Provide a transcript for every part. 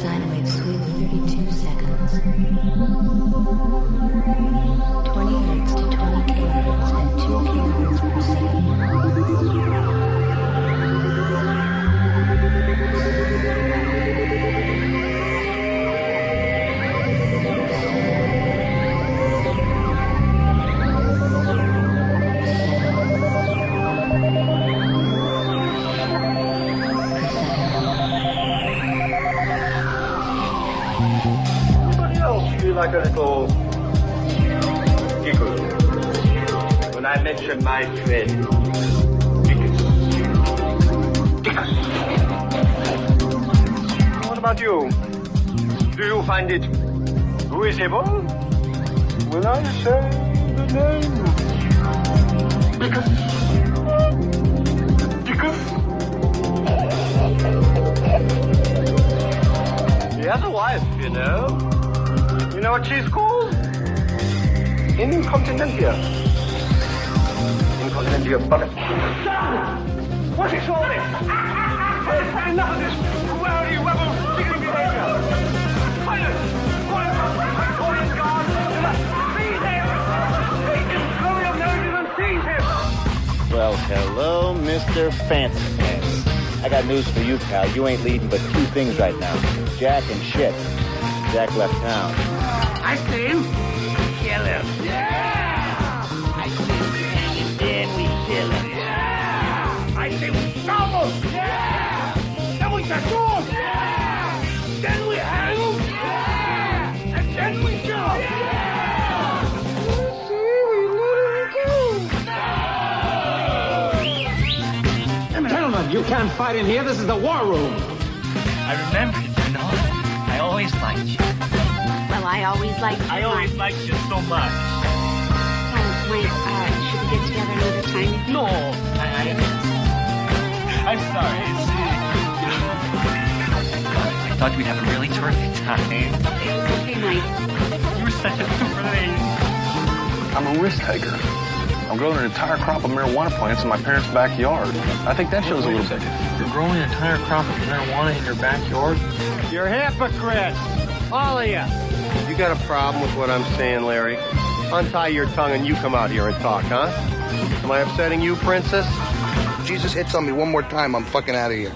Sine wave sweep 32 seconds. 20 hertz to 20 kilohertz at 2 kilohertz per second. Anybody else feel like a little giggle when I mention my friend Dickus? What about you? Do you find it visible when I say the name Dickus? Dickus? He has a wife, you know. You know what she's called? Incontinentia. Incontinentia bucket. Stop! What is all this? I've had enough of this rowdy, rebel, giggling behavior. Silence! Audience guard! Seize him! Seize him! Blow your noses and seize him! Well, hello, Mr. Fancy Pants. I got news for you, pal. You ain't leading but two things right now. Jack and shit. Jack left town. I see him. Kill him. Yeah! I say we hang him, then we kill him. Yeah! I say we stop him. Yeah! Then we tattoo him. Yeah! Then we hang him. Yeah! And then we kill him. Yeah! Gentlemen, you can't fight in here. This is the war room. I remember you, you know. I always liked you. Well, I always liked you. I always liked you so much. Wait, should we get together another time? No, I'm sorry. I thought we'd have a really terrific time. Okay, Mike. You were such a super lady. I'm a risk taker. I'm growing an entire crop of marijuana plants in my parents' backyard. I think that shows a little bit. You're growing an entire crop of marijuana in your backyard? You're hypocrites! All of you! You got a problem with what I'm saying, Larry? Untie your tongue and you come out here and talk, huh? Am I upsetting you, princess? Jesus hits on me one more time, I'm fucking out of here.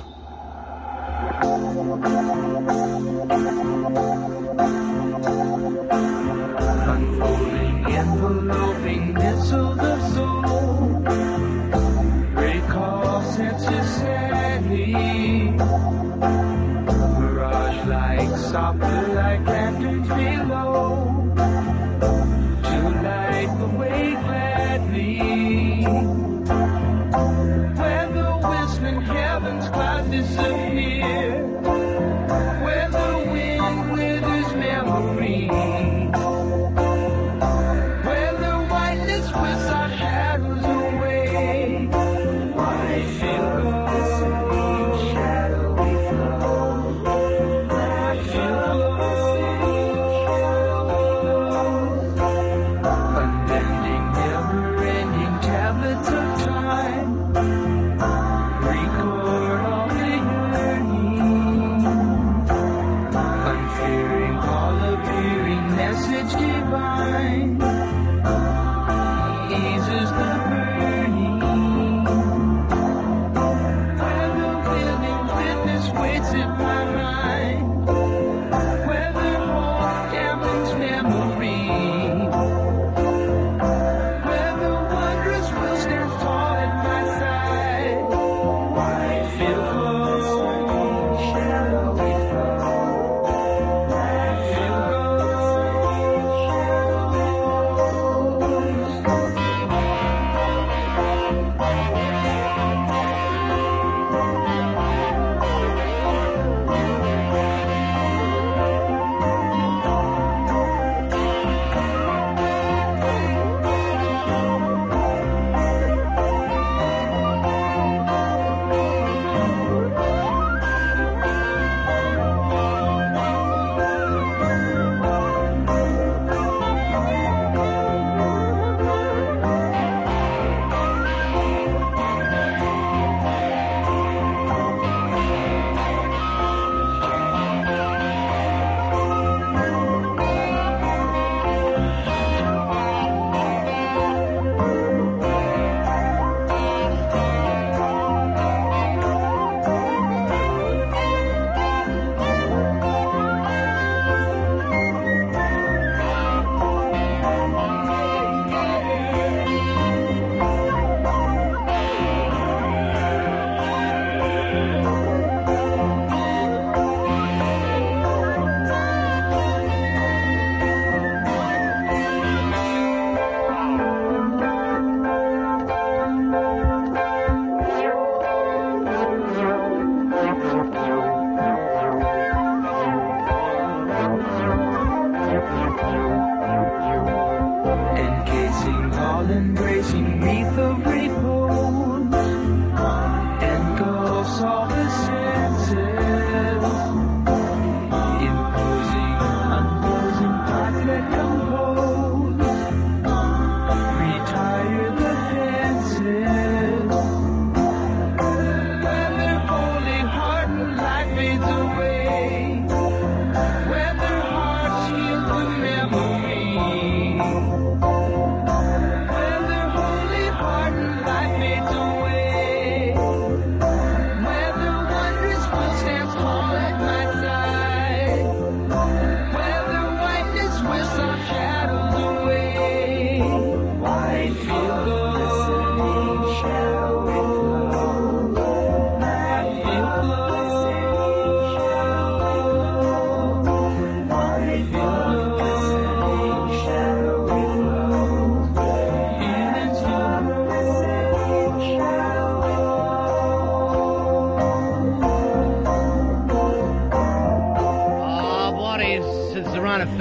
Unfolding, enveloping missiles of soul. Recall senses sadly. Mirage like, softer like lanterns below. To light the way gladly. Where the whistling heavens clouds disappear. Where the wind withers memory. Where the whiteness whisks our shadows away. White fingers, shadowy flow. White fingers, unbending, never-ending tablets of time. Record all the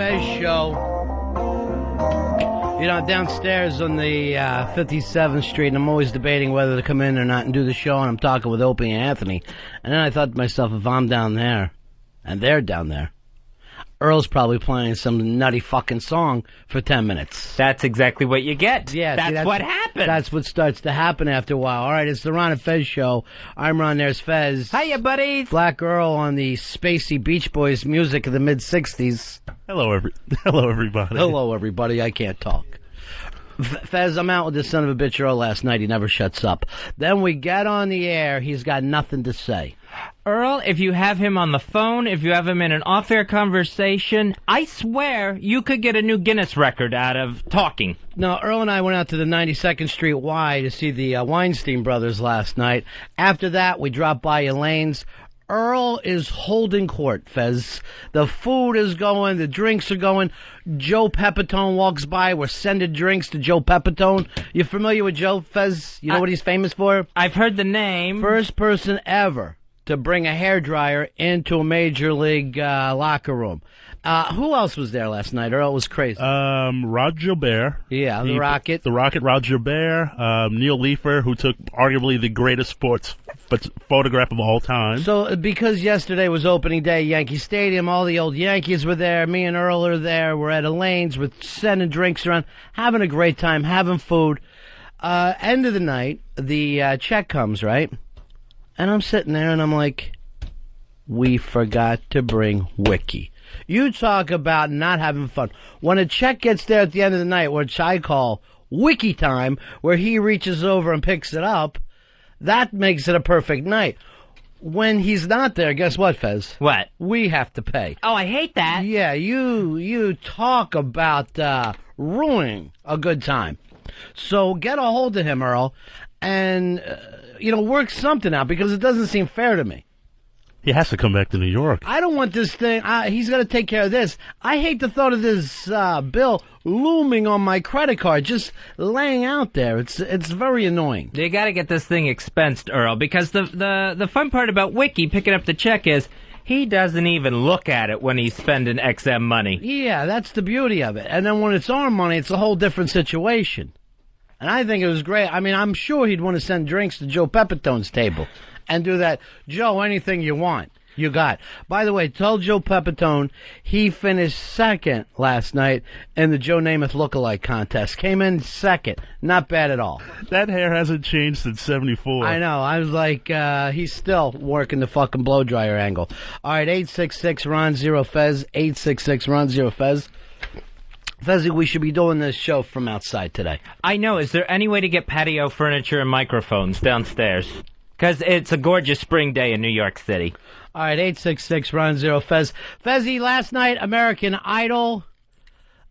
Fez show. You know, downstairs on the 57th Street, and I'm always debating whether to come in or not and do the show, and I'm talking with Opie and Anthony. And then I thought to myself, if I'm down there, and they're down there, Earl's probably playing some nutty fucking song for 10 minutes. That's exactly what you get. Yeah, that's what happens. That's what starts to happen after a while. All right, it's the Ron and Fez show. I'm Ron, there's Fez. Hiya, buddies. Black Earl on the spacey Beach Boys music of the mid-'60s. Hello, everybody. Hello, everybody. I can't talk. Fez, I'm out with this son of a bitch Earl last night. He never shuts up. Then we get on the air. He's got nothing to say. Earl, if you have him on the phone, if you have him in an off-air conversation, I swear you could get a new Guinness record out of talking. No, Earl and I went out to the 92nd Street Y to see the Weinstein brothers last night. After that, we dropped by Elaine's. Earl is holding court, Fez. The food is going, the drinks are going. Joe Pepitone walks by. We're sending drinks to Joe Pepitone. You familiar with Joe, Fez? You know what he's famous for? I've heard the name. First person ever to bring a hairdryer into a major league locker room. Who else was there last night? Earl was crazy. Rod Gilbert. Yeah, the Rocket. The Rocket, Rod Gilbert. Neil Leifer, who took arguably the greatest sports photograph of all time. So, because yesterday was opening day at Yankee Stadium, all the old Yankees were there. Me and Earl are there. We're at Elaine's. We're sending drinks around, having a great time, having food. End of the night, the check comes, right? And I'm sitting there, and I'm like, we forgot to bring Wiki. You talk about not having fun. When a check gets there at the end of the night, which I call Wiki time, where he reaches over and picks it up, that makes it a perfect night. When he's not there, guess what, Fez? What? We have to pay. Oh, I hate that. Yeah, you talk about ruining a good time. So get a hold of him, Earl, and, work something out, because it doesn't seem fair to me. He has to come back to New York. I don't want this thing. He's got to take care of this. I hate the thought of this bill looming on my credit card, just laying out there. It's very annoying. You got to get this thing expensed, Earl, because the fun part about Wiki picking up the check is he doesn't even look at it when he's spending XM money. Yeah, that's the beauty of it. And then when it's our money, it's a whole different situation. And I think it was great. I mean, I'm sure he'd want to send drinks to Joe Pepitone's table. And do that. Joe, anything you want, you got. By the way, tell Joe Pepitone he finished second last night in the Joe Namath lookalike contest. Came in second. Not bad at all. That hair hasn't changed since 74. I know. I was like, he's still working the fucking blow dryer angle. All right, 866-RON-0-FEZ, 866-RON-0-FEZ. Fezzy, we should be doing this show from outside today. I know. Is there any way to get patio furniture and microphones downstairs? Because it's a gorgeous spring day in New York City. All right, 866-RON-0-FEZ. Fezzy, last night, American Idol.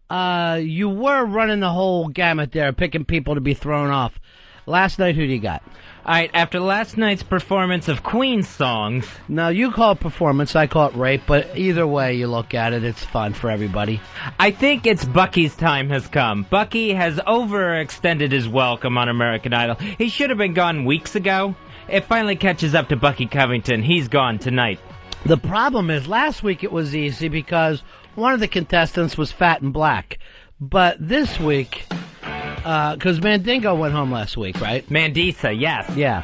You were running the whole gamut there, picking people to be thrown off. Last night, who do you got? All right, after last night's performance of Queen songs... Now, you call it performance, I call it rape, but either way you look at it, it's fun for everybody. I think it's Bucky's time has come. Bucky has overextended his welcome on American Idol. He should have been gone weeks ago. It finally catches up to Bucky Covington. He's gone tonight. The problem is, last week it was easy because one of the contestants was fat and black. But this week, because Mandingo went home last week, right? Mandisa, yes. Yeah.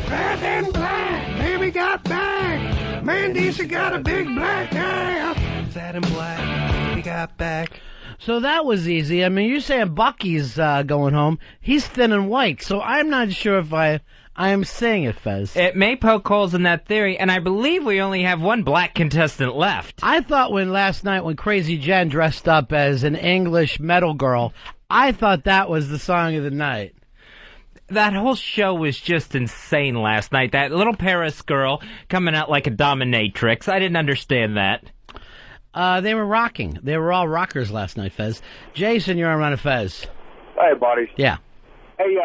Fat and black, baby got back. Mandisa got a big black ass. Fat and black, baby got back. So that was easy. I mean, you're saying Bucky's going home. He's thin and white, so I'm not sure if I am saying it, Fez. It may poke holes in that theory, and I believe we only have one black contestant left. I thought last night when Crazy Jen dressed up as an English metal girl, I thought that was the song of the night. That whole show was just insane last night. That little Paris girl coming out like a dominatrix. I didn't understand that. They were rocking. They were all rockers last night, Fez. Jason, you're on Ron and Fez. Hey, buddies. Yeah. Hey,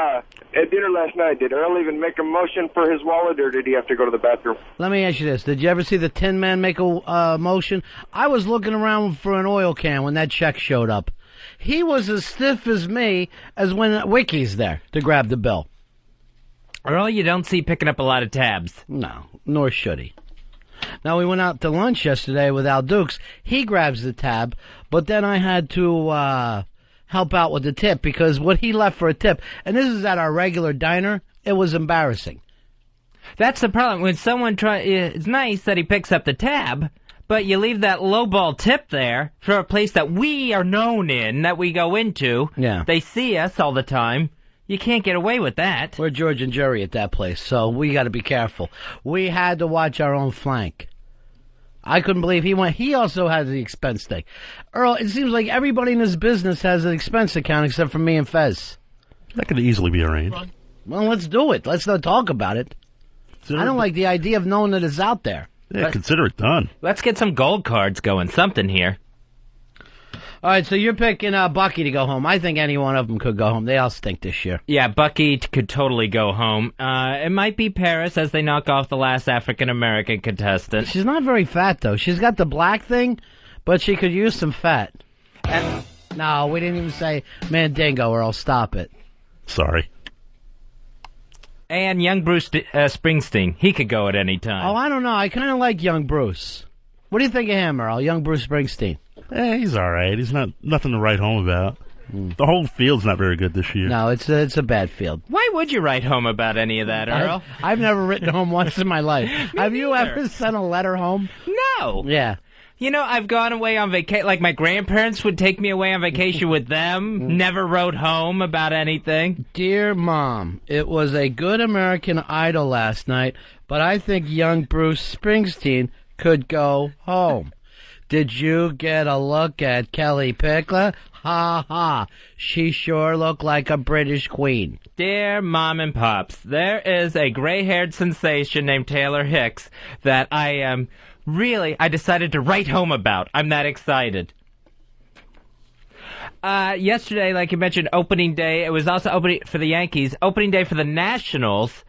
at dinner last night, did Earl even make a motion for his wallet, or did he have to go to the bathroom? Let me ask you this. Did you ever see the Tin Man make a motion? I was looking around for an oil can when that check showed up. He was as stiff as me as when Wiki's there to grab the bill. Earl, you don't see picking up a lot of tabs. No, nor should he. Now, we went out to lunch yesterday with Al Dukes. He grabs the tab, but then I had to help out with the tip because what he left for a tip, and this is at our regular diner, it was embarrassing. That's the problem. When someone it's nice that he picks up the tab, but you leave that lowball tip there for a place that we are known in, that we go into. Yeah. They see us all the time. You can't get away with that. We're George and Jerry at that place, so we got to be careful. We had to watch our own flank. I couldn't believe he went. He also had the expense thing. Earl, it seems like everybody in this business has an expense account except for me and Fez. That could easily be arranged. Well, let's do it. Let's not talk about it. I don't like the idea of knowing that it's out there. Yeah, consider it done. Let's get some gold cards going. Something here. All right, so you're picking Bucky to go home. I think any one of them could go home. They all stink this year. Yeah, Bucky could totally go home. It might be Paris as they knock off the last African-American contestant. She's not very fat, though. She's got the black thing, but she could use some fat. No, we didn't even say Mandingo, or I'll stop it. Sorry. And young Bruce Springsteen. He could go at any time. Oh, I don't know. I kind of like young Bruce. What do you think of him, Earl? Young Bruce Springsteen. He's all right. He's nothing to write home about. The whole field's not very good this year. No, it's a bad field. Why would you write home about any of that, Earl? I've never written home once in my life. Have you ever sent a letter home? No. Yeah. You know, I've gone away on vacation. Like, my grandparents would take me away on vacation with them. Never wrote home about anything. Dear Mom, it was a good American Idol last night, but I think young Bruce Springsteen could go home. Did you get a look at Kelly Pickler? Ha ha. She sure looked like a British queen. Dear Mom and Pops, there is a gray-haired sensation named Taylor Hicks that I decided to write home about. I'm that excited. Yesterday, like you mentioned, opening day. It was also opening for the Yankees. Opening day for the Nationals.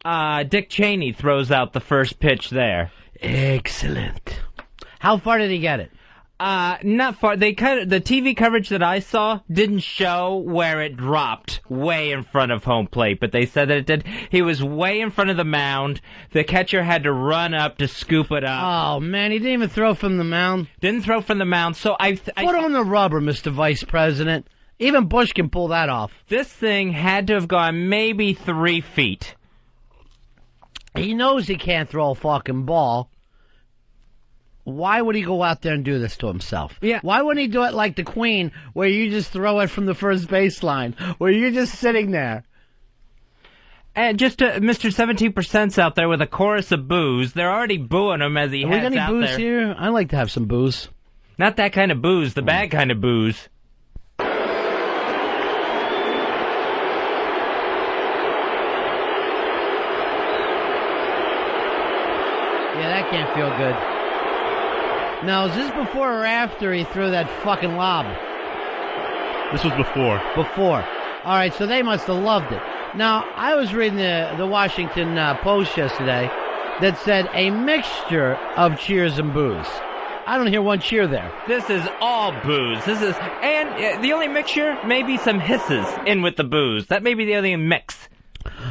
Dick Cheney throws out the first pitch there. Excellent. How far did he get it? Not far. The TV coverage that I saw didn't show where it dropped way in front of home plate, but they said that it did. He was way in front of the mound. The catcher had to run up to scoop it up. Oh, man, he didn't even throw from the mound. Didn't throw from the mound, so Put on the rubber, Mr. Vice President. Even Bush can pull that off. This thing had to have gone maybe 3 feet. He knows he can't throw a fucking ball. Why would he go out there and do this to himself? Yeah. Why wouldn't he do it like the Queen, where you just throw it from the first baseline, where you're just sitting there? And just Mr. 17%'s out there with a chorus of boos. They're already booing him as he heads out there. We got any booze here? I like to have some booze. Not that kind of booze, the bad kind of booze. Yeah, that can't feel good. Now, is this before or after he threw that fucking lob? This was before. Before. All right, so they must have loved it. Now, I was reading the Washington Post yesterday that said a mixture of cheers and boos. I don't hear one cheer there. This is all booze. And the only mixture, maybe some hisses in with the booze. That may be the only mix.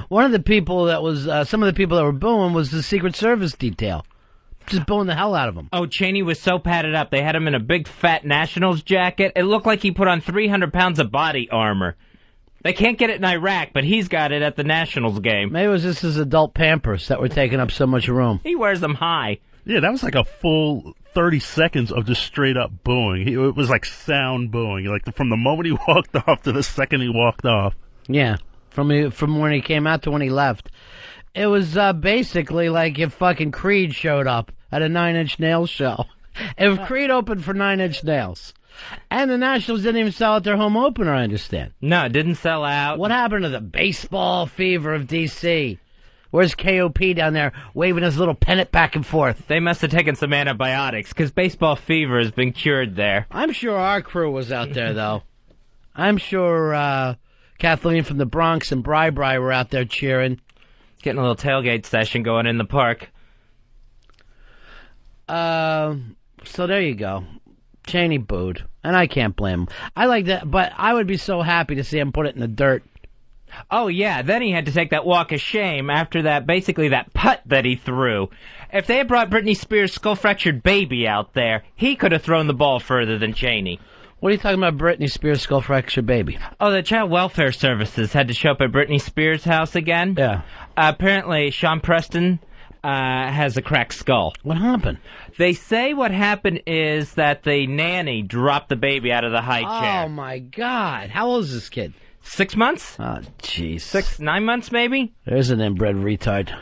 One of the people that was, some of the people that were booing was the Secret Service detail. Just booing the hell out of him. Oh, Cheney was so padded up. They had him in a big fat Nationals jacket. It looked like he put on 300 pounds of body armor. They can't get it in Iraq, but he's got it at the Nationals game. Maybe it was just his adult Pampers that were taking up so much room. He wears them high. Yeah, that was like a full 30 seconds of just straight up booing. It was like sound booing. Like from the moment he walked off to the second he walked off. Yeah, from when he came out to when he left. It was basically like if fucking Creed showed up at a Nine Inch Nails show. If Creed opened for Nine Inch Nails. And the Nationals didn't even sell out their home opener, I understand. No, it didn't sell out. What happened to the baseball fever of D.C.? Where's KOP down there waving his little pennant back and forth? They must have taken some antibiotics, because baseball fever has been cured there. I'm sure our crew was out there, though. I'm sure Kathleen from the Bronx and Bri were out there cheering. Getting a little tailgate session going in the park. So there you go. Cheney booed, and I can't blame him. I like that, but I would be so happy to see him put it in the dirt. Oh, yeah, then he had to take that walk of shame after that, basically that putt that he threw. If they had brought Britney Spears' skull-fractured baby out there, he could have thrown the ball further than Cheney. What are you talking about, Britney Spears' skull-fractured baby? Oh, the Child Welfare Services had to show up at Britney Spears' house again? Yeah. Apparently, Sean Preston has a cracked skull. What happened? They say what happened is that the nanny dropped the baby out of the high chair. Oh, my God. How old is this kid? 6 months? Oh, jeez. 9 months, maybe? There's an inbred retard.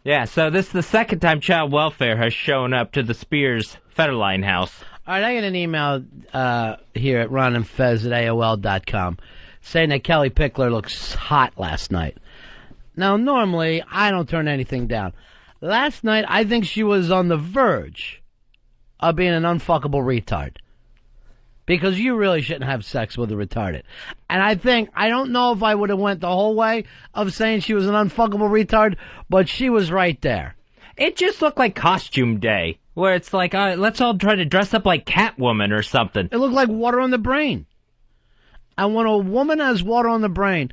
Yeah, so this is the second time Child Welfare has shown up to the Spears Federline house. All right, I got an email here at Ron and Fez at AOL.com saying that Kelly Pickler looks hot last night. Now, normally, I don't turn anything down. Last night, I think she was on the verge of being an unfuckable retard. Because you really shouldn't have sex with a retarded. And I don't know if I would have went the whole way of saying she was an unfuckable retard, but she was right there. It just looked like costume day, where it's like, let's all try to dress up like Catwoman or something. It looked like water on the brain. And when a woman has water on the brain,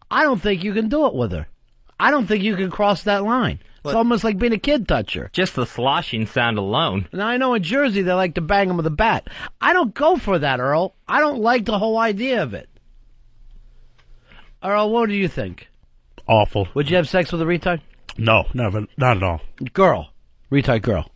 I don't think you can do it with her. I don't think you can cross that line. It's almost like being a kid toucher. Just the sloshing sound alone. Now, I know in Jersey they like to bang them with a bat. I don't go for that, Earl. I don't like the whole idea of it. Earl, what do you think? Awful. Would you have sex with a retard? No, never. Not at all. Girl. Retard girl.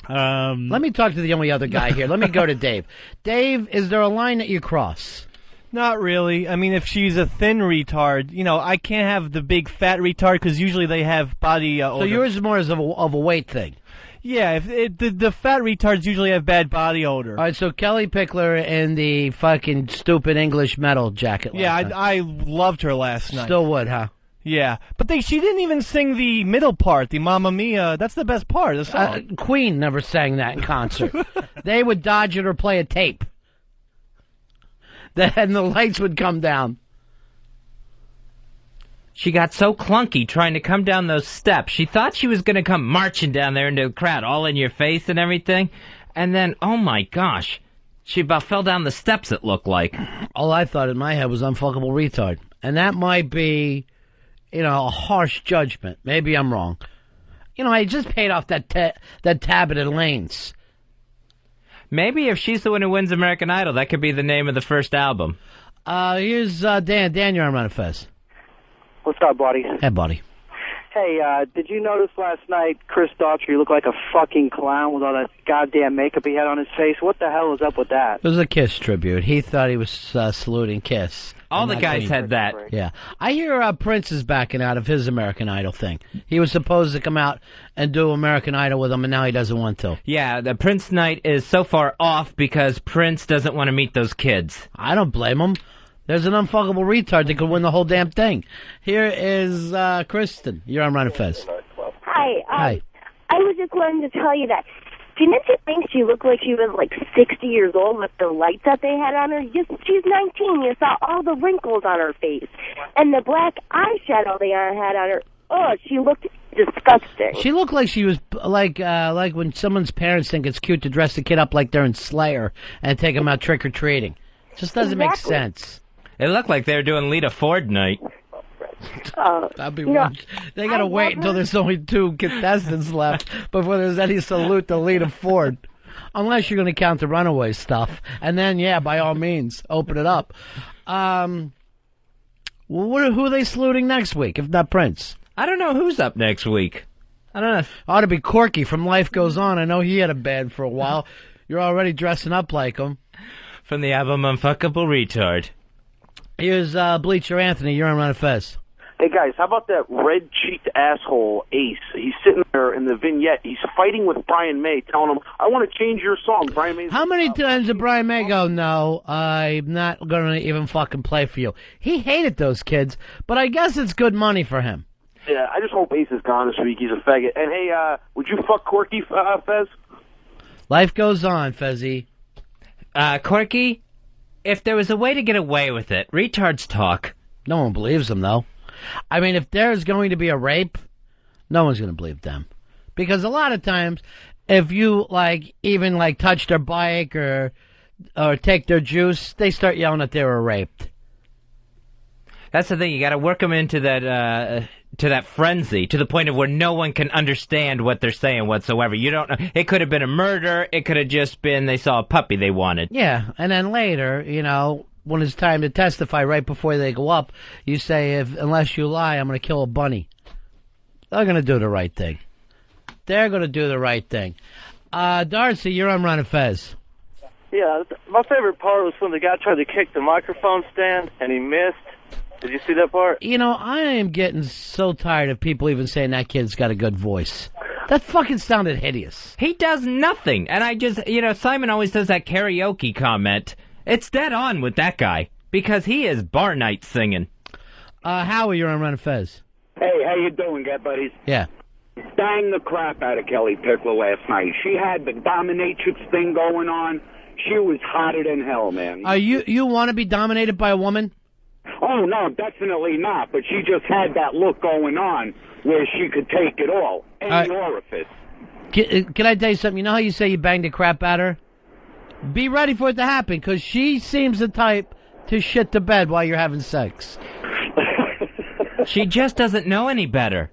Let me talk to the only other guy here. Let me go to Dave. Dave, is there a line that you cross? Not really. I mean, if she's a thin retard, I can't have the big fat retard because usually they have body odor. So yours is more of a weight thing. Yeah, the fat retards usually have bad body odor. All right, so Kelly Pickler in the fucking stupid English metal jacket. Yeah, I loved her last night. Still would, huh? Yeah, but she didn't even sing the middle part, the Mamma Mia. That's the best part of the song. Queen never sang that in concert. They would dodge it or play a tape. Then the lights would come down. She got so clunky trying to come down those steps. She thought she was going to come marching down there into the crowd, all in your face and everything. And then, oh my gosh, she about fell down the steps, it looked like. All I thought in my head was unfuckable retard. And that might be, a harsh judgment. Maybe I'm wrong. I just paid off that tab at Elaine's. Maybe if she's the one who wins American Idol, that could be the name of the first album. Here's Dan. Dan, you're on Ron and Fez. What's up, buddy? Hey, buddy. Hey, did you notice last night Chris Daughtry looked like a fucking clown with all that goddamn makeup he had on his face? What the hell is up with that? It was a Kiss tribute. He thought he was saluting Kiss. All the guys had that. Yeah. I hear Prince is backing out of his American Idol thing. He was supposed to come out and do American Idol with him, and now he doesn't want to. Yeah, the Prince night is so far off because Prince doesn't want to meet those kids. I don't blame him. There's an unfuckable retard that could win the whole damn thing. Here is Kristen. You're on Ron and Fez. Hi. Hi. I was just wanting to tell you that didn't you think she looked like she was like 60 years old with the lights that they had on her? She's 19. You saw all the wrinkles on her face. And the black eyeshadow they had on her. Oh, she looked disgusting. She looked like she was like when someone's parents think it's cute to dress the kid up like they're in Slayer and take him out trick-or-treating. Just doesn't make sense. It looked like they were doing Lita Ford night. That'd be wrong. They gotta wait until there's only 2 contestants left before there's any salute to Lita Ford. Unless you're gonna count the Runaway stuff. And then, yeah, by all means, open it up. Who are they saluting next week, if not Prince? I don't know who's up next week. I don't know. Ought to be Corky from Life Goes On. I know he had a band for a while. You're already dressing up like him. From the album Unfuckable Retard. Here's Bleacher Anthony. You're on Ron and Fez. Hey, guys, how about that red-cheeked asshole Ace? He's sitting there in the vignette. He's fighting with Brian May, telling him, I want to change your song. Brian May's... How many times did Brian May go, no, I'm not going to even fucking play for you? He hated those kids, but I guess it's good money for him. Yeah, I just hope Ace is gone this week. He's a faggot. And, hey, would you fuck Corky, Fez? Life goes on, Fezzy. Corky, if there was a way to get away with it, retards talk. No one believes them, though. I mean, if there's going to be a rape, no one's going to believe them. Because a lot of times, if you, even touch their bike or take their juice, they start yelling that they were raped. That's the thing. You got to work them into that frenzy, to the point of where no one can understand what they're saying whatsoever. You don't know. It could have been a murder. It could have just been they saw a puppy they wanted. Yeah, and then later, when it's time to testify, right before they go up, you say, unless you lie, I'm going to kill a bunny. They're going to do the right thing. They're going to do the right thing. Darcy, you're on Ron and Fez. Yeah, my favorite part was when the guy tried to kick the microphone stand and he missed. Did you see that part? I am getting so tired of people even saying that kid's got a good voice. That fucking sounded hideous. He does nothing. And I just, Simon always does that karaoke comment. It's dead on with that guy, because he is bar night singing. Howie, you're on Ron and Fez. Hey, how you doing, buddies? Yeah. Banged the crap out of Kelly Pickler last night. She had the dominatrix thing going on. She was hotter than hell, man. You want to be dominated by a woman? Oh, no, definitely not. But she just had that look going on where she could take it all. Any orifice. Can I tell you something? You know how you say you banged the crap out of her? Be ready for it to happen, because she seems the type to shit the bed while you're having sex. She just doesn't know any better.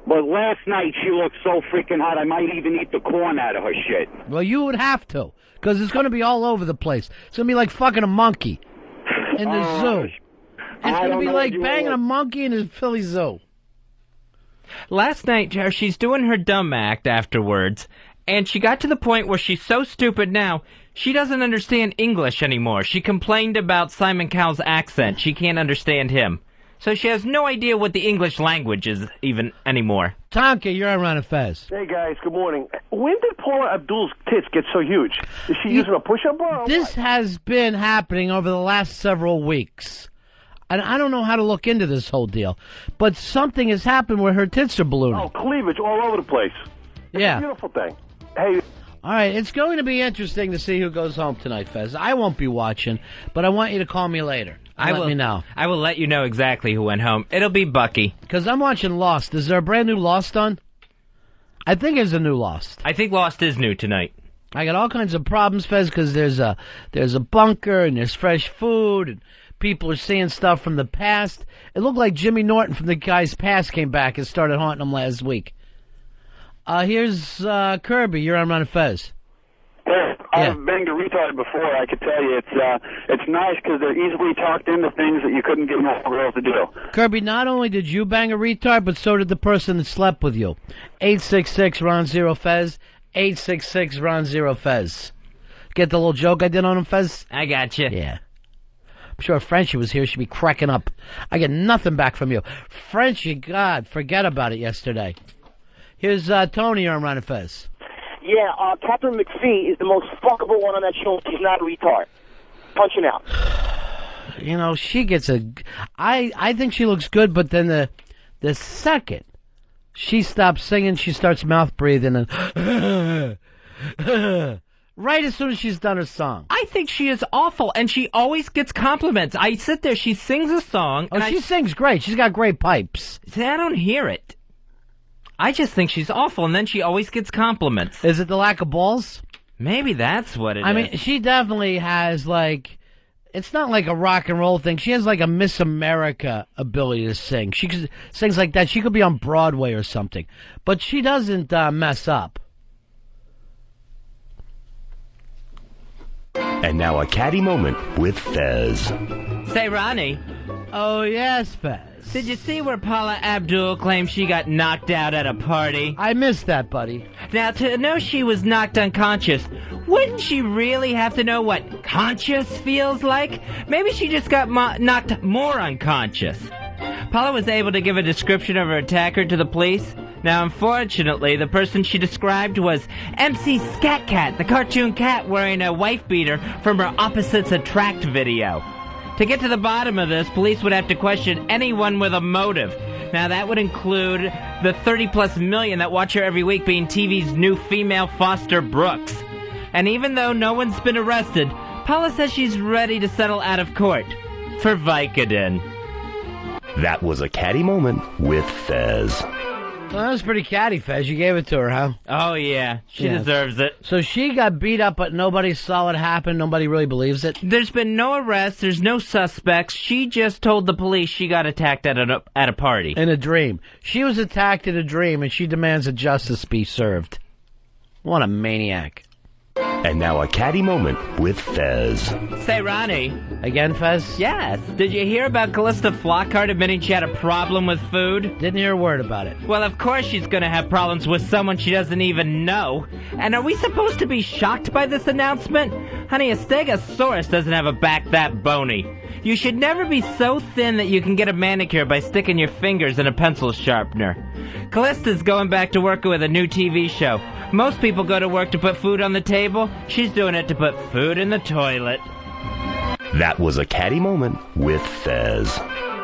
But last night she looked so freaking hot, I might even eat the corn out of her shit. Well, you would have to, because it's going to be all over the place. It's going to be like fucking a monkey in the zoo. It's going to be like banging a monkey in a Philly zoo. Last night, she's doing her dumb act afterwards, and she got to the point where she's so stupid now, she doesn't understand English anymore. She complained about Simon Cowell's accent. She can't understand him. So she has no idea what the English language is even anymore. Tonka, you're on Ron and Fez. Hey, guys, good morning. When did Paula Abdul's tits get so huge? Is she using a push-up bar? This has been happening over the last several weeks. And I don't know how to look into this whole deal. But something has happened where her tits are ballooning. Oh, cleavage all over the place. It's a beautiful thing. Hey. All right, it's going to be interesting to see who goes home tonight, Fez. I won't be watching, but I want you to call me later. Let me know. I will let you know exactly who went home. It'll be Bucky. Because I'm watching Lost. Is there a brand new Lost on? I think there's a new Lost. I think Lost is new tonight. I got all kinds of problems, Fez, because there's a bunker and there's fresh food and people are seeing stuff from the past. It looked like Jimmy Norton from the guy's past came back and started haunting them last week. Here's Kirby. You're on Ron and Fez. Yeah, I've banged a retard before. I could tell you it's nice because they're easily talked into things that you couldn't get more girls to do. Kirby, not only did you bang a retard, but so did the person that slept with you. 866-RON-0-FEZ. 866-RON-0-FEZ. Get the little joke I did on him, Fez? I got you. Yeah. I'm sure if Frenchie was here, she'd be cracking up. I get nothing back from you. Frenchie, God, forget about it yesterday. Here's Tony on Ron and Fez. Yeah, Catherine McPhee is the most fuckable one on that show. She's not a retard. Punching out. She gets I think she looks good, but then the second she stops singing, she starts mouth breathing and right as soon as she's done her song. I think she is awful, and she always gets compliments. I sit there, she sings a song. Oh, she sings great. She's got great pipes. See, I don't hear it. I just think she's awful, and then she always gets compliments. Is it the lack of balls? Maybe that's what it is. I mean, she definitely has, it's not like a rock and roll thing. She has, a Miss America ability to sing. She sings like that. She could be on Broadway or something. But she doesn't mess up. And now a catty moment with Fez. Say, Ronnie. Oh, yes, Fez. Did you see where Paula Abdul claimed she got knocked out at a party? I missed that, buddy. Now, to know she was knocked unconscious, wouldn't she really have to know what conscious feels like? Maybe she just got knocked more unconscious. Paula was able to give a description of her attacker to the police. Now, unfortunately, the person she described was MC Scat Cat, the cartoon cat wearing a wife beater from her Opposites Attract video. To get to the bottom of this, police would have to question anyone with a motive. Now, that would include the 30-plus million that watch her every week being TV's new female Foster Brooks. And even though no one's been arrested, Paula says she's ready to settle out of court for Vicodin. That was a catty moment with Fez. Well, that was pretty catty, Fez. You gave it to her, huh? Oh, yeah. She Yeah. deserves it. So she got beat up, but nobody saw it happen? Nobody really believes it? There's been no arrests. There's no suspects. She just told the police she got attacked at a party. In a dream. She was attacked in a dream, and she demands that justice be served. What a maniac. And now a catty moment with Fez. Say, Ronnie. Again, Fez? Yes. Did you hear about Callista Flockhart admitting she had a problem with food? Didn't hear a word about it. Well, of course she's going to have problems with someone she doesn't even know. And are we supposed to be shocked by this announcement? Honey, a Stegosaurus doesn't have a back that bony. You should never be so thin that you can get a manicure by sticking your fingers in a pencil sharpener. Callista's going back to working with a new TV show. Most people go to work to put food on the table. She's doing it to put food in the toilet. That was a catty moment with Fez.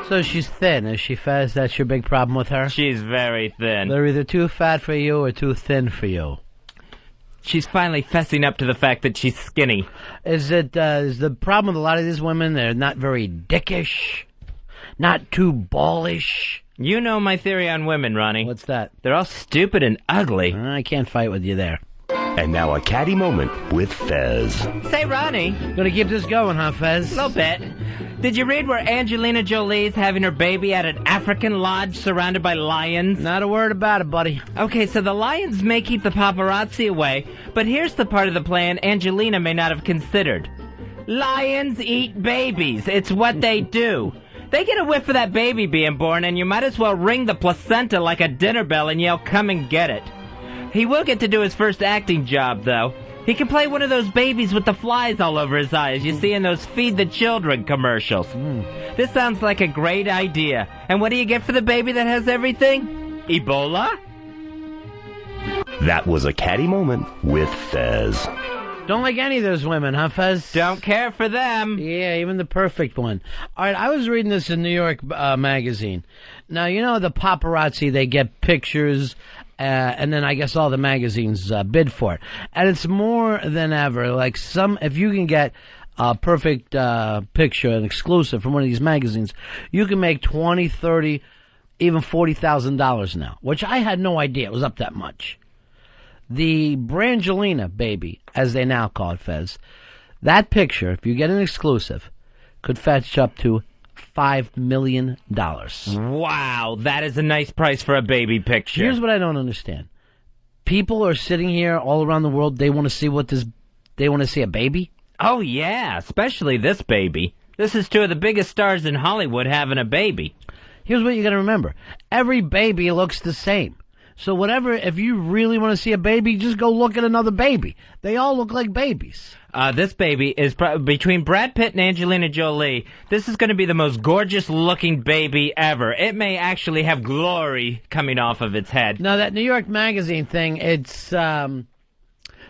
So she's thin, is she, Fez? That's your big problem with her? She's very thin. They're either too fat for you or too thin for you. She's finally fessing up to the fact that she's skinny. Is the problem with a lot of these women, they're not very dickish, not too ballish? You know my theory on women, Ronnie. What's that? They're all stupid and ugly. I can't fight with you there. And now a catty moment with Fez. Say, Ronnie. Gonna keep this going, huh, Fez? A little bit. Did you read where Angelina Jolie's having her baby at an African lodge surrounded by lions? Not a word about it, buddy. Okay, so the lions may keep the paparazzi away, but here's the part of the plan Angelina may not have considered. Lions eat babies. It's what they do. They get a whiff of that baby being born, and you might as well ring the placenta like a dinner bell and yell, "Come and get it." He will get to do his first acting job, though. He can play one of those babies with the flies all over his eyes you see in those Feed the Children commercials. This sounds like a great idea. And what do you get for the baby that has everything? Ebola? That was a catty moment with Fez. Don't like any of those women, huh, Fez? Don't care for them. Yeah, even the perfect one. All right, I was reading this in New York Magazine. Now, you know the paparazzi, they get pictures, and then I guess all the magazines bid for it. And it's more than ever. Like if you can get a perfect picture, an exclusive from one of these magazines, you can make $20, $30, even $40,000 now, which I had no idea it was up that much. The Brangelina baby, as they now call it, Fez, that picture, if you get an exclusive, could fetch up to $5 million. Wow, that is a nice price for a baby picture. Here's what I don't understand. People are sitting here all around the world, they want to see they want to see a baby? Oh yeah, especially this baby. This is two of the biggest stars in Hollywood having a baby. Here's what you got to remember. Every baby looks the same. So if you really want to see a baby, just go look at another baby. They all look like babies. This baby is between Brad Pitt and Angelina Jolie. This is going to be the most gorgeous-looking baby ever. It may actually have glory coming off of its head. Now, that New York Magazine thing, it's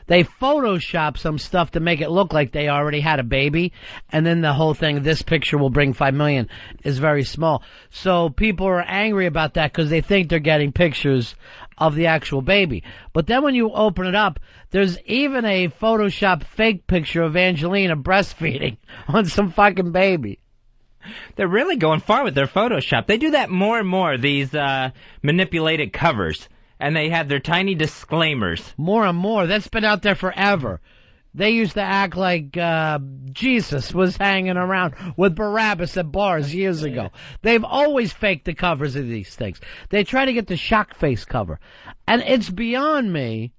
they Photoshop some stuff to make it look like they already had a baby, and then the whole thing, this picture will bring $5 million, is very small. So people are angry about that because they think they're getting pictures of the actual baby. But then when you open it up, there's even a Photoshop fake picture of Angelina breastfeeding on some fucking baby. They're really going far with their Photoshop. They do that more and more, these manipulated covers. And they had their tiny disclaimers. More and more. That's been out there forever. They used to act like Jesus was hanging around with Barabbas at bars years ago. They've always faked the covers of these things. They try to get the shock face cover. And it's beyond me.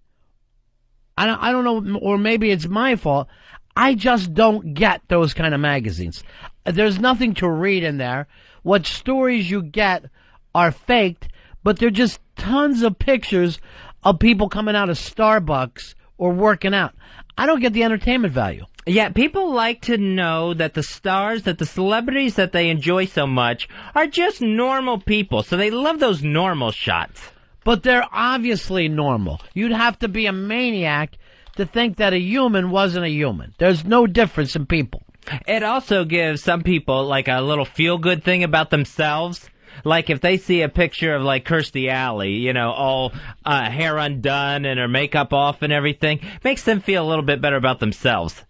I don't know, or maybe it's my fault. I just don't get those kind of magazines. There's nothing to read in there. What stories you get are faked, but they're just tons of pictures of people coming out of Starbucks or working out. I don't get the entertainment value. Yeah, people like to know that the stars, that the celebrities that they enjoy so much are just normal people, so they love those normal shots. But they're obviously normal. You'd have to be a maniac to think that a human wasn't a human. There's no difference in people. It also gives some people like a little feel-good thing about themselves. Like if they see a picture of like Kirstie Alley, you know, all hair undone and her makeup off and everything, makes them feel a little bit better about themselves.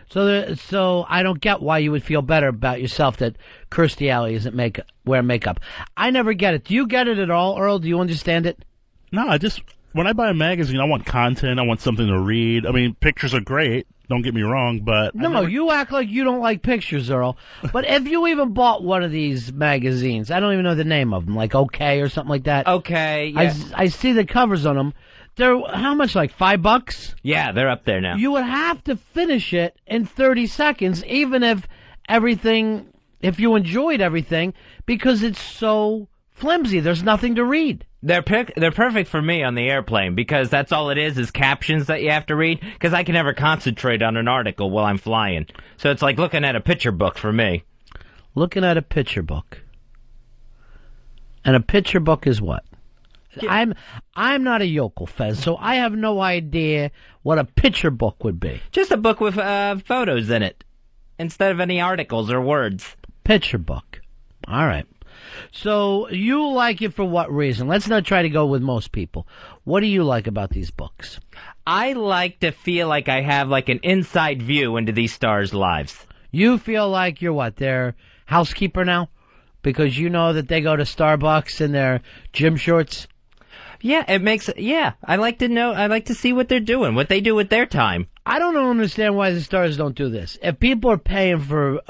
So I don't get why you would feel better about yourself that Kirstie Alley isn't wearing makeup. I never get it. Do you get it at all, Earl? Do you understand it? No, when I buy a magazine, I want content. I want something to read. I mean, pictures are great. Don't get me wrong, but... No, you act like you don't like pictures, Earl. But if you even bought one of these magazines, I don't even know the name of them, like OK or something like that. OK, yeah. I see the covers on them. They're, how much, like $5? Yeah, they're up there now. You would have to finish it in 30 seconds, even if you enjoyed everything, because it's so flimsy. There's nothing to read. They're perfect for me on the airplane because that's all it is captions that you have to read because I can never concentrate on an article while I'm flying. So it's like looking at a picture book for me. Looking at a picture book. And a picture book is what? Yeah. I'm not a yokel, Fez, so I have no idea what a picture book would be. Just a book with photos in it instead of any articles or words. Picture book. All right. So you like it for what reason? Let's not try to go with most people. What do you like about these books? I like to feel like I have like an inside view into these stars' lives. You feel like you're what, their housekeeper now? Because you know that they go to Starbucks in their gym shorts? Yeah, I like to know, I like to see what they're doing, what they do with their time. I don't understand why the stars don't do this. If people are paying for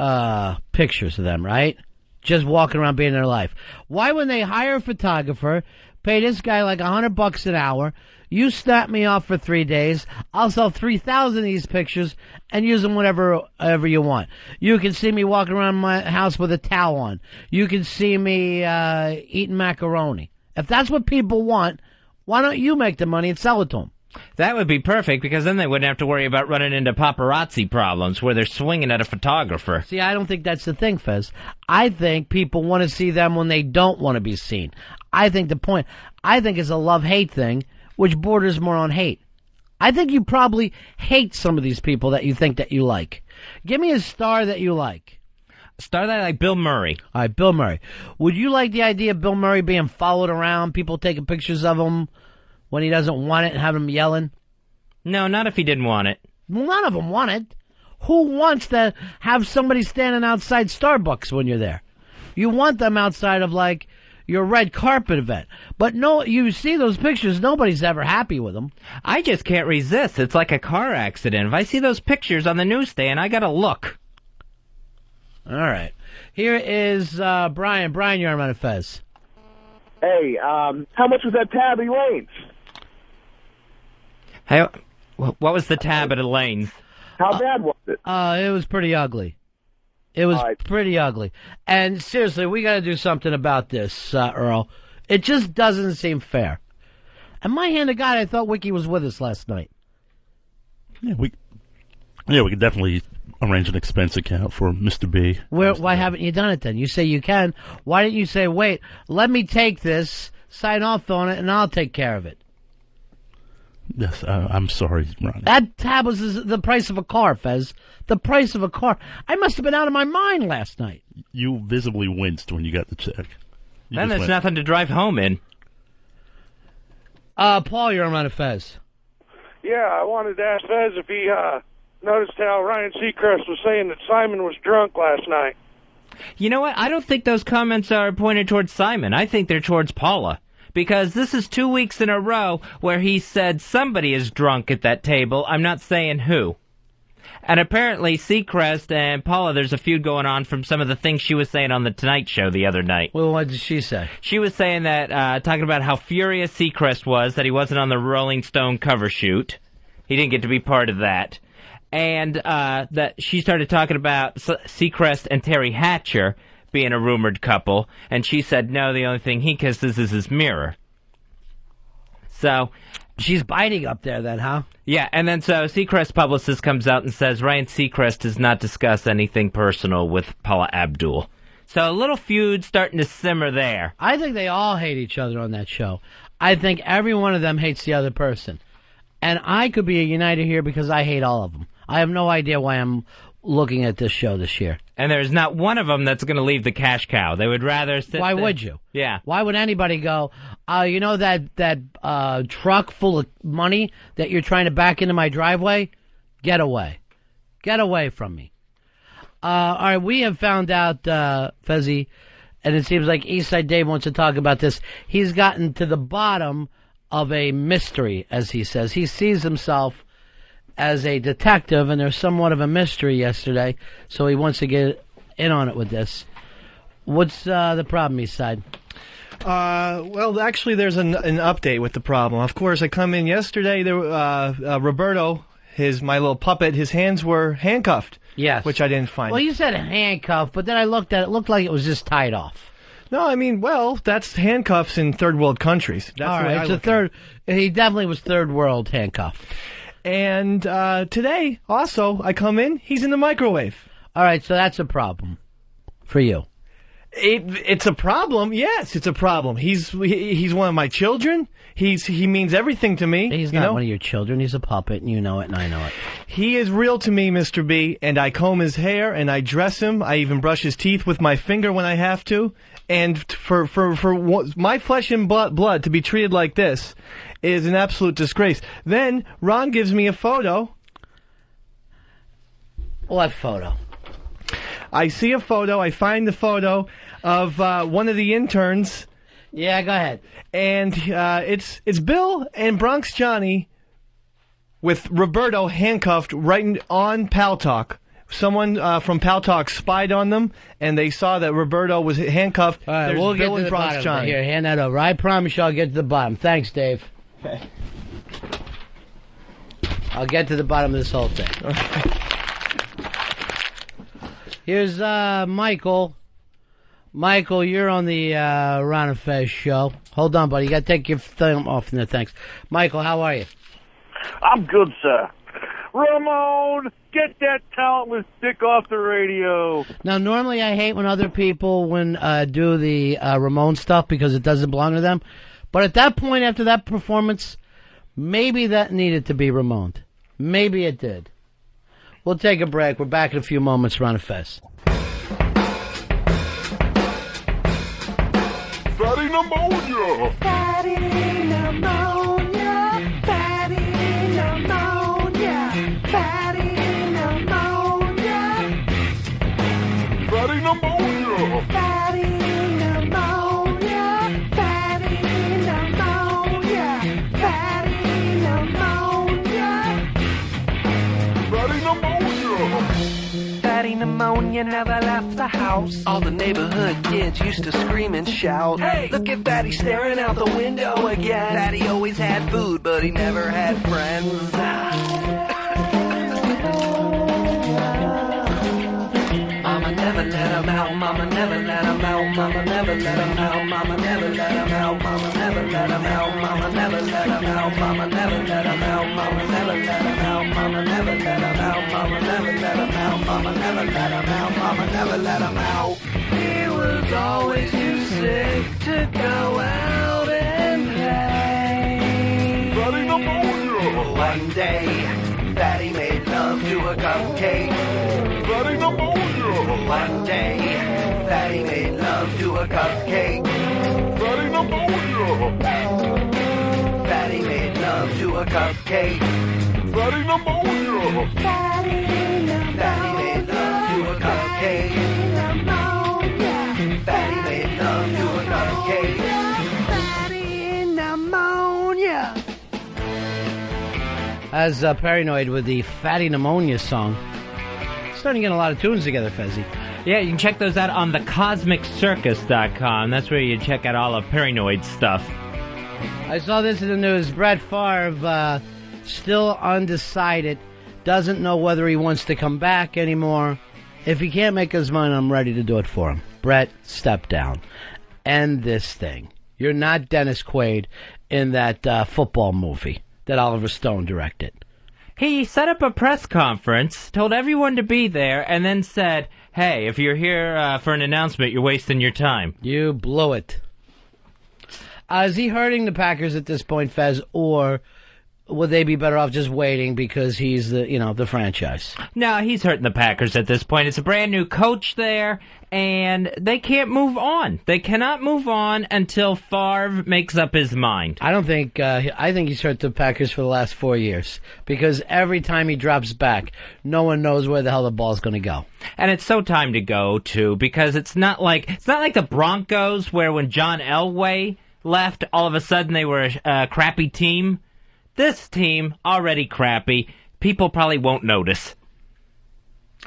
pictures of them, right? Just walking around being their life. Why, when they hire a photographer, pay this guy like $100 an hour, you snap me off for 3 days, I'll sell 3,000 of these pictures and use them whenever you want. You can see me walking around my house with a towel on. You can see me eating macaroni. If that's what people want, why don't you make the money and sell it to them? That would be perfect, because then they wouldn't have to worry about running into paparazzi problems where they're swinging at a photographer. See, I don't think that's the thing, Fez. I think people want to see them when they don't want to be seen. I think it's a love-hate thing, which borders more on hate. I think you probably hate some of these people that you think that you like. Give me a star that you like. A star that I like, Bill Murray. All right, Bill Murray. Would you like the idea of Bill Murray being followed around, people taking pictures of him when he doesn't want it and have him yelling? No, not if he didn't want it. Well, none of them want it. Who wants to have somebody standing outside Starbucks when you're there? You want them outside of, like, your red carpet event. But no, you see those pictures, nobody's ever happy with them. I just can't resist. It's like a car accident. If I see those pictures on the newsstand, I gotta look. All right. Here is Brian. Brian, you're on Ron and Fez. Hey, how much was that tab at Elaine's? Hey, what was the tab at Elaine's? How bad was it? It was pretty ugly. It was pretty ugly. And seriously, we got to do something about this, Earl. It just doesn't seem fair. And my hand to God, I thought Wiki was with us last night. Yeah, we could definitely arrange an expense account for Mr. B. Why haven't you done it then? You say you can. Why didn't you say, wait, let me take this, sign off on it, and I'll take care of it? Yes, I'm sorry, Ron. That tab was the price of a car, Fez. The price of a car. I must have been out of my mind last night. You visibly winced when you got the check. Then there's nothing to drive home in. Paul, you're on Fez. Yeah, I wanted to ask Fez if he noticed how Ryan Seacrest was saying that Simon was drunk last night. You know what? I don't think those comments are pointed towards Simon. I think they're towards Paula. Because this is 2 weeks in a row where he said somebody is drunk at that table. I'm not saying who. And apparently Seacrest and Paula, there's a feud going on from some of the things she was saying on the Tonight Show the other night. Well, what did she say? She was saying that, talking about how furious Seacrest was that he wasn't on the Rolling Stone cover shoot. He didn't get to be part of that. And that she started talking about Seacrest and Terry Hatcher being a rumored couple, and she said, no, the only thing he kisses is his mirror. So, she's biting up there then, huh? Yeah, and then so Seacrest's publicist comes out and says, Ryan Seacrest does not discuss anything personal with Paula Abdul. So a little feud starting to simmer there. I think they all hate each other on that show. I think every one of them hates the other person. And I could be a uniter here because I hate all of them. I have no idea why I'm looking at this show this year. And there's not one of them that's going to leave the cash cow. They would rather sit Why there. would you? Yeah. Why would anybody go, you know that truck full of money that you're trying to back into my driveway? Get away. Get away from me. All right, we have found out, Fezzi, and it seems like Eastside Dave wants to talk about this. He's gotten to the bottom of a mystery, as he says. He sees himself as a detective, and there's somewhat of a mystery yesterday, so he wants to get in on it with this. What's the problem, Eastside? Well, actually, there's an update with the problem. Of course, I come in yesterday. There, Roberto, my little puppet, his hands were handcuffed. Yes. Which I didn't find. Well, you said handcuffed, but then I looked at it. It looked like it was just tied off. No, I mean, well, that's handcuffs in third world countries. That's all the way right, I it's look a third. He definitely was third world handcuffed. And today, also, I come in. He's in the microwave. All right, so that's a problem for you. It's a problem. Yes, it's a problem. He's one of my children. He means everything to me. He's not one of your children. He's a puppet, and you know it, and I know it. He is real to me, Mr. B, and I comb his hair, and I dress him. I even brush his teeth with my finger when I have to. And for my flesh and blood to be treated like this is an absolute disgrace. Then Ron gives me a photo. What photo? I see a photo. I find the photo of one of the interns. Yeah, go ahead. And it's Bill and Bronx Johnny with Roberto handcuffed right on Pal Talk. Someone from Pal Talk spied on them, and they saw that Roberto was handcuffed. All right, There's we'll Bill get to and the Bronx bottom. Johnny. Here, hand that over. I promise you I'll get to the bottom. Thanks, Dave. Okay. I'll get to the bottom of this whole thing. Okay. Here's Michael. Michael, you're on the Ron and Fez show. Hold on, buddy. You got to take your thumb off in there. Thanks. Michael, how are you? I'm good, sir. Ramon, get that talentless dick off the radio. Now, normally I hate when other people do the Ramon stuff because it doesn't belong to them. But at that point, after that performance, maybe that needed to be Ramoned. Maybe it did. We'll take a break. We're back in a few moments. Ron and Fez. Fatty pneumonia. Fatty pneumonia. Fatty pneumonia. Fatty pneumonia. Fatty pneumonia. Fatty pneumonia. Fatty pneumonia. Fatty pneumonia. Fatty pneumonia. Fatty pneumonia never left the house. All the neighborhood kids used to scream and shout. Hey, look at Fatty staring out the window again. Fatty always had food, but he never had friends. Mama never let him out. Mama never let him out. Mama never let him out. Mama never let him out. Mama never let him out. Mama never let him out. Mama never let him out. Mama never let him out. Mama never let him out. Mama never let him out. Mama never let him out. Mama never let him out. He was always too sick to go out and play. Fatty pneumonia. One day, Fatty made love to a cupcake. Fatty pneumonia. One day, Fatty made love to a cupcake. Fatty pneumonia. Fatty made love to a cupcake. Fatty pneumonia. Fatty made love to a cupcake. Fatty made love to a cupcake. Fatty pneumonia. As Paranoid with the Fatty Pneumonia song. Starting to get a lot of tunes together, Fezzi. Yeah, you can check those out on thecosmiccircus.com. That's where you check out all of Paranoid's stuff. I saw this in the news. Brett Favre, still undecided, doesn't know whether he wants to come back anymore. If he can't make his mind, I'm ready to do it for him. Brett, step down. End this thing. You're not Dennis Quaid in that football movie that Oliver Stone directed. He set up a press conference, told everyone to be there, and then said, hey, if you're here for an announcement, you're wasting your time. You blew it. Is he hurting the Packers at this point, Fez, or would they be better off just waiting because he's the franchise? No, he's hurting the Packers at this point. It's a brand new coach there, and they can't move on. They cannot move on until Favre makes up his mind. I think he's hurt the Packers for the last 4 years because every time he drops back, no one knows where the hell the ball's going to go. And it's so time to go too, because it's not like the Broncos where when John Elway left, all of a sudden they were a crappy team. This team, already crappy. People probably won't notice.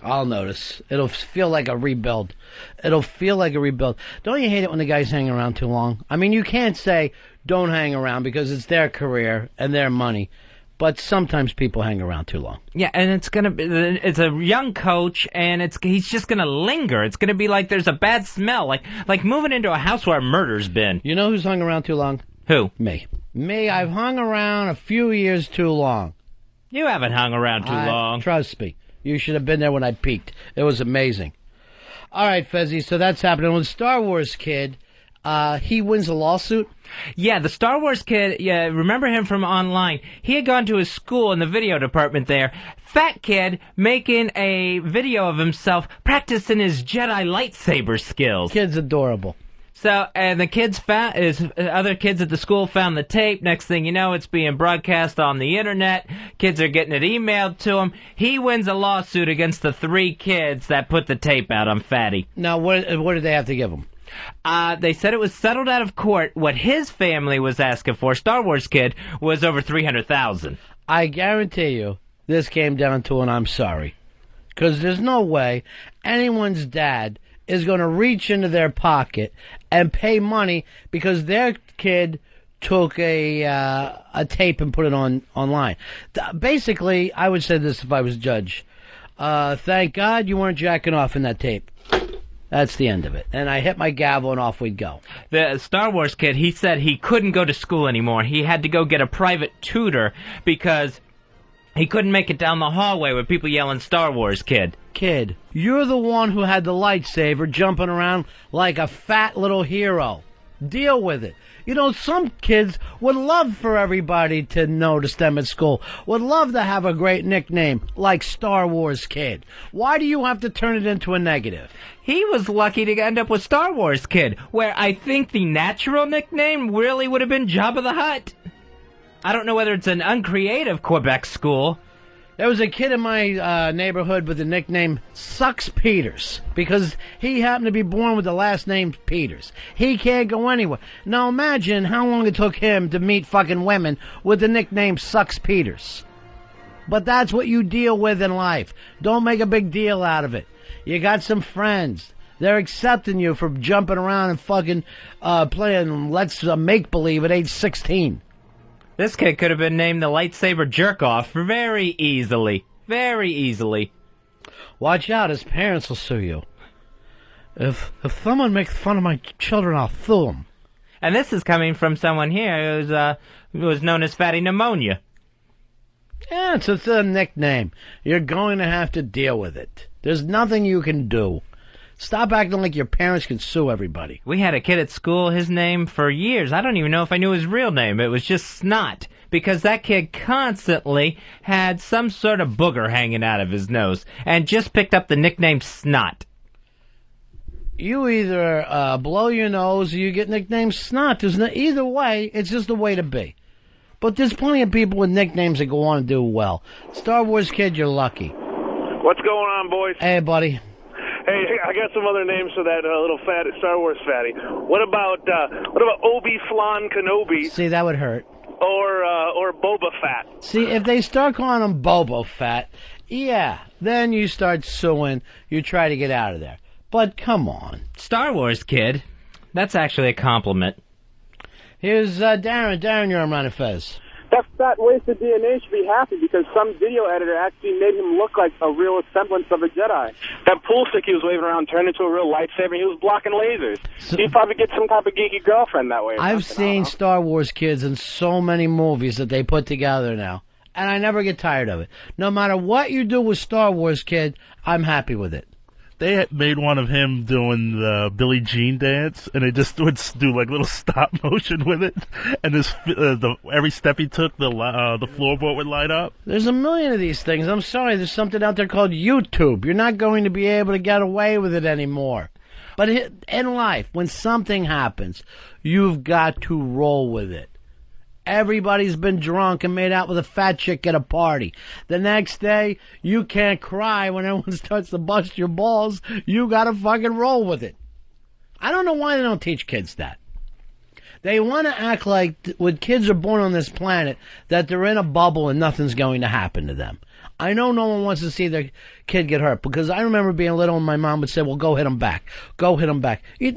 I'll notice. It'll feel like a rebuild. Don't you hate it when the guys hang around too long? I mean, you can't say don't hang around because it's their career and their money. But sometimes people hang around too long. Yeah, and it's a young coach, and he's just gonna linger. It's gonna be like there's a bad smell, like moving into a house where a murder's been. You know who's hung around too long? Who? Me, I've hung around a few years too long. You haven't hung around too long. Trust me. You should have been there when I peaked. It was amazing. All right, Fezzy, so that's happening. With Star Wars Kid, he wins a lawsuit? Yeah, the Star Wars Kid, remember him from online. He had gone to his school in the video department there. Fat kid making a video of himself practicing his Jedi lightsaber skills. Kid's adorable. So, and the kids other kids at the school found the tape. Next thing you know, it's being broadcast on the internet. Kids are getting it emailed to him. He wins a lawsuit against the 3 kids that put the tape out on Fatty. Now, what did they have to give him? They said it was settled out of court. What his family was asking for, Star Wars Kid, was over $300,000. I guarantee you, this came down to an I'm sorry. Because there's no way anyone's dad is going to reach into their pocket and pay money because their kid took a tape and put it online. Basically, I would say this if I was judge. Thank God you weren't jacking off in that tape. That's the end of it. And I hit my gavel and off we'd go. The Star Wars Kid, he said he couldn't go to school anymore. He had to go get a private tutor because he couldn't make it down the hallway with people yelling Star Wars Kid. Kid, you're the one who had the lightsaber jumping around like a fat little hero. Deal with it. You know, some kids would love for everybody to notice them at school, would love to have a great nickname like Star Wars Kid. Why do you have to turn it into a negative? He was lucky to end up with Star Wars Kid, where I think the natural nickname really would have been Jabba the Hutt. I don't know whether it's an uncreative Quebec school. There was a kid in my neighborhood with the nickname Sucks Peters because he happened to be born with the last name Peters. He can't go anywhere. Now imagine how long it took him to meet fucking women with the nickname Sucks Peters. But that's what you deal with in life. Don't make a big deal out of it. You got some friends. They're accepting you for jumping around and fucking playing Let's Make-Believe at age 16. This kid could have been named the lightsaber jerk-off very easily. Very easily. Watch out, his parents will sue you. If someone makes fun of my children, I'll sue them. And this is coming from someone here who was known as Fatty Pneumonia. Yeah, it's a nickname. You're going to have to deal with it. There's nothing you can do. Stop acting like your parents can sue everybody. We had a kid at school, his name for years, I don't even know if I knew his real name. It was just Snot, because that kid constantly had some sort of booger hanging out of his nose, and just picked up the nickname Snot. You either blow your nose or you get nicknamed Snot. Either way, it's just the way to be. But there's plenty of people with nicknames that go on and do well. Star Wars Kid, you're lucky. What's going on, boys? Hey, buddy. Hey, I got some other names for that little fat Star Wars fatty. What about Obi-Flan Kenobi? See, that would hurt. Or Boba Fett? See, if they start calling him Boba Fett, yeah, then you start suing. You try to get out of there. But come on. Star Wars Kid. That's actually a compliment. Here's Darren. Darren, you're on Ron and Fez. That fat wasted DNA should be happy because some video editor actually made him look like a real semblance of a Jedi. That pool stick he was waving around turned into a real lightsaber, and he was blocking lasers. So, he'd probably get some type of geeky girlfriend that way. I've seen Star Wars Kids in so many movies that they put together now, and I never get tired of it. No matter what you do with Star Wars Kid, I'm happy with it. They had made one of him doing the Billie Jean dance, and they just would do like little stop motion with it, and every step he took, the floorboard would light up. There's a million of these things. I'm sorry, there's something out there called YouTube. You're not going to be able to get away with it anymore. But in life, when something happens, you've got to roll with it. Everybody's been drunk and made out with a fat chick at a party. The next day, you can't cry when everyone starts to bust your balls. You gotta fucking roll with it. I don't know why they don't teach kids that. They want to act like when kids are born on this planet that they're in a bubble and nothing's going to happen to them. I know no one wants to see their kid get hurt, because I remember being little and my mom would say, well, go hit him back. Go hit him back. You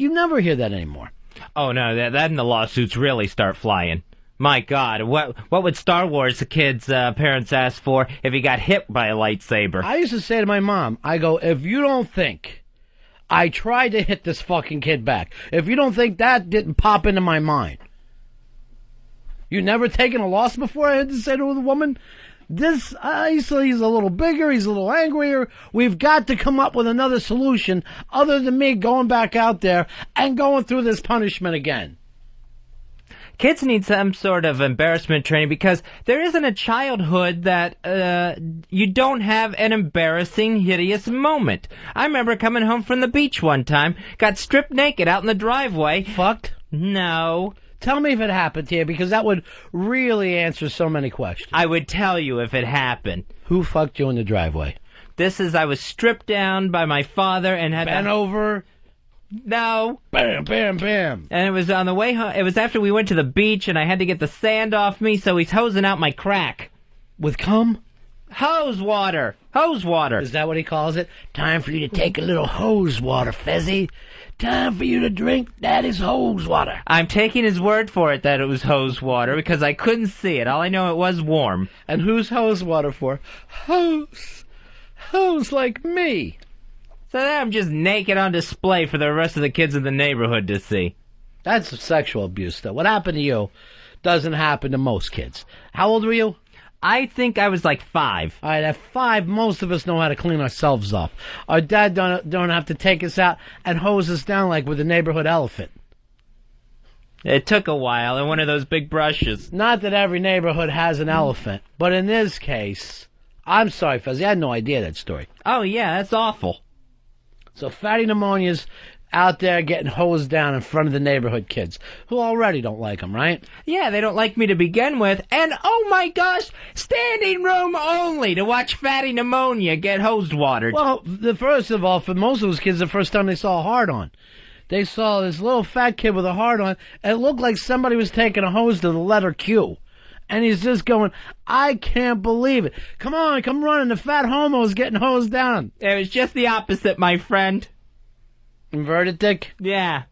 never hear that anymore. Oh, no, that and the lawsuits really start flying. My God, what would Star Wars the kids' parents ask for if he got hit by a lightsaber? I used to say to my mom, I go, if you don't think I tried to hit this fucking kid back, if you don't think that didn't pop into my mind, you never taken a loss before? I had to say to the woman, he's a little bigger, he's a little angrier. We've got to come up with another solution other than me going back out there and going through this punishment again. Kids need some sort of embarrassment training, because there isn't a childhood that you don't have an embarrassing, hideous moment. I remember coming home from the beach one time, got stripped naked out in the driveway. Fucked? No. Tell me if it happened to you, because that would really answer so many questions. I would tell you if it happened. Who fucked you in the driveway? I was stripped down by my father and had bent over. No. Bam, bam, bam. And it was on the way home. It was after we went to the beach, and I had to get the sand off me, so he's hosing out my crack. With cum? Hose water. Hose water. Is that what he calls it? Time for you to take a little hose water, Fezzy. Time for you to drink Daddy's hose water. I'm taking his word for it that it was hose water, because I couldn't see it. All I know, it was warm. And who's hose water for? Hose. Hose like me. So then I'm just naked on display for the rest of the kids in the neighborhood to see. That's sexual abuse, though. What happened to you doesn't happen to most kids. How old were you? I think I was like 5. All right, at 5, most of us know how to clean ourselves off. Our dad don't have to take us out and hose us down like with a neighborhood elephant. It took a while, and one of those big brushes. Not that every neighborhood has an elephant, but in this case, I'm sorry, Fezzy, I had no idea that story. Oh, yeah, that's awful. So fatty pneumonia's out there getting hosed down in front of the neighborhood kids, who already don't like him, right? Yeah, they don't like me to begin with, and oh my gosh, standing room only to watch fatty pneumonia get hosed watered. Well, first of all, for most of those kids, the first time they saw a hard-on, they saw this little fat kid with a hard-on, and it looked like somebody was taking a hose to the letter Q. And he's just going, I can't believe it. Come on, come running. The fat homo's getting hosed down. It was just the opposite, my friend. Inverted dick? Yeah.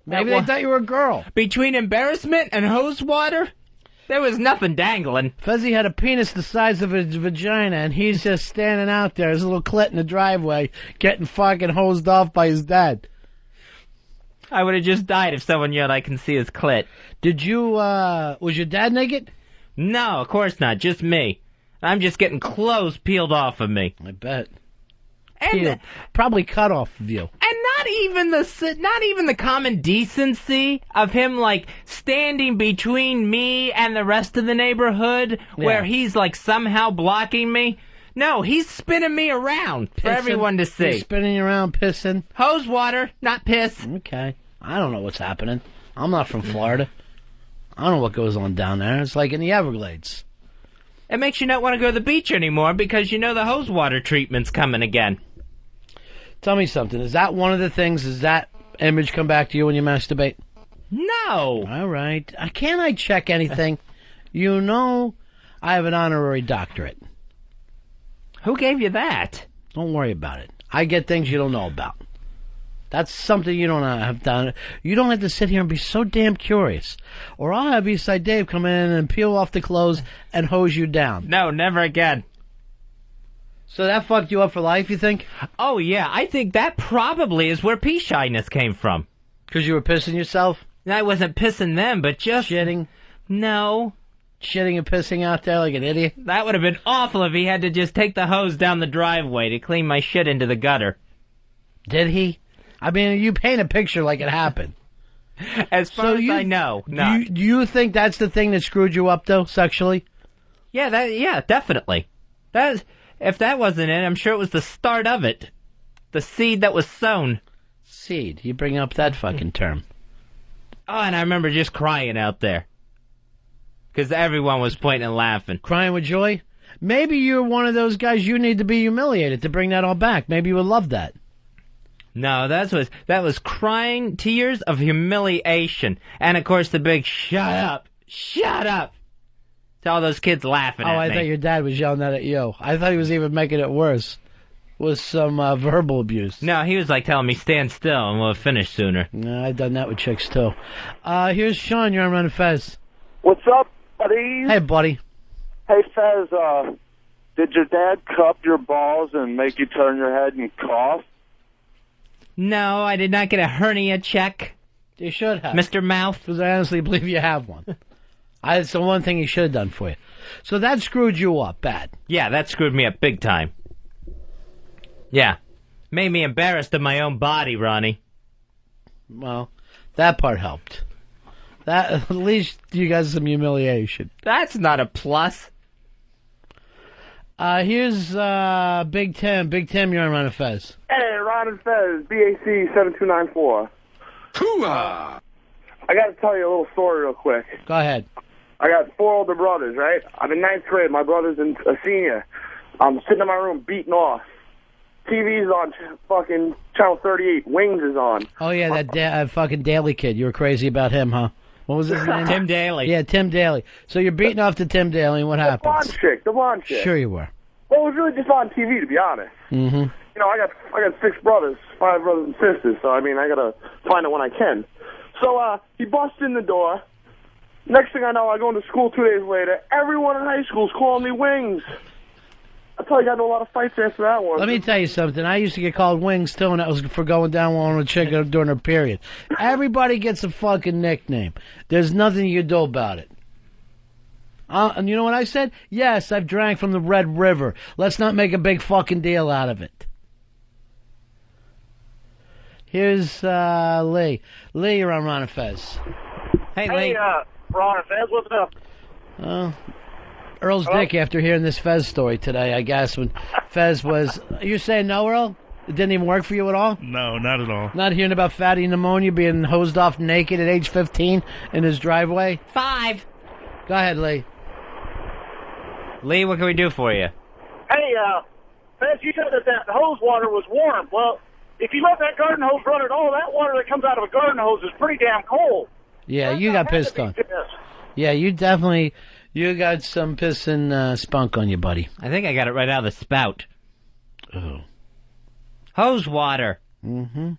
Maybe they thought you were a girl. Between embarrassment and hose water, there was nothing dangling. Fezzy had a penis the size of his vagina, and he's just standing out there, his little clit in the driveway, getting fucking hosed off by his dad. I would have just died if someone yelled, I can see his clit. Did you, was your dad naked? No, of course not. Just me. I'm just getting clothes peeled off of me. I bet. And probably cut off of you. And not even the common decency of him, like, standing between me and the rest of the neighborhood, where he's, like, somehow blocking me. No, he's spinning me around for everyone to see. He's spinning you around, pissing. Hose water, not piss. Okay. I don't know what's happening. I'm not from Florida. I don't know what goes on down there. It's like in the Everglades. It makes you not want to go to the beach anymore because you know the hose water treatment's coming again. Tell me something. Is that one of the things? Does that image come back to you when you masturbate? No. All right. Can't I check anything? You know I have an honorary doctorate. Who gave you that? Don't worry about it. I get things you don't know about. That's something you don't have done. You don't have to sit here and be so damn curious. Or I'll have Eastside Dave come in and peel off the clothes and hose you down. No, never again. So that fucked you up for life, you think? Oh, yeah. I think that probably is where pee shyness came from. Because you were pissing yourself? I wasn't pissing them, but just... Shitting? No. Shitting and pissing out there like an idiot? That would have been awful if he had to just take the hose down the driveway to clean my shit into the gutter. Did he? I mean, you paint a picture like it happened. As far as I know, no. Do you think that's the thing that screwed you up, though, sexually? Yeah, definitely. If that wasn't it, I'm sure it was the start of it. The seed that was sown. Seed. You bring up that fucking term. Oh, and I remember just crying out there. Because everyone was pointing and laughing. Crying with joy? Maybe you're one of those guys you need to be humiliated to bring that all back. Maybe you would love that. No, that was crying tears of humiliation. And, of course, the big shut up to all those kids laughing at me. Oh, I thought your dad was yelling that at you. I thought he was even making it worse with some verbal abuse. No, he was like telling me stand still and we'll finish sooner. No, I've done that with chicks, too. Here's Sean. You're on Ron and Fez. What's up, buddy? Hey, buddy. Hey, Fez, did your dad cup your balls and make you turn your head and cough? No, I did not get a hernia check. You should have. Mr. Mouth. Because I honestly believe you have one. It's the one thing he should have done for you. So that screwed you up bad. Yeah, that screwed me up big time. Yeah. Made me embarrassed of my own body, Ronnie. Well, that part helped. That at least you got some humiliation. That's not a plus. Here's Big Tim. Big Tim, you're on Ron and Fez. Hey, Ron and Fez, BAC 7294. Hoo-ah! I got to tell you a little story real quick. Go ahead. I got 4 older brothers, right? I'm in 9th grade. My brother's a senior. I'm sitting in my room beating off. TV's on fucking channel 38. Wings is on. Oh, yeah, that fucking Daly kid. You were crazy about him, huh? What was his name? Tim Daly. Yeah, Tim Daly. So you're beating off to Tim Daly, and what happens? The blonde chick. Sure you were. Well, it was really just on TV, to be honest. Mm-hmm. You know, I got 6 brothers, 5 brothers and sisters, so, I mean, I got to find it when I can. So, he busts in the door. Next thing I know, I go into school 2 days later. Everyone in high school's calling me Wings. I tell you, I got into a lot of fights after that one. Let me tell you something. I used to get called Wings, too, and that was for going down on a chick during her period. Everybody gets a fucking nickname. There's nothing you can do about it. And you know what I said? Yes, I've drank from the Red River. Let's not make a big fucking deal out of it. Here's Lee. Lee, you're on Ron and Fez. Hey, Lee. Ron and Fez, what's up? Earl's dick after hearing this Fez story today, I guess, when Fez was... You're saying no, Earl? It didn't even work for you at all? No, not at all. Not hearing about fatty pneumonia being hosed off naked at age 15 in his driveway? 5. Go ahead, Lee. Lee, what can we do for you? Hey, Fez, you said that hose water was warm. Well, if you let that garden hose run at all, that water that comes out of a garden hose is pretty damn cold. Yeah, you got pissed on. Yeah, you definitely... You got some piss and spunk on you, buddy. I think I got it right out of the spout. Oh. Hose water. Mm-hmm.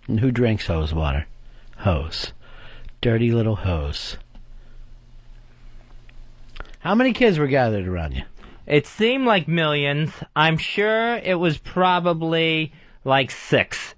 And who drinks hose water? Hose. Dirty little hose. How many kids were gathered around you? It seemed like millions. I'm sure it was probably like 6.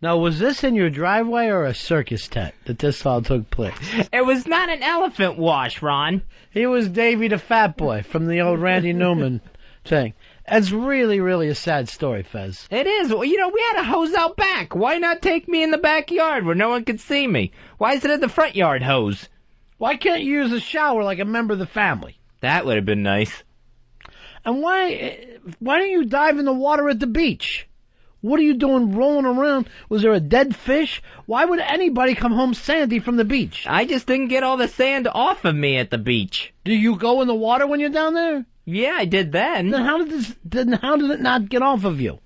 Now, was this in your driveway or a circus tent that this all took place? It was not an elephant wash, Ron. He was Davy the Fat Boy from the old Randy Newman thing. It's really, really a sad story, Fez. It is. You know, we had a hose out back. Why not take me in the backyard where no one could see me? Why is it at the front yard hose? Why can't you use a shower like a member of the family? That would have been nice. And why don't you dive in the water at the beach? What are you doing rolling around? Was there a dead fish? Why would anybody come home sandy from the beach? I just didn't get all the sand off of me at the beach. Do you go in the water when you're down there? Yeah, I did then. Then how did it not get off of you?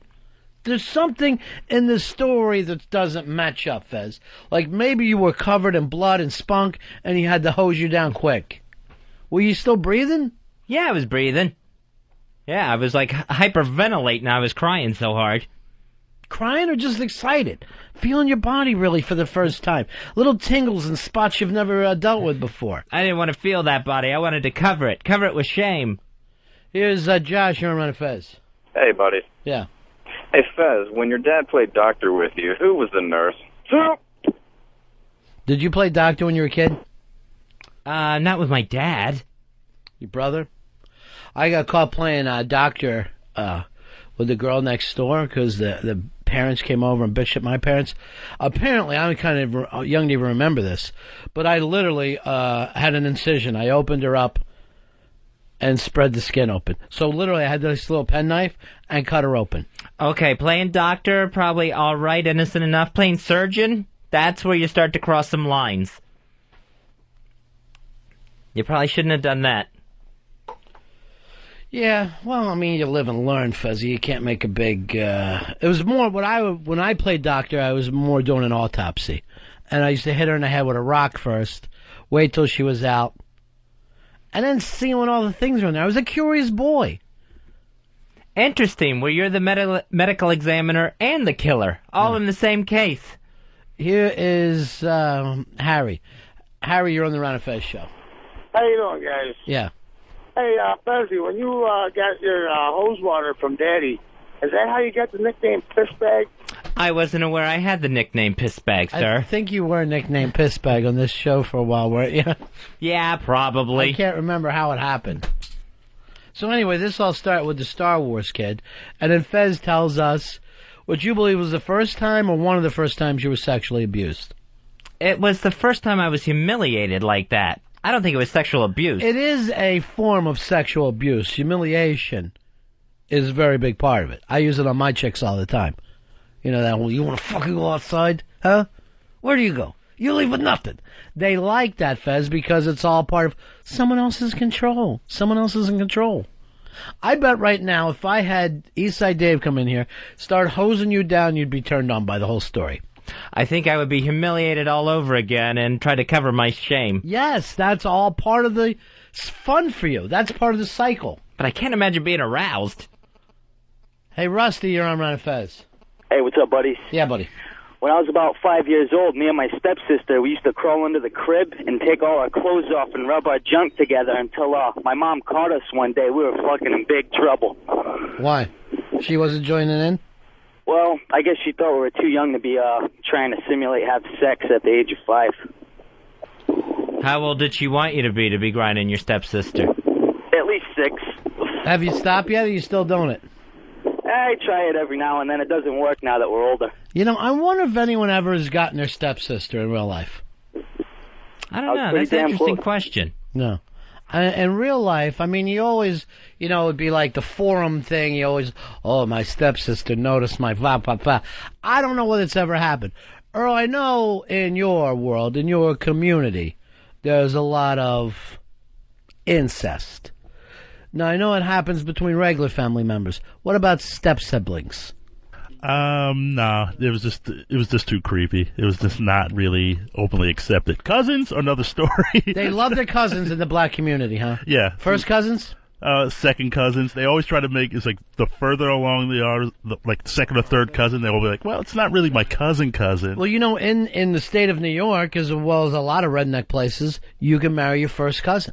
There's something in the story that doesn't match up, Fez. Like maybe you were covered in blood and spunk and he had to hose you down quick. Were you still breathing? Yeah, I was breathing. Yeah, I was like hyperventilating. I was crying so hard. Crying or just excited? Feeling your body really for the first time. Little tingles and spots you've never dealt with before. I didn't want to feel that body. I wanted to cover it. Cover it with shame. Here's Josh. You're on Ron and Fez. Hey, buddy. Yeah. Hey, Fez, when your dad played doctor with you, who was the nurse? Did you play doctor when you were a kid? Not with my dad. Your brother? I got caught playing doctor with the girl next door because the parents came over and bitched at my parents. Apparently, I'm kind of young to even remember this, but I literally had an incision. I opened her up and spread the skin open. So literally, I had this little penknife and cut her open. Okay, playing doctor, probably all right, innocent enough. Playing surgeon, that's where you start to cross some lines. You probably shouldn't have done that. Yeah, well, I mean, you live and learn, Fuzzy. You can't make a big... It was more... When I played doctor, I was more doing an autopsy. And I used to hit her in the head with a rock first, wait till she was out, and then see when all the things were in there. I was a curious boy. Interesting, where you're the medical examiner and the killer, all in the same case. Here is Harry. Harry, you're on the Ron and Fez show. How you doing, guys? Yeah. Hey, Fezzy, when you got your hose water from Daddy, is that how you got the nickname Piss Bag? I wasn't aware I had the nickname Piss Bag, sir. I think you were nicknamed Piss Bag on this show for a while, weren't you? Yeah, probably. I can't remember how it happened. So anyway, this all started with the Star Wars kid, and then Fez tells us what you believe was the first time or one of the first times you were sexually abused. It was the first time I was humiliated like that. I don't think it was sexual abuse. It is a form of sexual abuse. Humiliation is a very big part of it. I use it on my chicks all the time. You know that, well, you want to fucking go outside? Huh? Where do you go? You leave with nothing. They like that, Fez, because it's all part of someone else's control. Someone else is in control. I bet right now if I had Eastside Dave come in here, start hosing you down, you'd be turned on by the whole story. I think I would be humiliated all over again and try to cover my shame. Yes, that's all part of the fun for you. That's part of the cycle. But I can't imagine being aroused. Hey, Rusty, you're on Ron and Fez. Hey, what's up, buddies? Yeah, buddy. When I was about 5 years old, me and my stepsister, we used to crawl under the crib and take all our clothes off and rub our junk together until my mom caught us one day. We were fucking in big trouble. Why? She wasn't joining in? Well, I guess she thought we were too young to be trying to simulate have sex at the age of 5. How old did she want you to be grinding your stepsister? At least 6. Have you stopped yet, or are you still doing it? I try it every now and then. It doesn't work now that we're older. You know, I wonder if anyone ever has gotten their stepsister in real life. I don't know. That's an interesting question. No. In real life, I mean, you always, you know, it'd be like the forum thing. You always, oh, my stepsister noticed my blah, blah, blah. I don't know whether it's ever happened. Earl, I know in your world, in your community, there's a lot of incest. Now, I know it happens between regular family members. What about step-siblings? No, it was just too creepy. It was just not really openly accepted. Cousins, another story. They love their cousins in the black community, huh? Yeah. First cousins? Second cousins. They always try to make, it's like the further along they are, like second or third cousin, they will be like, well, it's not really my cousin. Well, you know, in the state of New York, as well as a lot of redneck places, you can marry your first cousin.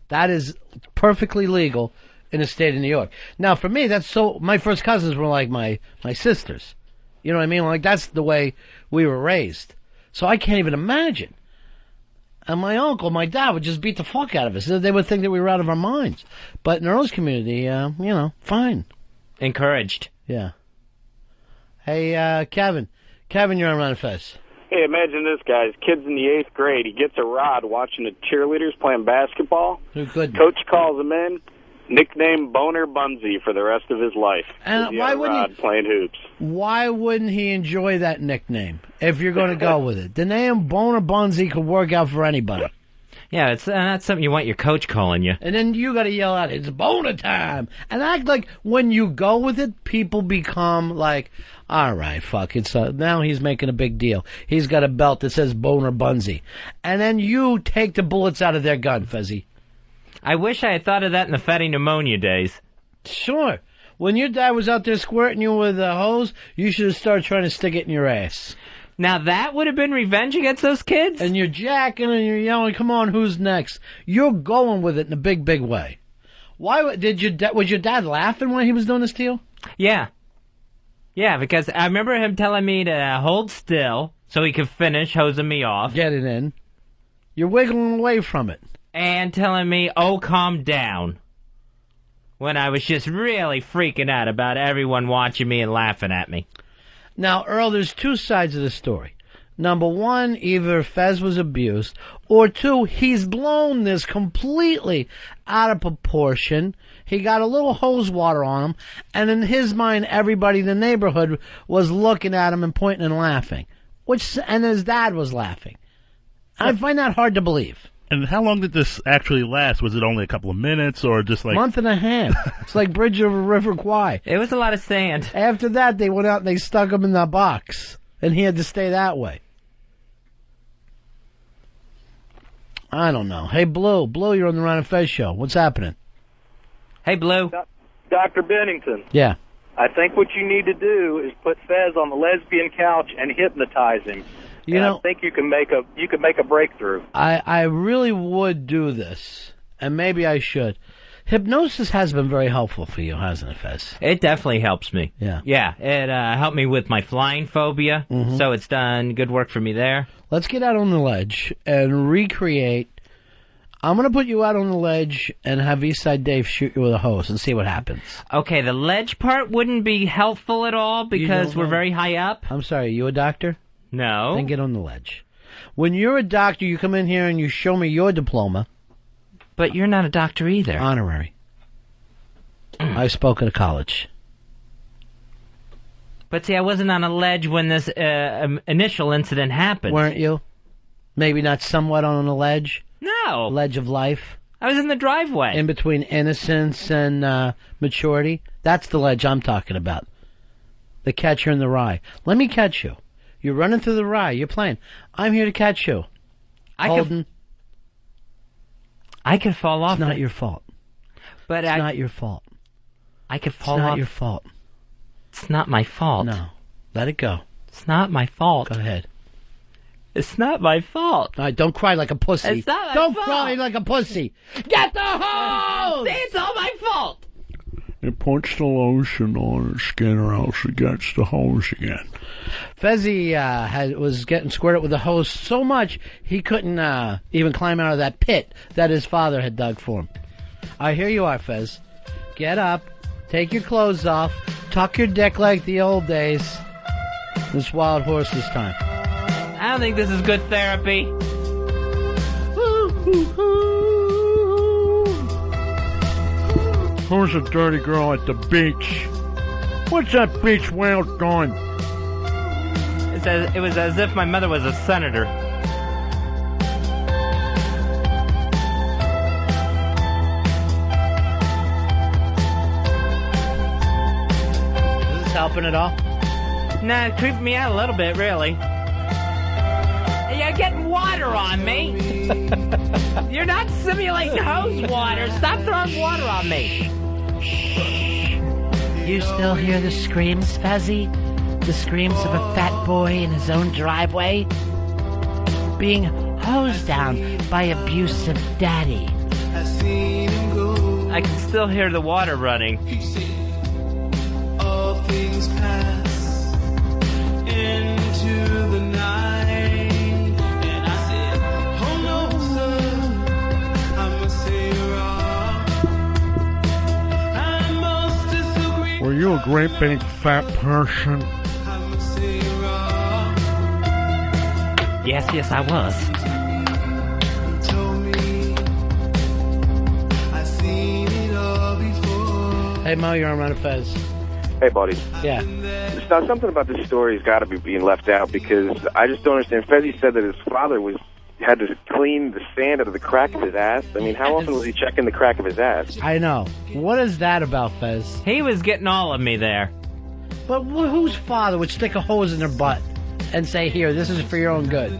That is perfectly legal in the state of New York. Now, for me, that's so... My first cousins were like my sisters. You know what I mean? Like, that's the way we were raised. So I can't even imagine. And my uncle, my dad, would just beat the fuck out of us. They would think that we were out of our minds. But in Earl's community, you know, fine. Encouraged. Yeah. Hey, Kevin. Kevin, you're on Ron and Fez. Hey, imagine this, guys. Kid's in the 8th grade. He gets a rod watching the cheerleaders playing basketball. Who couldn't? Coach calls him in. Nickname Boner Bunsey for the rest of his life. And why wouldn't he playing hoops? Why wouldn't he enjoy that nickname if you're going to go with it? The name Boner Bunsey could work out for anybody. Yeah, it's not something you want your coach calling you. And then you got to yell out, "It's boner time!" And act like when you go with it, people become like, "All right, fuck it." So now he's making a big deal. He's got a belt that says Boner Bunsey, and then you take the bullets out of their gun, Fezzy. I wish I had thought of that in the fatty pneumonia days. Sure. When your dad was out there squirting you with a hose, you should have started trying to stick it in your ass. Now that would have been revenge against those kids? And you're jacking and you're yelling, "Come on, who's next?" You're going with it in a big, big way. Why was your dad laughing when he was doing this to you? Yeah. Yeah, because I remember him telling me to hold still so he could finish hosing me off. Get it in. You're wiggling away from it. And telling me, "Oh, calm down." when I was just really freaking out about everyone watching me and laughing at me. Now, Earl, there's two sides of the story. Number one, either Fez was abused, or two, he's blown this completely out of proportion. He got a little hose water on him, and in his mind, everybody in the neighborhood was looking at him and pointing and laughing. And his dad was laughing. I find that hard to believe. And how long did this actually last? Was it only a couple of minutes, or just like... Month and a half. It's like Bridge over River Kwai. It was a lot of sand. After that, they went out and they stuck him in the box, and he had to stay that way. I don't know. Hey, Blue. Blue, you're on the Ron and Fez show. What's happening? Hey, Blue. Dr. Bennington. Yeah. I think what you need to do is put Fez on the lesbian couch and hypnotize him. I think you can make a breakthrough. I really would do this, and maybe I should. Hypnosis has been very helpful for you, hasn't it, Fez? It definitely helps me. Yeah. Yeah, it helped me with my flying phobia, so it's done good work for me there. Let's get out on the ledge and recreate. I'm going to put you out on the ledge and have Eastside Dave shoot you with a hose and see what happens. Okay, the ledge part wouldn't be helpful at all because we're very high up. I'm sorry, are you a doctor? No. Then get on the ledge. When you're a doctor, you come in here and you show me your diploma. But you're not a doctor either. Honorary. I spoke at a college. But see, I wasn't on a ledge when this initial incident happened. Weren't you? Maybe not somewhat on a ledge? No. Ledge of life? I was in the driveway. In between innocence and maturity? That's the ledge I'm talking about. The catcher in the rye. Let me catch you. You're running through the rye. You're playing. I'm here to catch you. Holden. I could fall off. It's not your fault. But it's not your fault. I could fall off. It's not your fault. It's not my fault. No. Let it go. It's not my fault. Go ahead. It's not my fault. All right, don't cry like a pussy. It's not my Don't fault. cry like a pussy. Get the hose! See, it's all my fault. It puts the lotion on his skin or else he gets the hose again. Fezzy was getting squirted with the hose so much he couldn't even climb out of that pit that his father had dug for him. All right, here you are, Fez. Get up, take your clothes off, tuck your dick like the old days. This wild horse this time. I don't think this is good therapy. Who's a dirty girl at the beach? What's that beach whale doing? It was as if my mother was a senator. Is this helping at all? Nah, it creeped me out a little bit, really. You're getting water on me. You're not simulating hose water. Stop throwing water on me. You still hear the screams, Fezzy? The screams of a fat boy in his own driveway? Being hosed down by abusive daddy. I can still hear the water running. All things pass into the night. And I said, oh no, sir, I must say you're wrong. I must disagree. Were you a great big fat person? Yes, I was. Hey, Mo, you're on Ron and Fez. Hey, buddy. Yeah. Now, something about this story has got to be being left out because I just don't understand. Fezzy said that his father had to clean the sand out of the crack of his ass. I mean, how often was he checking the crack of his ass? I know. What is that about, Fez? He was getting all of me there. But whose father would stick a hose in their butt and say, here, this is for your own good?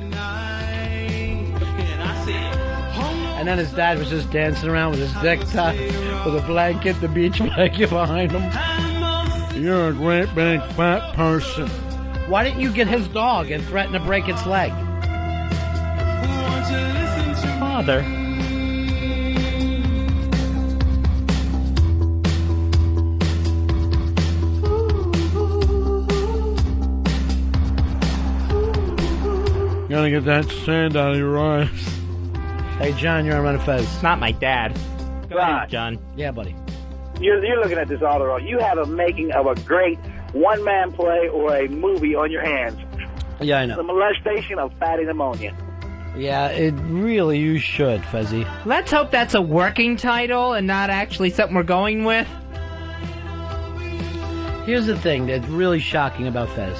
And then his dad was just dancing around with his dick tucked, with a blanket, the beach blanket behind him. You're a great big fat person. Why didn't you get his dog and threaten to break its leg? Father. Gotta get that sand out of your eyes. Hey, John, you're on Ron and Fez. It's not my dad. Go ahead, John. Yeah, buddy. You're looking at this all the wrong. You have a making of a great one-man play or a movie on your hands. Yeah, I know. The molestation of fatty pneumonia. Yeah, it really, you should, Fezzy. Let's hope that's a working title and not actually something we're going with. Here's the thing that's really shocking about Fez.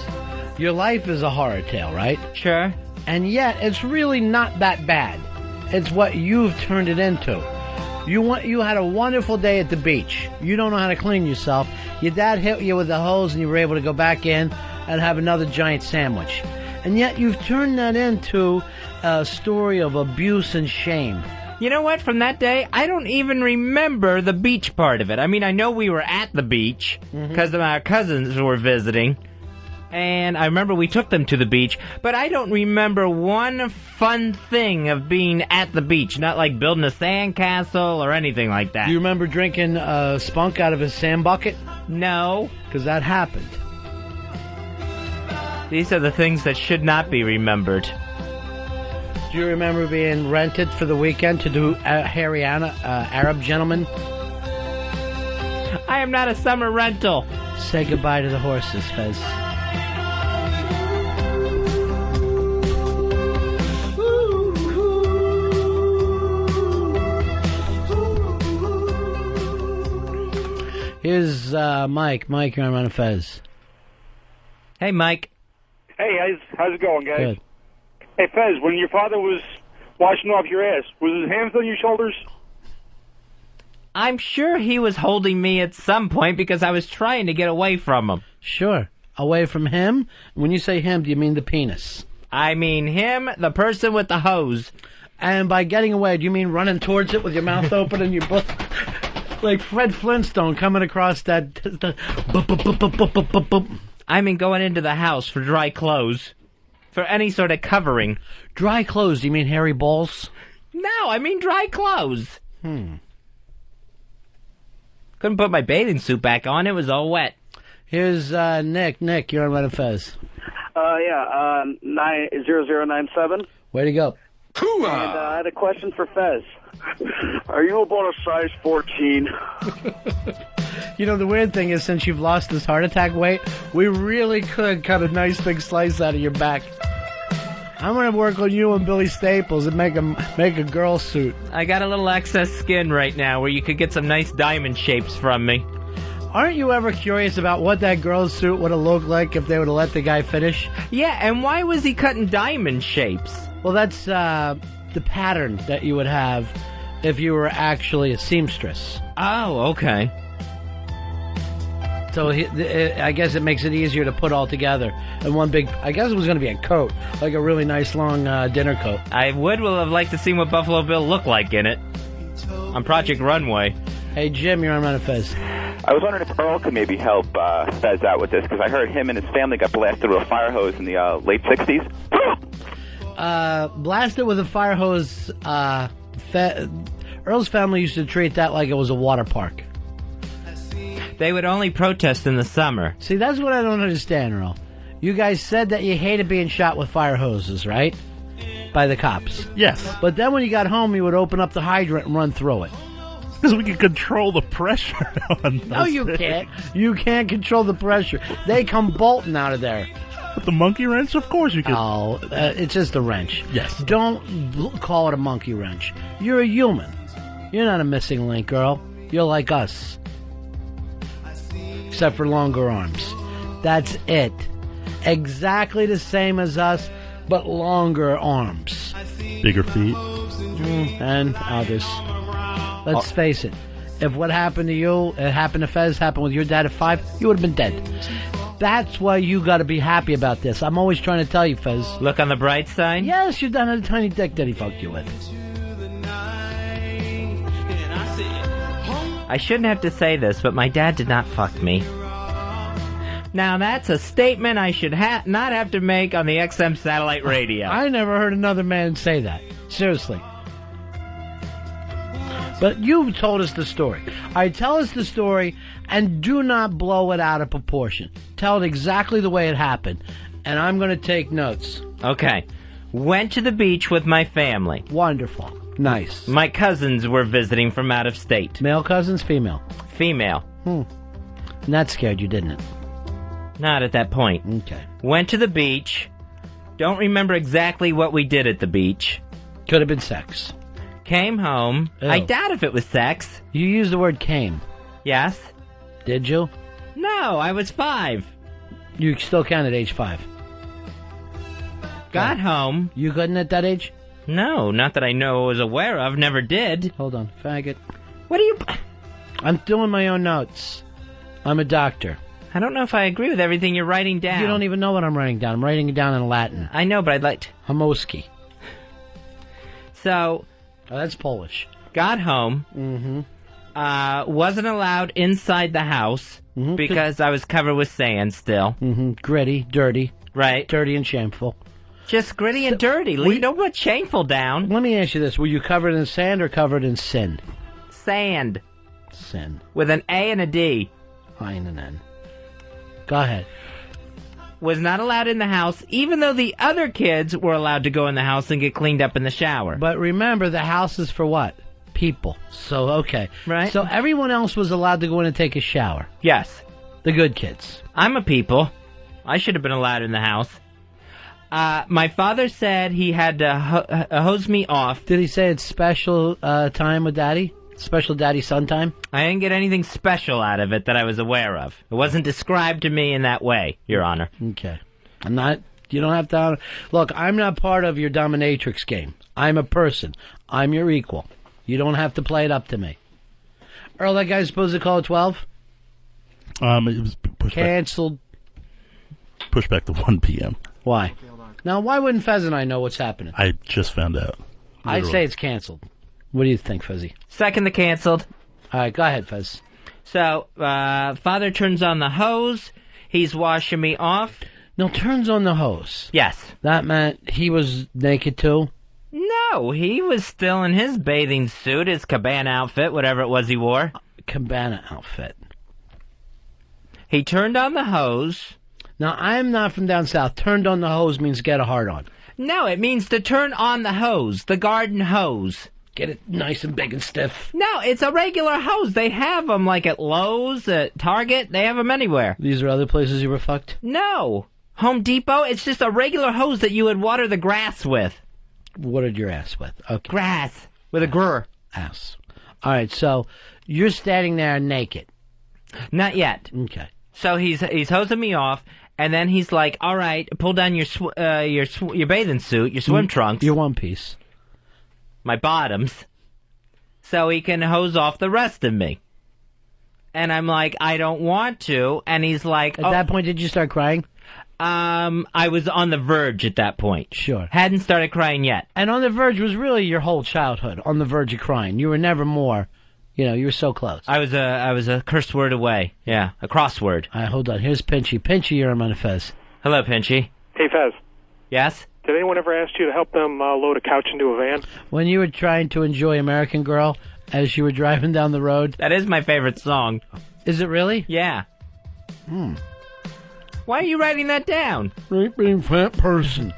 Your life is a horror tale, right? Sure. And yet, it's really not that bad. It's what you've turned it into. You had a wonderful day at the beach. You don't know how to clean yourself. Your dad hit you with the hose and you were able to go back in and have another giant sandwich. And yet you've turned that into a story of abuse and shame. You know what? From that day, I don't even remember the beach part of it. I mean, I know we were at the beach because our cousins were visiting. And I remember we took them to the beach, but I don't remember one fun thing of being at the beach, not like building a sandcastle or anything like that. Do you remember drinking spunk out of a sand bucket? No. Because that happened. These are the things that should not be remembered. Do you remember being rented for the weekend to do hairy Arab gentlemen? I am not a summer rental. Say goodbye to the horses, Fez. Here's Mike. Mike, you're on Ron and Fez. Hey, Mike. Hey, how's it going, guys? Good. Hey, Fez, when your father was washing off your ass, was his hands on your shoulders? I'm sure he was holding me at some point because I was trying to get away from him. Sure. Away from him? When you say him, do you mean the penis? I mean him, the person with the hose. And by getting away, do you mean running towards it with your mouth open and your butt... Like Fred Flintstone coming across that... I mean going into the house for dry clothes. For any sort of covering. Dry clothes? Do you mean hairy balls? No, I mean dry clothes. Couldn't put my bathing suit back on. It was all wet. Here's Nick. Nick, you're on Ron and Fez. 90097. Way to go. And I had a question for Fez. Are you about a size 14? You know, the weird thing is, since you've lost this heart attack weight, we really could cut a nice big slice out of your back. I'm going to work on you and Billy Staples and make a girl suit. I got a little excess skin right now where you could get some nice diamond shapes from me. Aren't you ever curious about what that girl's suit would have looked like if they would have let the guy finish? Yeah, and why was he cutting diamond shapes? Well, that's the pattern that you would have if you were actually a seamstress. Oh, okay. So I guess it makes it easier to put all together in one big... I guess it was going to be a coat, like a really nice long dinner coat. I would have liked to see what Buffalo Bill looked like in it on Project Runway. Hey, Jim, you're on Ron and Fez. I was wondering if Earl could maybe help Fez out with this, because I heard him and his family got blasted with a fire hose in the late 60s. Blasted with a fire hose... Earl's family used to treat that like it was a water park. They would only protest in the summer. See, that's what I don't understand, Earl. You guys said that you hated being shot with fire hoses, right? By the cops. Yes. But then when you got home, you would open up the hydrant and run through it. Because we can control the pressure on No, you things. can't. You can't control the pressure. They come bolting out of there. With the monkey wrench? Of course you can. Oh, it's just a wrench. Yes. Don't call it a monkey wrench. You're a human. You're not a missing link, girl. You're like us. Except for longer arms. That's it. Exactly the same as us, but longer arms. Bigger feet. And others. Let's face it. If what happened to you, it happened to Fez, happened with your dad at 5, you would have been dead. That's why you got to be happy about this. I'm always trying to tell you, Fez. Look on the bright side? Yes, you're done a tiny dick that he fucked you with. I shouldn't have to say this, but my dad did not fuck me. Now that's a statement I should not have to make on the XM satellite radio. I never heard another man say that. Seriously. But you told us the story. All right, tell us the story, and do not blow it out of proportion. Tell it exactly the way it happened, and I'm going to take notes. Okay. Went to the beach with my family. Wonderful. Nice. My cousins were visiting from out of state. Male cousins, female? Female. And that scared you, didn't it? Not at that point. Okay. Went to the beach. Don't remember exactly what we did at the beach. Could have been sex. Came home. Ew. I doubt if it was sex. You used the word came. Yes. Did you? No, I was 5. You still count at age 5. Got home. You couldn't at that age? No, not that I know was aware of. Never did. Hold on, faggot. What are you... I'm doing my own notes. I'm a doctor. I don't know if I agree with everything you're writing down. You don't even know what I'm writing down. I'm writing it down in Latin. I know, but I'd like to... Hamoski. So... Oh, that's Polish. Got home. Mm-hmm. Wasn't allowed inside the house because I was covered with sand still. Mm-hmm. Gritty, dirty. Right. Dirty and shameful. Just gritty and dirty. Don't put shameful down. Let me ask you this. Were you covered in sand or covered in sin? Sand. Sin. With an A and a D. I and an N. Go ahead. Was not allowed in the house, even though the other kids were allowed to go in the house and get cleaned up in the shower. But remember, the house is for what? People. So, okay. Right. So everyone else was allowed to go in and take a shower. Yes. The good kids. I'm a people. I should have been allowed in the house. My father said he had to hose me off. Did he say it's special time with Daddy? Special daddy-son time? I didn't get anything special out of it that I was aware of. It wasn't described to me in that way, Your Honor. Okay. You don't have to... Look, I'm not part of your dominatrix game. I'm a person. I'm your equal. You don't have to play it up to me. Earl, that guy's supposed to call at 12? It was pushed Canceled. Pushed back to 1 p.m. Why? Now, why wouldn't Fez and I know what's happening? I just found out. I'd say it's canceled. What do you think, Fezzy? Second the canceled. All right, go ahead, Fez. So, father turns on the hose. He's washing me off. No, turns on the hose. Yes. That meant he was naked too? No, he was still in his bathing suit, his cabana outfit, whatever it was he wore. Cabana outfit. He turned on the hose. Now, I'm not from down south. Turned on the hose means get a hard on. No, it means to turn on the hose, the garden hose. Get it nice and big and stiff. No, it's a regular hose. They have them like at Lowe's, at Target. They have them anywhere. These are other places you were fucked? No. Home Depot, it's just a regular hose that you would water the grass with. Watered your ass with? Okay. Grass. With a grr. Ass. All right, so you're standing there naked. Not yet. Okay. So he's hosing me off, and then he's like, all right, pull down your bathing suit, your swim trunks. Your one piece. My bottoms, so he can hose off the rest of me. And I'm like, I don't want to. And he's like... At that point, did you start crying? I was on the verge at that point. Sure. Hadn't started crying yet. And on the verge was really your whole childhood, on the verge of crying. You were never more... you were so close. I was a curse word away. Yeah, a crossword. All right, hold on. Here's Pinchy. Pinchy, you're on Fez. Hello, Pinchy. Hey, Fez. Yes? Did anyone ever ask you to help them load a couch into a van? When you were trying to enjoy American Girl as you were driving down the road? That is my favorite song. Is it really? Yeah. Why are you writing that down? Right, being fat person.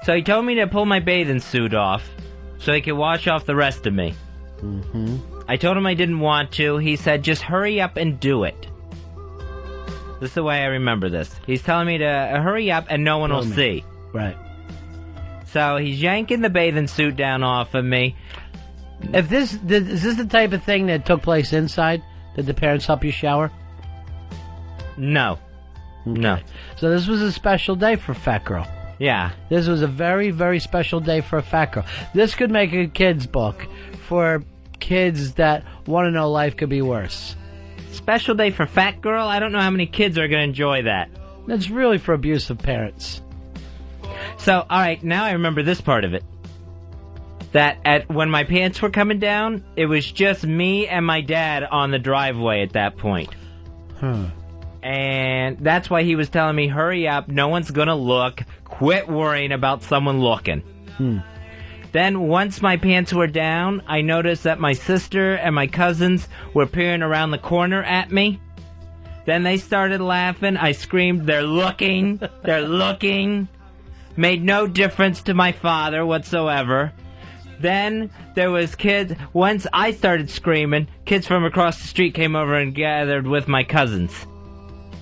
So he told me to pull my bathing suit off so he could wash off the rest of me. Mm-hmm. I told him I didn't want to. He said, just hurry up and do it. This is the way I remember this. He's telling me to hurry up and no one will see. Right. So he's yanking the bathing suit down off of me. Is this the type of thing that took place inside? Did the parents help you shower? No. Okay. No. So this was a special day for Fat Girl. Yeah. This was a very, very special day for a fat girl. This could make a kid's book for kids that want to know life could be worse. Special day for Fat Girl? I don't know how many kids are going to enjoy that. That's really for abusive parents. So, all right, now I remember this part of it. That when my pants were coming down, it was just me and my dad on the driveway at that point. And that's why he was telling me, hurry up, no one's going to look, quit worrying about someone looking. Then once my pants were down, I noticed that my sister and my cousins were peering around the corner at me. Then they started laughing. I screamed, they're looking, they're looking. Made no difference to my father whatsoever. Then there was kids. Once I started screaming, kids from across the street came over and gathered with my cousins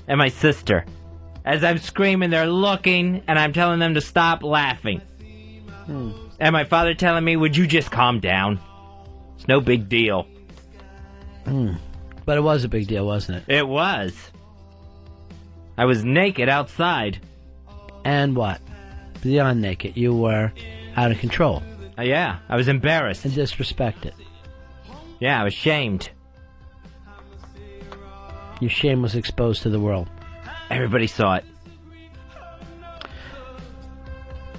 and my sister. As I'm screaming, they're looking, and I'm telling them to stop laughing. And my father telling me, would you just calm down? It's no big deal. But it was a big deal, wasn't it? It was. I was naked outside. And what? Beyond naked, you were out of control. Yeah, I was embarrassed. And disrespected. Yeah, I was shamed. Your shame was exposed to the world. Everybody saw it.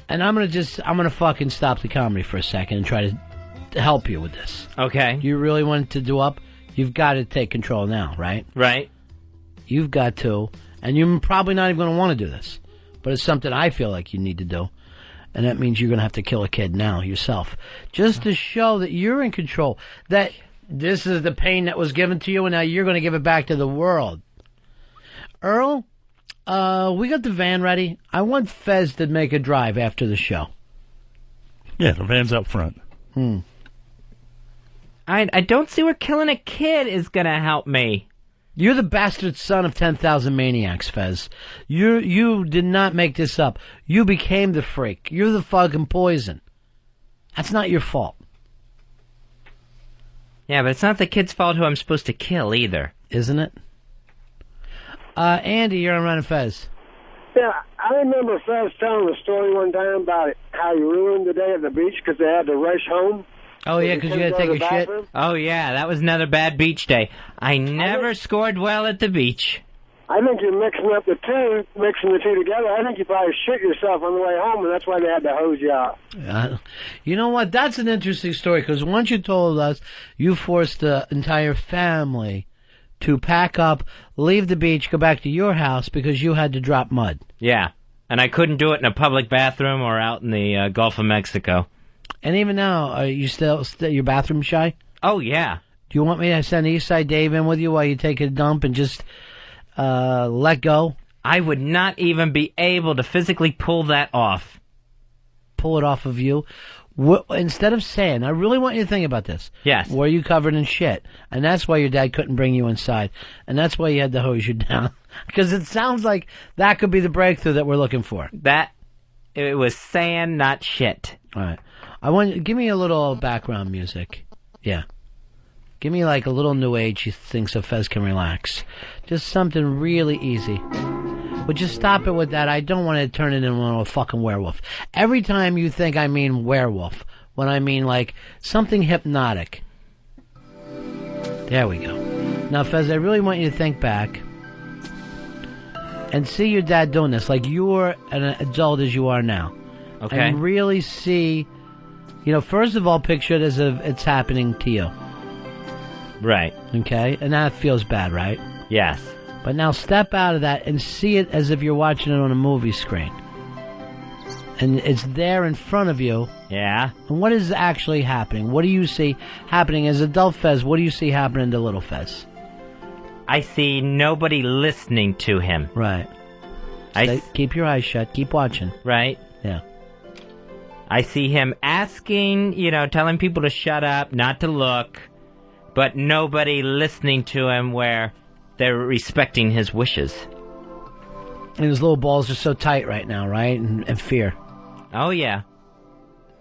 And I'm gonna fucking stop the comedy for a second and try to help you with this. Okay. You really want to do up? You've got to take control now, right? Right. You've got to, and you're probably not even going to want to do this, but it's something I feel like you need to do, and that means you're going to have to kill a kid now yourself, just to show that you're in control, that this is the pain that was given to you, and now you're going to give it back to the world. Earl, we got the van ready. I want Fez to make a drive after the show. Yeah, the van's out front. I don't see where killing a kid is going to help me. You're the bastard son of 10,000 maniacs, Fez. You did not make this up. You became the freak. You're the fucking poison. That's not your fault. Yeah, but it's not the kid's fault who I'm supposed to kill either. Isn't it? Andy, you're on Ron and Fez. Yeah, I remember Fez telling a story one time about how he ruined the day at the beach because they had to rush home. Oh, yeah, because you had to take a shit? Oh, yeah, that was another bad beach day. I never scored well at the beach. I think you're mixing the two together. I think you probably shit yourself on the way home, and that's why they had to hose you out. You know what? That's an interesting story, because once you told us you forced the entire family to pack up, leave the beach, go back to your house because you had to drop mud. Yeah, and I couldn't do it in a public bathroom or out in the Gulf of Mexico. And even now, are you still your bathroom shy? Oh, yeah. Do you want me to send Eastside Dave in with you while you take a dump and just let go? I would not even be able to physically pull that off. Pull it off of you? Instead of saying, I really want you to think about this. Yes. Were you covered in shit? And that's why your dad couldn't bring you inside. And that's why you had to hose you down. Because it sounds like that could be the breakthrough that we're looking for. It was sand, not shit. All right. Give me a little background music. Yeah. Give me like a little new age thing so Fez can relax. Just something really easy. But just stop it with that. I don't want to turn it into a fucking werewolf. Every time you think I mean werewolf, when I mean like something hypnotic. There we go. Now, Fez, I really want you to think back and see your dad doing this like you're an adult as you are now. Okay. And really see... first of all, picture it as if it's happening to you. Right. Okay? And that feels bad, right? Yes. But now step out of that and see it as if you're watching it on a movie screen. And it's there in front of you. Yeah. And what is actually happening? What do you see happening as adult Fez? What do you see happening to little Fez? I see nobody listening to him. Right. Keep your eyes shut. Keep watching. Right. Yeah. I see him asking, telling people to shut up, not to look, but nobody listening to him where they're respecting his wishes. And his little balls are so tight right now, right? And fear. Oh, yeah.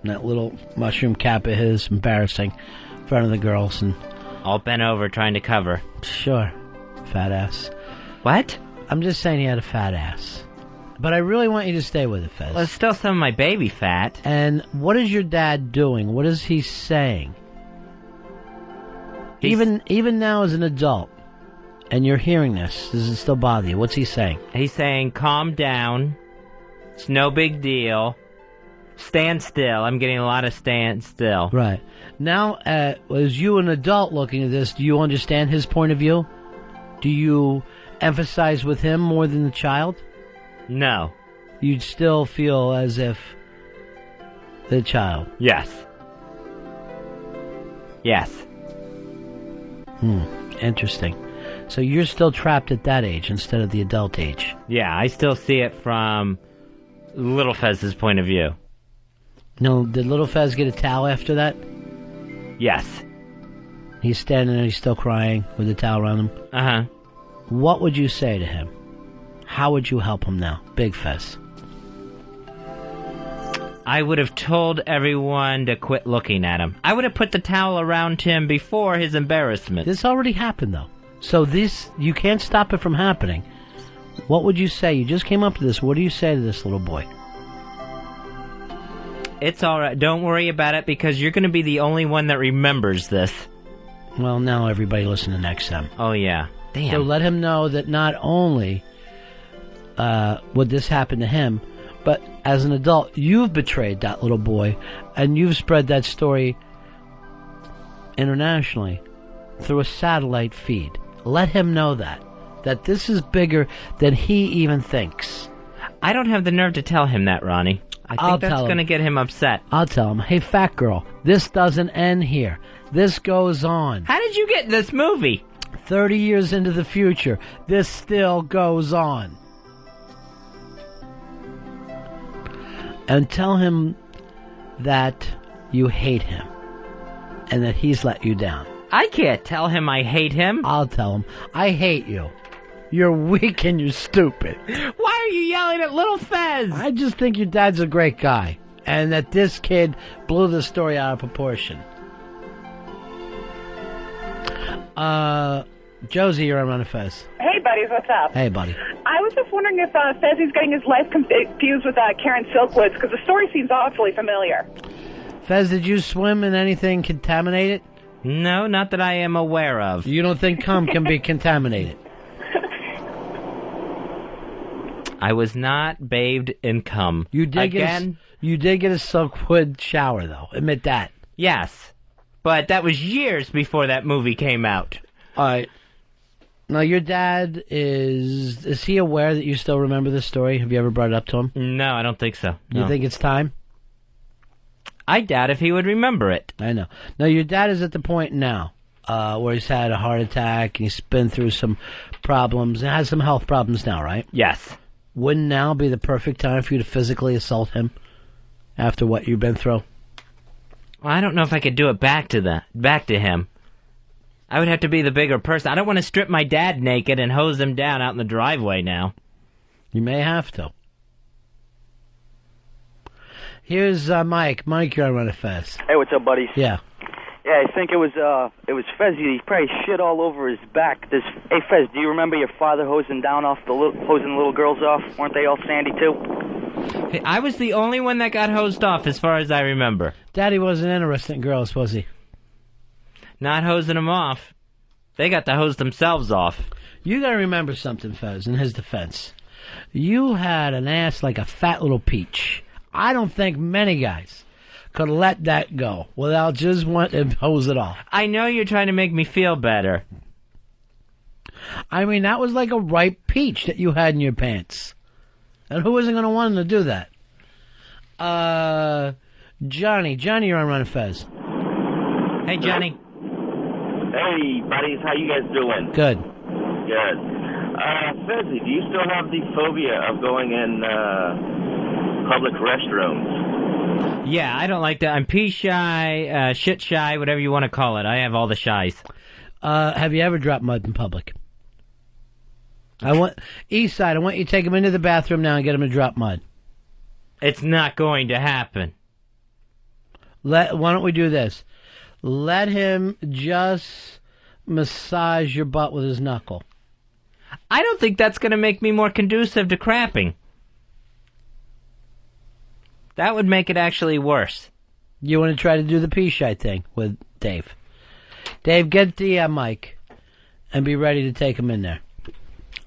And that little mushroom cap of his, embarrassing in front of the girls. And all bent over trying to cover. Sure. Fat ass. What? I'm just saying he had a fat ass. But I really want you to stay with it, Fez. Well, it's still some of my baby fat. And what is your dad doing? What is he saying? Even now as an adult, and you're hearing this, does it still bother you? What's he saying? He's saying, calm down. It's no big deal. Stand still. I'm getting a lot of stand still. Right. Now, as you an adult looking at this, do you understand his point of view? Do you emphasize with him more than the child? No. You'd still feel as if the child. Yes. Yes. Interesting. So you're still trapped at that age instead of the adult age. Yeah, I still see it from little Fez's point of view. No, did little Fez get a towel after that? Yes. He's standing there, he's still crying with the towel around him. Uh-huh. What would you say to him? How would you help him now? Big Fez. I would have told everyone to quit looking at him. I would have put the towel around him before his embarrassment. This already happened, though. So you can't stop it from happening. What would you say? You just came up to this. What do you say to this little boy? It's all right. Don't worry about it, because you're going to be the only one that remembers this. Well, now everybody listen to XM. Oh, yeah. Damn. So let him know that not only would this happen to him, but as an adult, you've betrayed that little boy, and you've spread that story internationally through a satellite feed. Let him know that this is bigger than he even thinks. I don't have the nerve to tell him that, Ronnie. I think that's going to get him upset. I'll tell him, hey, fat girl, this doesn't end here. This goes on. How did you get in this movie? 30 years into the future, this still goes on. And tell him that you hate him and that he's let you down. I can't tell him I hate him. I'll tell him, I hate you. You're weak and you're stupid. Why are you yelling at little Fez? I just think your dad's a great guy, and that this kid blew the story out of proportion. Josie, you're on Ron and Fez. Hey, buddies, what's up? Hey, buddy. I was just wondering if Fezzy's getting his life confused with Karen Silkwoods, because the story seems awfully familiar. Fez, did you swim in anything contaminated? No, not that I am aware of. You don't think cum can be contaminated? I was not bathed in cum. You did get a Silkwood shower, though. Admit that. Yes, but that was years before that movie came out. All right. Now, your dad is he aware that you still remember this story? Have you ever brought it up to him? No, I don't think so. No. You think it's time? I doubt if he would remember it. I know. Now, your dad is at the point now where he's had a heart attack, and he's been through some problems, and has some health problems now, right? Yes. Wouldn't now be the perfect time for you to physically assault him after what you've been through? Well, I don't know if I could do it back to him. I would have to be the bigger person. I don't want to strip my dad naked and hose him down out in the driveway now. You may have to. Here's Mike. Mike, you're on Ron and Fez. Hey, what's up, buddies? Yeah. Yeah, I think it was Fez. He probably shit all over his back. Hey, Fez, do you remember your father hosing the little girls off? Weren't they all sandy too? Hey, I was the only one that got hosed off, as far as I remember. Daddy wasn't interested in girls, was he? Not hosing them off. They got to hose themselves off. You gotta remember something, Fez, in his defense. You had an ass like a fat little peach. I don't think many guys could let that go without just wanting to hose it off. I know you're trying to make me feel better. I mean, that was like a ripe peach that you had in your pants. And who isn't going to want him to do that? Johnny, you're on Ron and Fez. Hey, Johnny. Hey, buddies, how you guys doing? Good. Good. Fezzy, do you still have the phobia of going in public restrooms? Yeah, I don't like that. I'm pee shy, shit shy, whatever you want to call it. I have all the shies. Have you ever dropped mud in public? East Side, I want you to take him into the bathroom now and get him to drop mud. It's not going to happen. Why don't we do this? Let him just massage your butt with his knuckle. I don't think that's going to make me more conducive to crapping. That would make it actually worse. You want to try to do the pee shy thing with Dave? Dave, get the mic and be ready to take him in there.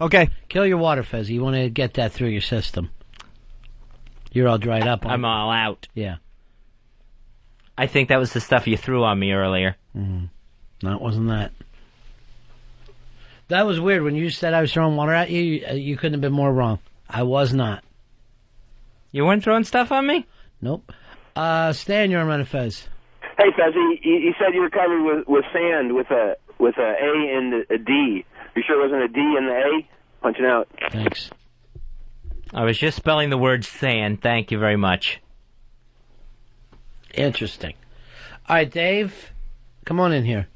Okay. Kill your water, Fezzy. You want to get that through your system. You're all dried up. I'm all out. Yeah. I think that was the stuff you threw on me earlier. Mm-hmm. No, it wasn't that. That was weird. When you said I was throwing water at you, you couldn't have been more wrong. I was not. You weren't throwing stuff on me? Nope. Stan, you're on Ron and Fez. Hey, Fezzy, you said you were covered with sand with a A and a D. You sure it wasn't a D and the A? Punching out. Thanks. I was just spelling the word sand. Thank you very much. Interesting. All right, Dave, come on in here.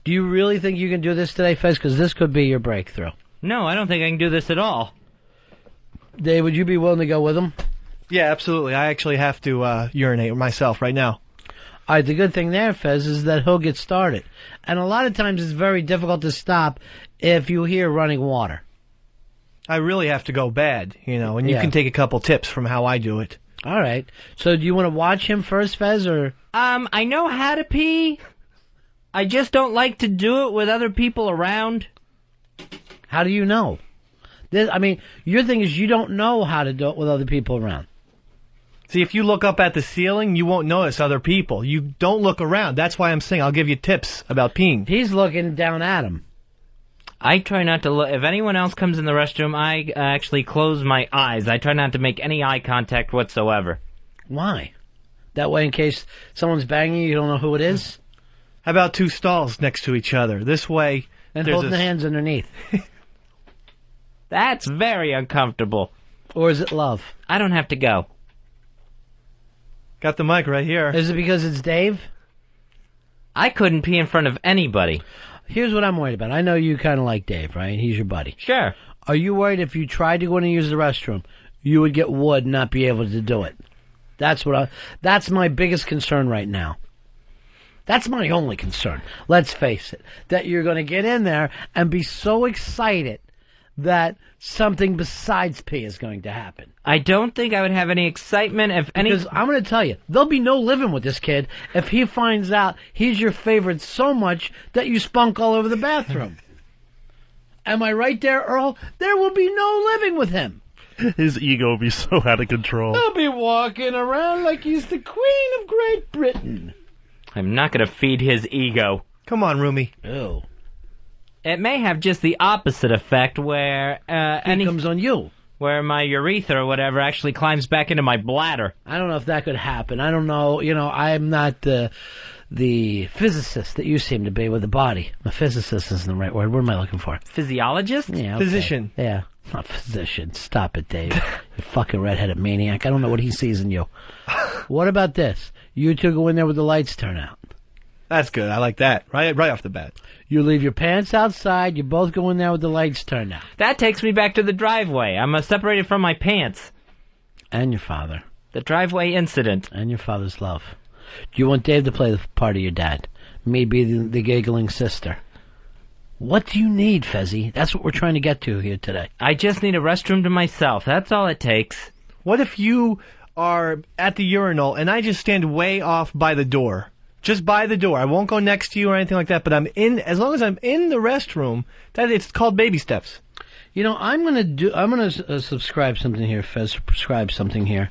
Do you really think you can do this today, Fez? Because this could be your breakthrough. No, I don't think I can do this at all. Dave, would you be willing to go with him? Yeah, absolutely. I actually have to urinate myself right now. All right, the good thing there, Fez, is that he'll get started. And a lot of times it's very difficult to stop if you hear running water. I really have to go bad, and you can take a couple tips from how I do it. All right. So do you want to watch him first, Fez, or? I know how to pee. I just don't like to do it with other people around. How do you know? Your thing is you don't know how to do it with other people around. See, if you look up at the ceiling, you won't notice other people. You don't look around. That's why I'm saying I'll give you tips about peeing. He's looking down at him. I try not to look. If anyone else comes in the restroom, I actually close my eyes. I try not to make any eye contact whatsoever. Why? That way, in case someone's banging you, you don't know who it is? How about two stalls next to each other? This way... And holding the hands underneath. That's very uncomfortable. Or is it love? I don't have to go. Got the mic right here. Is it because it's Dave? I couldn't pee in front of anybody. Here's what I'm worried about. I know you kind of like Dave, right? He's your buddy. Sure. Are you worried if you tried to go in and use the restroom, you would get wood and not be able to do it? That's my biggest concern right now. That's my only concern. Let's face it. That you're going to get in there and be so excited that something besides pee is going to happen. I don't think I would have any excitement if any... Because I'm going to tell you, there'll be no living with this kid if he finds out he's your favorite so much that you spunk all over the bathroom. Am I right there, Earl? There will be no living with him. His ego will be so out of control. He'll be walking around like he's the Queen of Great Britain. I'm not going to feed his ego. Come on, Roomy. Ew. It may have just the opposite effect where... it comes on you. Where my urethra or whatever actually climbs back into my bladder. I don't know if that could happen. I don't know. I'm not the physicist that you seem to be with the body. A physicist isn't the right word. What am I looking for? Physiologist? Yeah, okay. Physician. Yeah. Not physician. Stop it, Dave. You fucking redheaded maniac. I don't know what he sees in you. What about this? You two go in there with the lights turn out. That's good. I like that. Right off the bat. You leave your pants outside. You both go in there with the lights turned out. That takes me back to the driveway. I'm separated from my pants. And your father. The driveway incident. And your father's love. Do you want Dave to play the part of your dad? Me be the giggling sister? What do you need, Fezzy? That's what we're trying to get to here today. I just need a restroom to myself. That's all it takes. What if you are at the urinal and I just stand way off by the door? Just by the door. I won't go next to you or anything like that, but as long as I'm in the restroom, it's called baby steps. I'm gonna subscribe something here, Fez. Prescribe something here.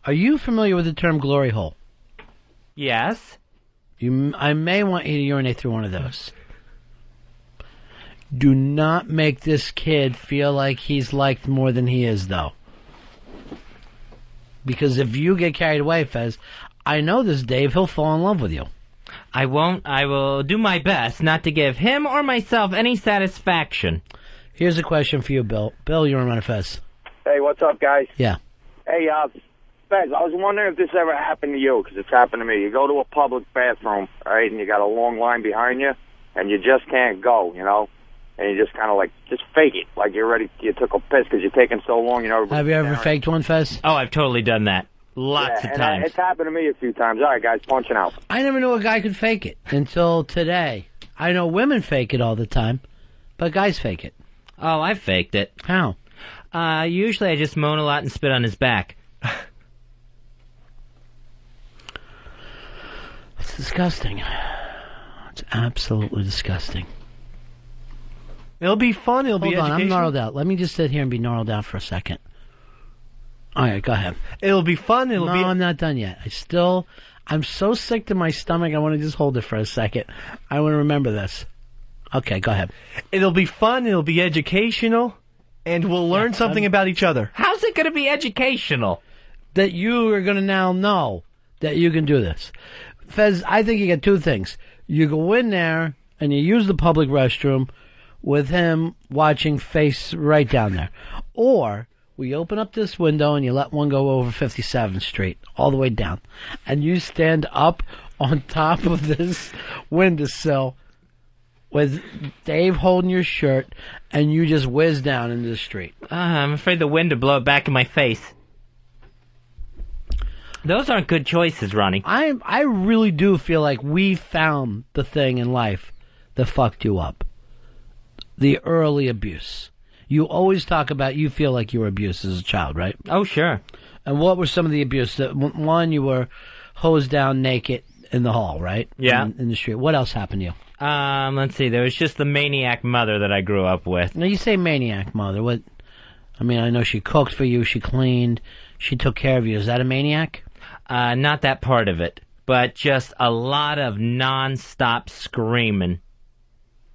Are you familiar with the term glory hole? Yes. I may want you to urinate through one of those. Do not make this kid feel like he's liked more than he is, though. Because if you get carried away, Fez, I know this Dave, he'll fall in love with you. I won't. I will do my best not to give him or myself any satisfaction. Here's a question for you, Bill. Bill, you're on Ron and Fez. Hey, what's up, guys? Yeah. Hey, Fez, I was wondering if this ever happened to you, because it's happened to me. You go to a public bathroom, right, and you got a long line behind you, and you just can't go, and you just kind of just fake it, like you took a piss because you're taking so long, Have you ever faked one, Fez? Oh, I've totally done that. Lots of times. It's happened to me a few times. All right, guys, punching out. I never knew a guy could fake it until today. I know women fake it all the time, but guys fake it. Oh, I faked it. How? Usually I just moan a lot and spit on his back. It's disgusting. It's absolutely disgusting. It'll be fun. It'll be educational. I'm gnarled out. Let me just sit here and be gnarled out for a second. All right, go ahead. It'll be fun. No, I'm not done yet. I'm so sick to my stomach, I want to just hold it for a second. I want to remember this. Okay, go ahead. It'll be fun. It'll be educational. And we'll learn something about each other. How's it going to be educational? That you are going to now know that you can do this. Fez, I think you get two things. You go in there and you use the public restroom with him watching face right down there. Or We open up this window and you let one go over 57th Street, all the way down. And you stand up on top of this windowsill with Dave holding your shirt, and you just whiz down into the street. I'm afraid the wind to blow it back in my face. Those aren't good choices, Ronnie. I really do feel like we found the thing in life that fucked you up. The early abuse. You always talk about you feel like you were abused as a child, right? Oh, sure. And what were some of the abuse? One, you were hosed down naked in the hall, right? Yeah. In the street. What else happened to you? Let's see. There was just the maniac mother that I grew up with. Now, you say maniac mother. What? I mean, I know she cooked for you, she cleaned, she took care of you. Is that a maniac? Not that part of it, but just a lot of non-stop screaming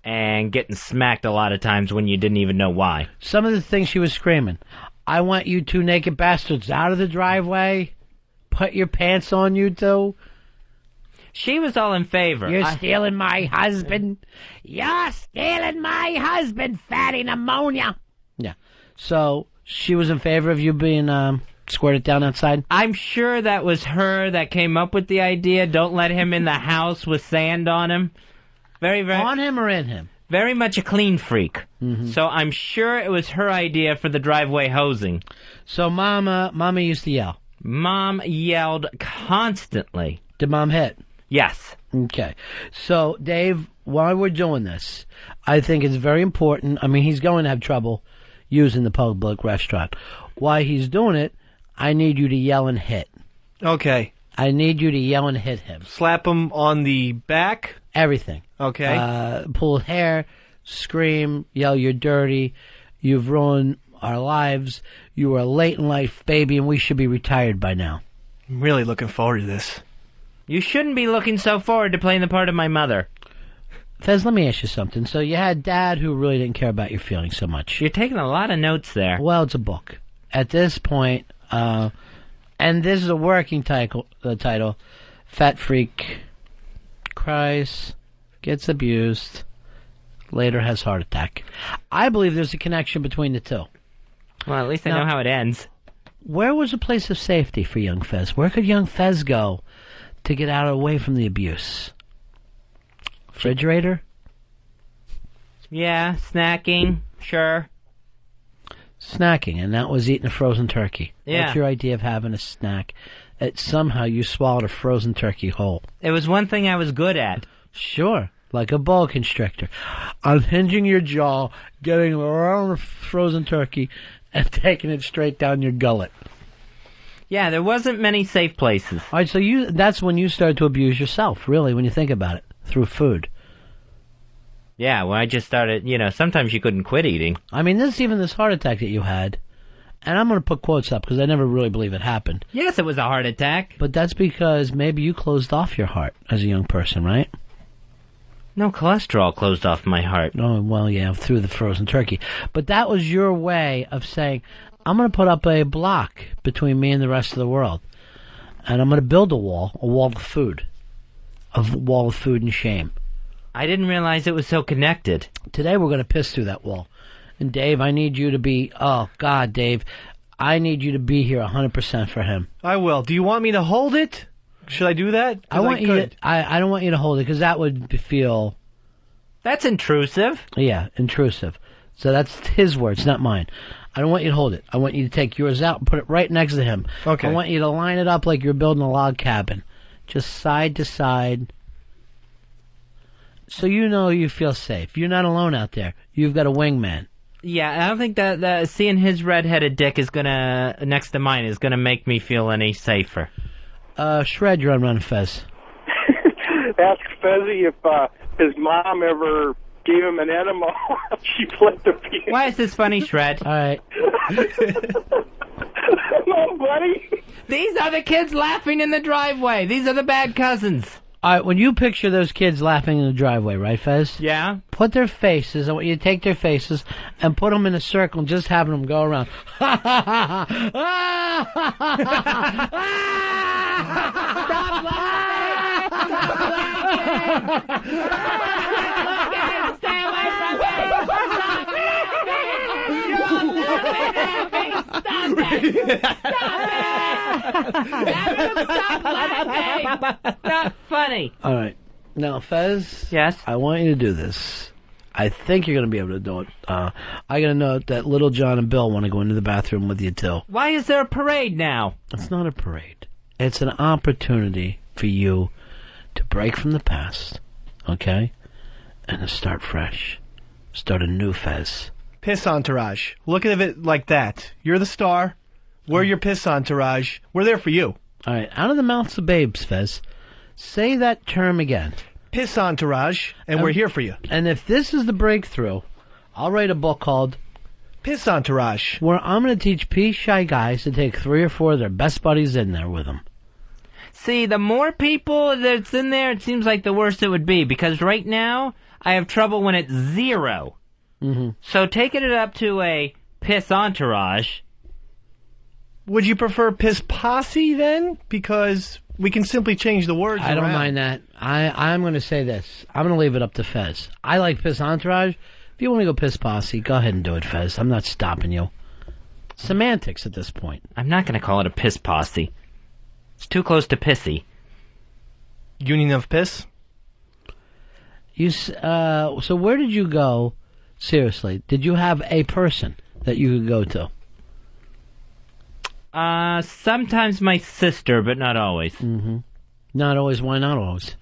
and getting smacked a lot of times when you didn't even know why. Some of the things she was screaming. I want you two naked bastards out of the driveway. Put your pants on, you two. She was all in favor. You're stealing my husband. You're stealing my husband, fatty pneumonia. Yeah. So she was in favor of you being squirted down outside? I'm sure that was her that came up with the idea. Don't let him in the house with sand on him. Very, very... On him or in him? Very much a clean freak. Mm-hmm. So I'm sure it was her idea for the driveway hosing. So Mama used to yell? Mom yelled constantly. Did Mom hit? Yes. Okay. So, Dave, while we're doing this, I think it's very important. I mean, he's going to have trouble using the public restaurant. While he's doing it, I need you to yell and hit. Okay. I need you to yell and hit him. Slap him on the back? Everything. Okay. Pull hair, scream, yell, you're dirty, you've ruined our lives, you are late in life, baby, and we should be retired by now. I'm really looking forward to this. You shouldn't be looking so forward to playing the part of my mother. Fez, let me ask you something. So you had Dad who really didn't care about your feelings so much. You're taking a lot of notes there. Well, it's a book. At this point, and this is a working title, Fat Freak cries, gets abused, later has heart attack. I believe there's a connection between the two. Well, at least I know how it ends. Where was a place of safety for young Fez? Where could young Fez go to get out away from the abuse? Refrigerator? Yeah, snacking, sure. Snacking, and that was eating a frozen turkey. Yeah. What's your idea of having a snack? That somehow you swallowed a frozen turkey whole. It was one thing I was good at. Sure, like a boa constrictor. Unhinging your jaw, getting around a frozen turkey, and taking it straight down your gullet. Yeah, there wasn't many safe places. All right, so that's when you started to abuse yourself, really, when you think about it, through food. Yeah, when I just started, sometimes you couldn't quit eating. I mean, this heart attack that you had, and I'm going to put quotes up because I never really believe it happened. Yes, it was a heart attack. But that's because maybe you closed off your heart as a young person, right? No, cholesterol closed off my heart. Oh, well, yeah, through the frozen turkey. But that was your way of saying, I'm going to put up a block between me and the rest of the world. And I'm going to build a wall of food. A wall of food and shame. I didn't realize it was so connected. Today we're going to piss through that wall. And Dave, I need you to be, oh God, Dave, I need you to be here 100% for him. I will. Do you want me to hold it? Should I do that? I don't want you to hold it because that would feel... That's intrusive. Yeah, intrusive. So that's his words, not mine. I don't want you to hold it. I want you to take yours out and put it right next to him. Okay. I want you to line it up like you're building a log cabin. Just side to side. So you feel safe. You're not alone out there. You've got a wingman. Yeah, I don't think that seeing his red-headed dick next to mine is gonna make me feel any safer. Shred, you're on Ron and Fez. Ask Fezzy if his mom ever gave him an enema. She flipped a piece. Why is this funny, Shred? All right. Come on, buddy. These are the kids laughing in the driveway. These are the bad cousins. All right, when you picture those kids laughing in the driveway, right, Fez? Yeah. Put their faces, I want you to take their faces and put them in a circle and just having them go around. Stop laughing! Stop laughing! Stay away from me! Stop laughing! You're laughing at me! Stop! Stop laughing! Not funny. All right. Now, Fez. Yes? I want you to do this. I think you're going to be able to do it. I got to note that Little John and Bill want to go into the bathroom with you, too. Why is there a parade now? It's not a parade. It's an opportunity for you to break from the past, okay? And to start fresh. Start a new Fez. Piss entourage. Look at it like that. You're the star. We're your piss entourage. We're there for you. All right, out of the mouths of babes, Fez. Say that term again. Piss entourage, and we're here for you. And if this is the breakthrough, I'll write a book called Piss Entourage, where I'm going to teach pee-shy guys to take 3 or 4 of their best buddies in there with them. See, the more people that's in there, it seems like the worse it would be, because right now, I have trouble when it's 0. Mm-hmm. So taking it up to a piss entourage. Would you prefer piss posse then? Because we can simply change the words I don't around. mind that. I'm going to say this. I'm going to leave it up to Fez. I like piss entourage. If you want to go piss posse, go ahead and do it, Fez. I'm not stopping you. Semantics at this point. I'm not going to call it a piss posse. It's too close to pissy. Union of Piss? So where did you go, seriously? Did you have a person that you could go to? Sometimes my sister, but not always. Mm-hmm. Not always? Why not always?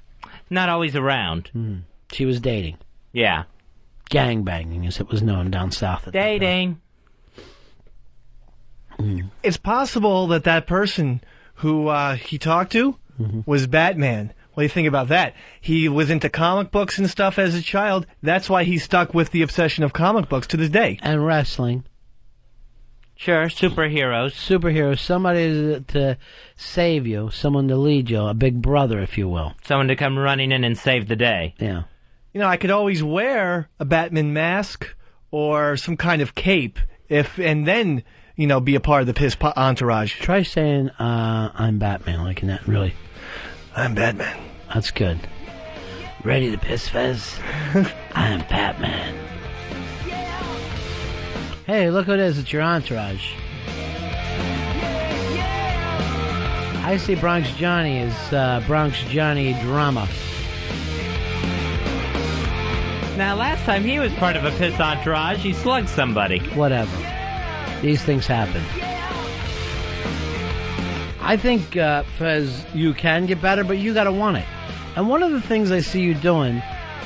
Not always around. Mm. She was dating. Yeah. Gangbanging, as it was known down south. At dating. It's possible that person who he talked to was Batman. What do you think about that? He was into comic books and stuff as a child. That's why he's stuck with the obsession of comic books to this day. And wrestling. Sure, superheroes. Superheroes, somebody to save you, someone to lead you, a big brother, if you will. Someone to come running in and save the day. Yeah. You know, I could always wear a Batman mask or some kind of cape, and then, you know, be a part of the piss entourage. Try saying, I'm Batman, like in that, really. I'm Batman. That's good. Ready to piss, Fez? I'm Batman. Hey, look who it is. It's your entourage. I see Bronx Johnny is Bronx Johnny Drama. Now, last time he was part of a piss entourage, he slugged somebody. Whatever. These things happen. I think, Fez, you can get better, but you got to want it. And one of the things I see you doing,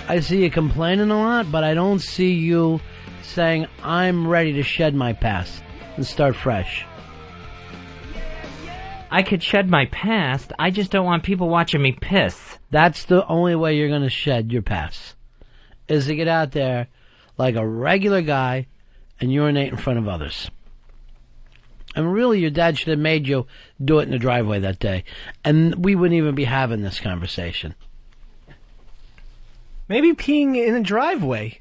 I see you complaining a lot, but I don't see you saying, I'm ready to shed my past and start fresh. I could shed my past, I just don't want people watching me piss. That's the only way you're going to shed your past, is to get out there like a regular guy and urinate in front of others. And really, your dad should have made you do it in the driveway that day, and we wouldn't even be having this conversation. Maybe peeing in a driveway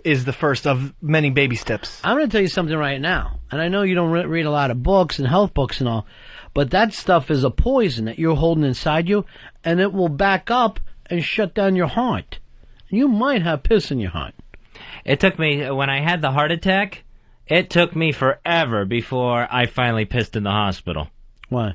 is the first of many baby steps. I'm going to tell you something right now, and I know you don't read a lot of books and health books and all, but that stuff is a poison that you're holding inside you, and it will back up and shut down your heart. You might have piss in your heart. It took me, when I had the heart attack, it took me forever before I finally pissed in the hospital. Why?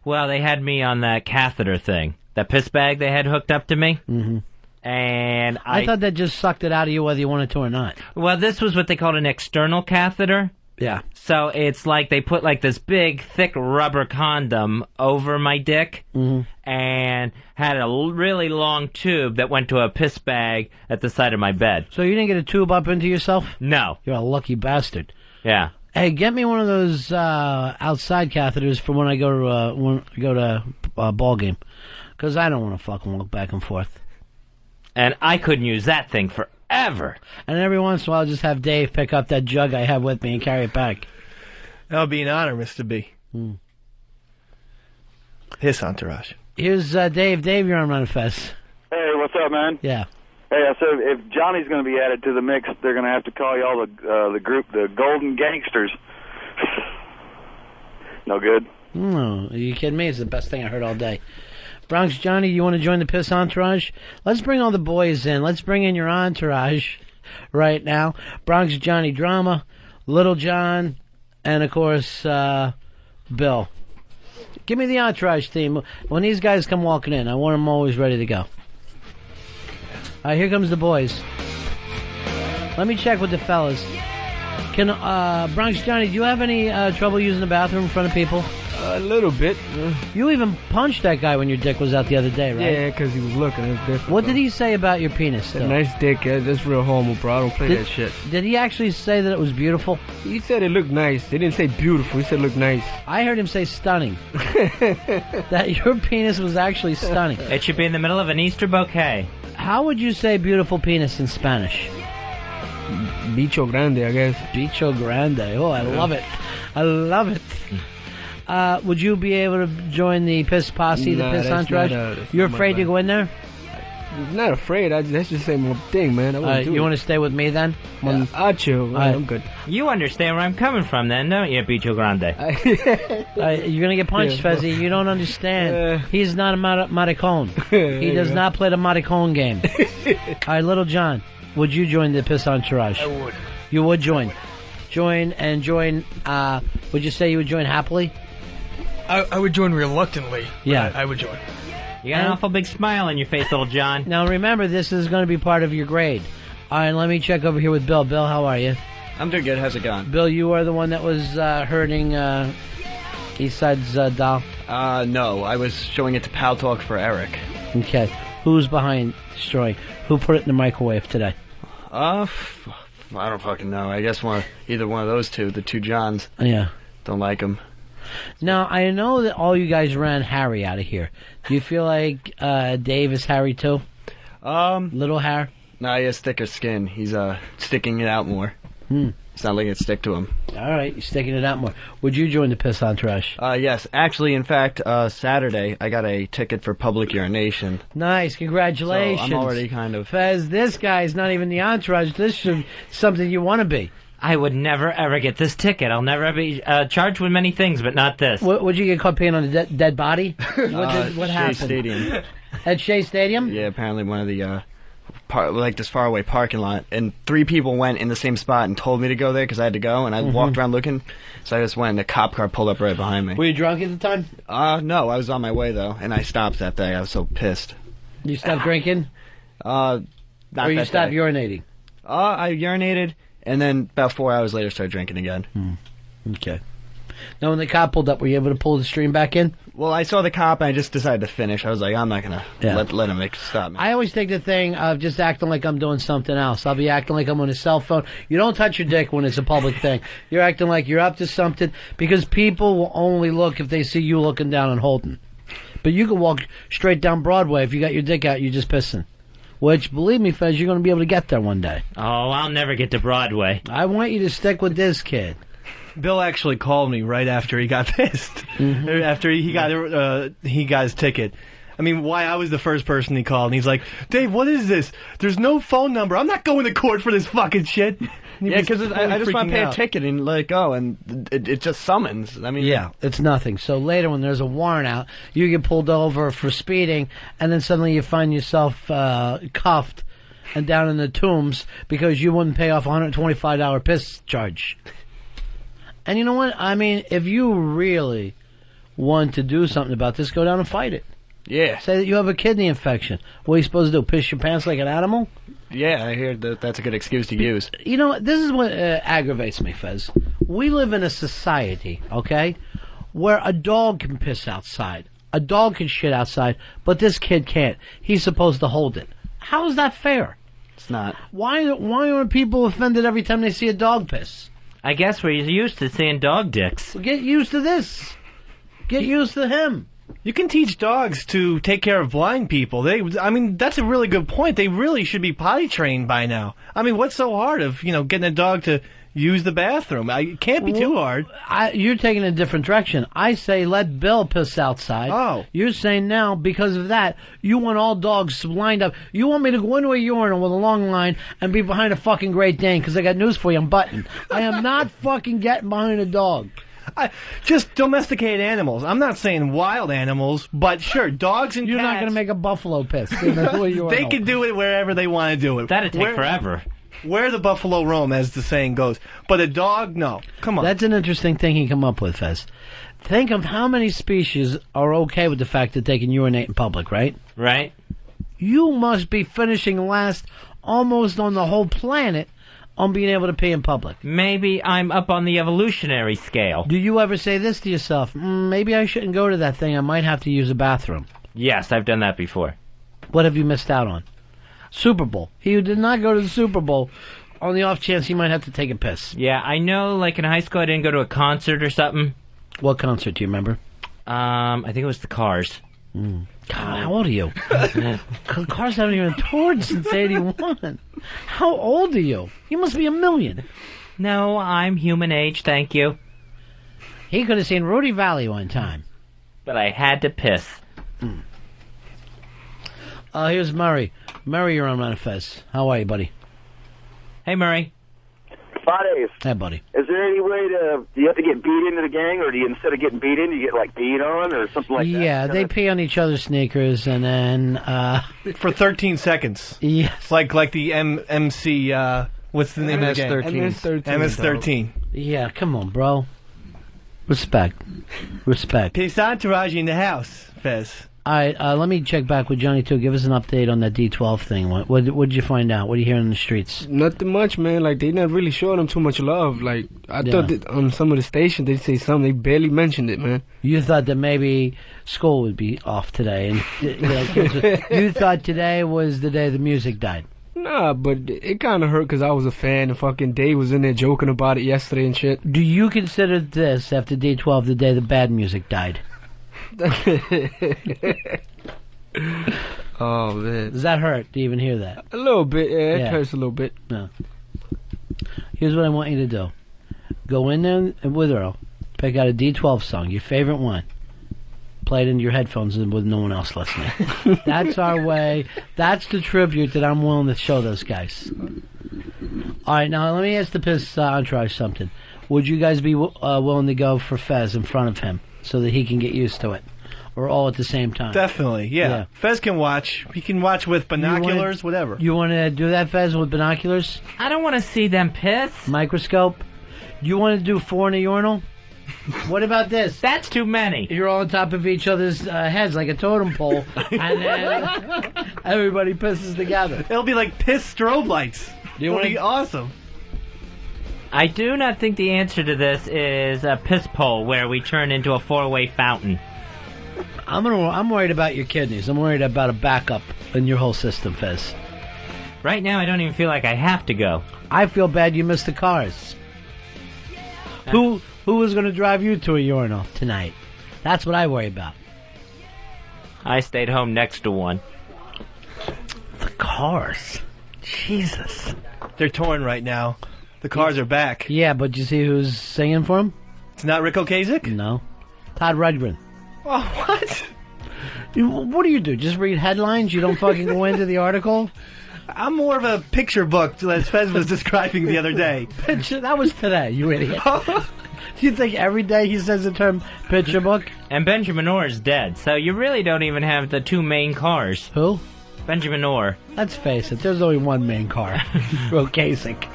Well, they had me on that catheter thing, that piss bag they had hooked up to me. Mm-hmm. And I thought that just sucked it out of you whether you wanted to or not. Well, this was what they called an external catheter. Yeah. So it's like they put like this big, thick rubber condom over my dick and had a really long tube that went to a piss bag at the side of my bed. So you didn't get a tube up into yourself? No. You're a lucky bastard. Yeah. Hey, get me one of those outside catheters for when I go to a ball game, because I don't want to fucking look back and forth. And I couldn't use that thing forever. And every once in a while, I'll just have Dave pick up that jug I have with me and carry it back. That would be an honor, Mr. B. His entourage. Here's Dave. Dave, you're on Ron and Fez. Hey, what's up, man? Yeah. Hey, I said if Johnny's going to be added to the mix, they're going to have to call y'all the group, the Golden Gangsters. No good? No, are you kidding me? It's the best thing I heard all day. Bronx Johnny, you want to join the piss entourage? Let's bring all the boys in. Let's bring in your entourage right now. Bronx Johnny Drama, Little John, and of course, Bill. Give me the entourage theme. When these guys come walking in, I want them always ready to go. All right, here comes the boys. Let me check with the fellas. Can Bronx Johnny, do you have any trouble using the bathroom in front of people? A little bit. You even punched that guy when your dick was out the other day, right? Yeah, because he was looking. It was different. What did he say about your penis? A nice dick. That's real homo, bro. I don't play that shit. Did he actually say that it was beautiful? He said it looked nice. He didn't say beautiful. He said it looked nice. I heard him say stunning. That your penis was actually stunning. It should be in the middle of an Easter bouquet. How would you say beautiful penis in Spanish? Bicho grande, I guess. Bicho grande. Oh, I love it. I love it. Would you be able to join the piss posse, the piss entourage? You're afraid to go in there? Not afraid. That's just say my thing, man. You want to stay with me then? I'll chill. I'm good. You understand where I'm coming from then, don't you, Bicho Grande? You're going to get punched, Fezzy. You don't understand. He's not a maricon. He does not play the maricon game. All right, Little John, would you join the piss entourage? I would. You would join? Join. Would you say you would join happily? I would join reluctantly. Yeah. I would join. You got an awful big smile on your face, Little John. Now remember, this is going to be part of your grade. All right, let me check over here with Bill. Bill, how are you? I'm doing good. How's it going? Bill, you are the one that was hurting Eastside's doll? No. I was showing it to Pal Talk for Eric. Okay. Who's behind destroying? Who put it in the microwave today? I don't fucking know. I guess either one of those two, the two Johns. Yeah. Don't like him. Now, I know that all you guys ran Harry out of here. Do you feel like Dave is Harry too? Little hair? No, he has thicker skin. He's sticking it out more. It's not letting it stick to him. All right, you're sticking it out more. Would you join the piss entourage? Yes. Actually, in fact, Saturday, I got a ticket for public urination. Nice, congratulations. So I'm already kind of... Fez, this guy's not even the entourage. This should be something you want to be. I would never, ever get this ticket. I'll never be charged with many things, but not this. Would you get caught peeing on a dead body? What happened? Shea Stadium. At Shea Stadium? Yeah, apparently one of the... this faraway parking lot, and 3 people went in the same spot and told me to go there because I had to go, and I walked around looking, so I just went, and a cop car pulled up right behind me. Were you drunk at the time? No, I was on my way, though, and I stopped that day. I was so pissed. You stopped drinking? Not or you stopped urinating? I urinated, and then about 4 hours later started drinking again. Okay. Now, when the cop pulled up, were you able to pull the stream back in? Well, I saw the cop, and I just decided to finish. I was like, I'm not going to let him stop me. I always take the thing of just acting like I'm doing something else. I'll be acting like I'm on a cell phone. You don't touch your dick when it's a public thing. You're acting like you're up to something, because people will only look if they see you looking down and holding. But you can walk straight down Broadway. If you got your dick out, you're just pissing. Which, believe me, Fez, you're going to be able to get there one day. Oh, I'll never get to Broadway. I want you to stick with this kid. Bill actually called me right after he got pissed. After he got his ticket. I mean, why I was the first person he called, and he's like, Dave, what is this? There's no phone number. I'm not going to court for this fucking shit. Yeah, because I just want to pay a ticket and let it go, and it just summons. I mean, yeah, it's nothing. So later, when there's a warrant out, you get pulled over for speeding, and then suddenly you find yourself cuffed and down in the tombs because you wouldn't pay off a $125 piss charge. And you know what? I mean, if you really want to do something about this, go down and fight it. Yeah. Say that you have a kidney infection. What are you supposed to do? Piss your pants like an animal? Yeah, I hear that's a good excuse to use. You know, this is what aggravates me, Fez. We live in a society, okay, where a dog can piss outside. A dog can shit outside, but this kid can't. He's supposed to hold it. How is that fair? It's not. Why are people offended every time they see a dog piss? I guess we're used to seeing dog dicks. Well, get used to this. Get used to him. You can teach dogs to take care of blind people. I mean, that's a really good point. They really should be potty trained by now. I mean, what's so hard of, getting a dog to use the bathroom? It can't be too hard. You're taking a different direction. I say let Bill piss outside. Oh. You're saying now, because of that, you want all dogs lined up. You want me to go into a urinal with a long line and be behind a fucking Great Dane, because I got news for you, I'm buttoned. I am not fucking getting behind a dog. Just domesticated animals. I'm not saying wild animals, but sure, dogs and You're cats. not going to make a buffalo piss. They can do it wherever it wherever they want to do it. That'd take forever. Where the buffalo roam, as the saying goes. But a dog, no. Come on. That's an interesting thing he come up with, Fez. Think of how many species are okay with the fact that they can urinate in public, right? Right. You must be finishing last almost on the whole planet on being able to pee in public. Maybe I'm up on the evolutionary scale. Do you ever say this to yourself, maybe I shouldn't go to that thing, I might have to use a bathroom? Yes, I've done that before. What have you missed out on? Super Bowl. He did not go to the Super Bowl on the off chance he might have to take a piss. Yeah, I know, like in high school I didn't go to a concert or something. What concert, do you remember? I think it was the Cars. God, how old are you? Cars haven't even toured since 81. How old are you? You must be a million. No, I'm human age, thank you. He could have seen Rudy Valley one time. But I had to piss. Here's Murray. Murray, you're on Ron and Fez. How are you, buddy? Hey, Murray. Fridays. Hey, buddy. Is there any way do you have to get beat into the gang, or do you, instead of getting beat in, you get, like, beat on, or something like that? Yeah, they pee on each other's sneakers, and then, for 13 seconds. Yes. Like the MC, what's the name of the gang? MS-13. Yeah, come on, bro. Respect. Peace entourage in the house, Fez. All right, let me check back with Johnny, too. Give us an update on that D12 thing. What did you find out? What are you hearing in the streets? Nothing much, man. Like, they not really showing him too much love. Like, I thought that on some of the stations they'd say something. They barely mentioned it, man. You thought that maybe school would be off today. And you thought today was the day the music died. Nah, but it kind of hurt because I was a fan and fucking Dave was in there joking about it yesterday and shit. Do you consider this, after D12, the day the bad music died? Oh, man. Does that hurt to even hear that? A little bit, yeah. It hurts a little bit. No. Here's what I want you to do. Go in there with Earl, pick out a D12 song, your favorite one. Play it into your headphones with no one else listening. That's our way. That's the tribute that I'm willing to show those guys. All right, now let me ask the Piss entourage something. Would you guys be willing to go for Fez in front of him so that he can get used to it? Or all at the same time? Definitely, yeah. Fez can watch. He can watch with binoculars, whatever. You want to do that, Fez, with binoculars? I don't want to see them piss. Microscope? You want to do 4 in a urinal? What about this? That's too many. You're all on top of each other's heads like a totem pole, and then everybody pisses together. It'll be like piss strobe lights. It'll be awesome. I do not think the answer to this is a piss pole where we turn into a 4-way fountain. I'm worried about your kidneys. I'm worried about a backup in your whole system, Fez. Right now, I don't even feel like I have to go. I feel bad you missed the cars. Who was going to drive you to a urinal tonight? That's what I worry about. I stayed home next to one. The cars. Jesus. They're torn right now. The cars are back. Yeah, but you see who's singing for him? It's not Rick Ocasek? No. Todd Rundgren. Oh, what? What do you do? Just read headlines? You don't fucking go into the article? I'm more of a picture book, as Fez was describing the other day. Picture? That was today, you idiot. Do you think every day he says the term picture book? And Benjamin Orr is dead, so you really don't even have the 2 main cars. Who? Benjamin Orr. Let's face it, there's only one main car. Ocasek.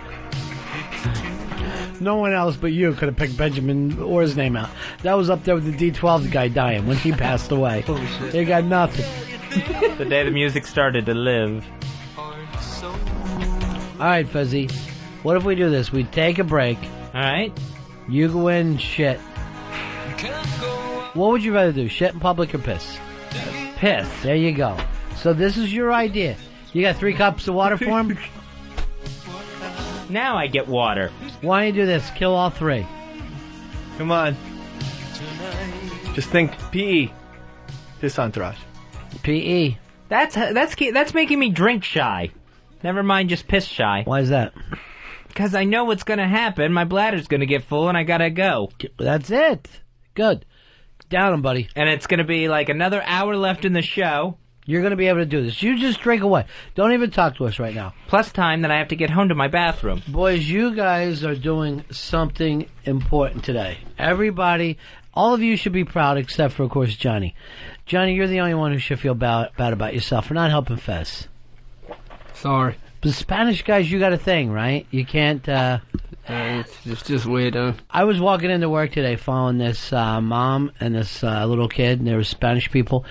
No one else but you could have picked Benjamin Orr's name out. That was up there with the D12 guy dying when he passed away. Bullshit. They got nothing. The day the music started to live. Alright, Fuzzy. What if we do this? We take a break. Alright. You go in and shit. What would you rather do? Shit in public or piss? Piss. There you go. So this is your idea. You got 3 cups of water for him? Now I get water. Why don't you do this? Kill all 3. Come on. Just think PE. This entourage. PE. That's making me drink shy. Never mind just piss shy. Why is that? Because I know what's going to happen. My bladder's going to get full and I got to go. That's it. Good. Down him, buddy. And it's going to be like another hour left in the show. You're going to be able to do this. You just drink away. Don't even talk to us right now. Plus time that I have to get home to my bathroom. Boys, you guys are doing something important today. Everybody, all of you should be proud except for, of course, Johnny. Johnny, you're the only one who should feel bad about yourself for not helping Fez. Sorry. The Spanish guys, you got a thing, right? You can't. It's just weird. I was walking into work today, following this mom and this little kid, and they were Spanish people.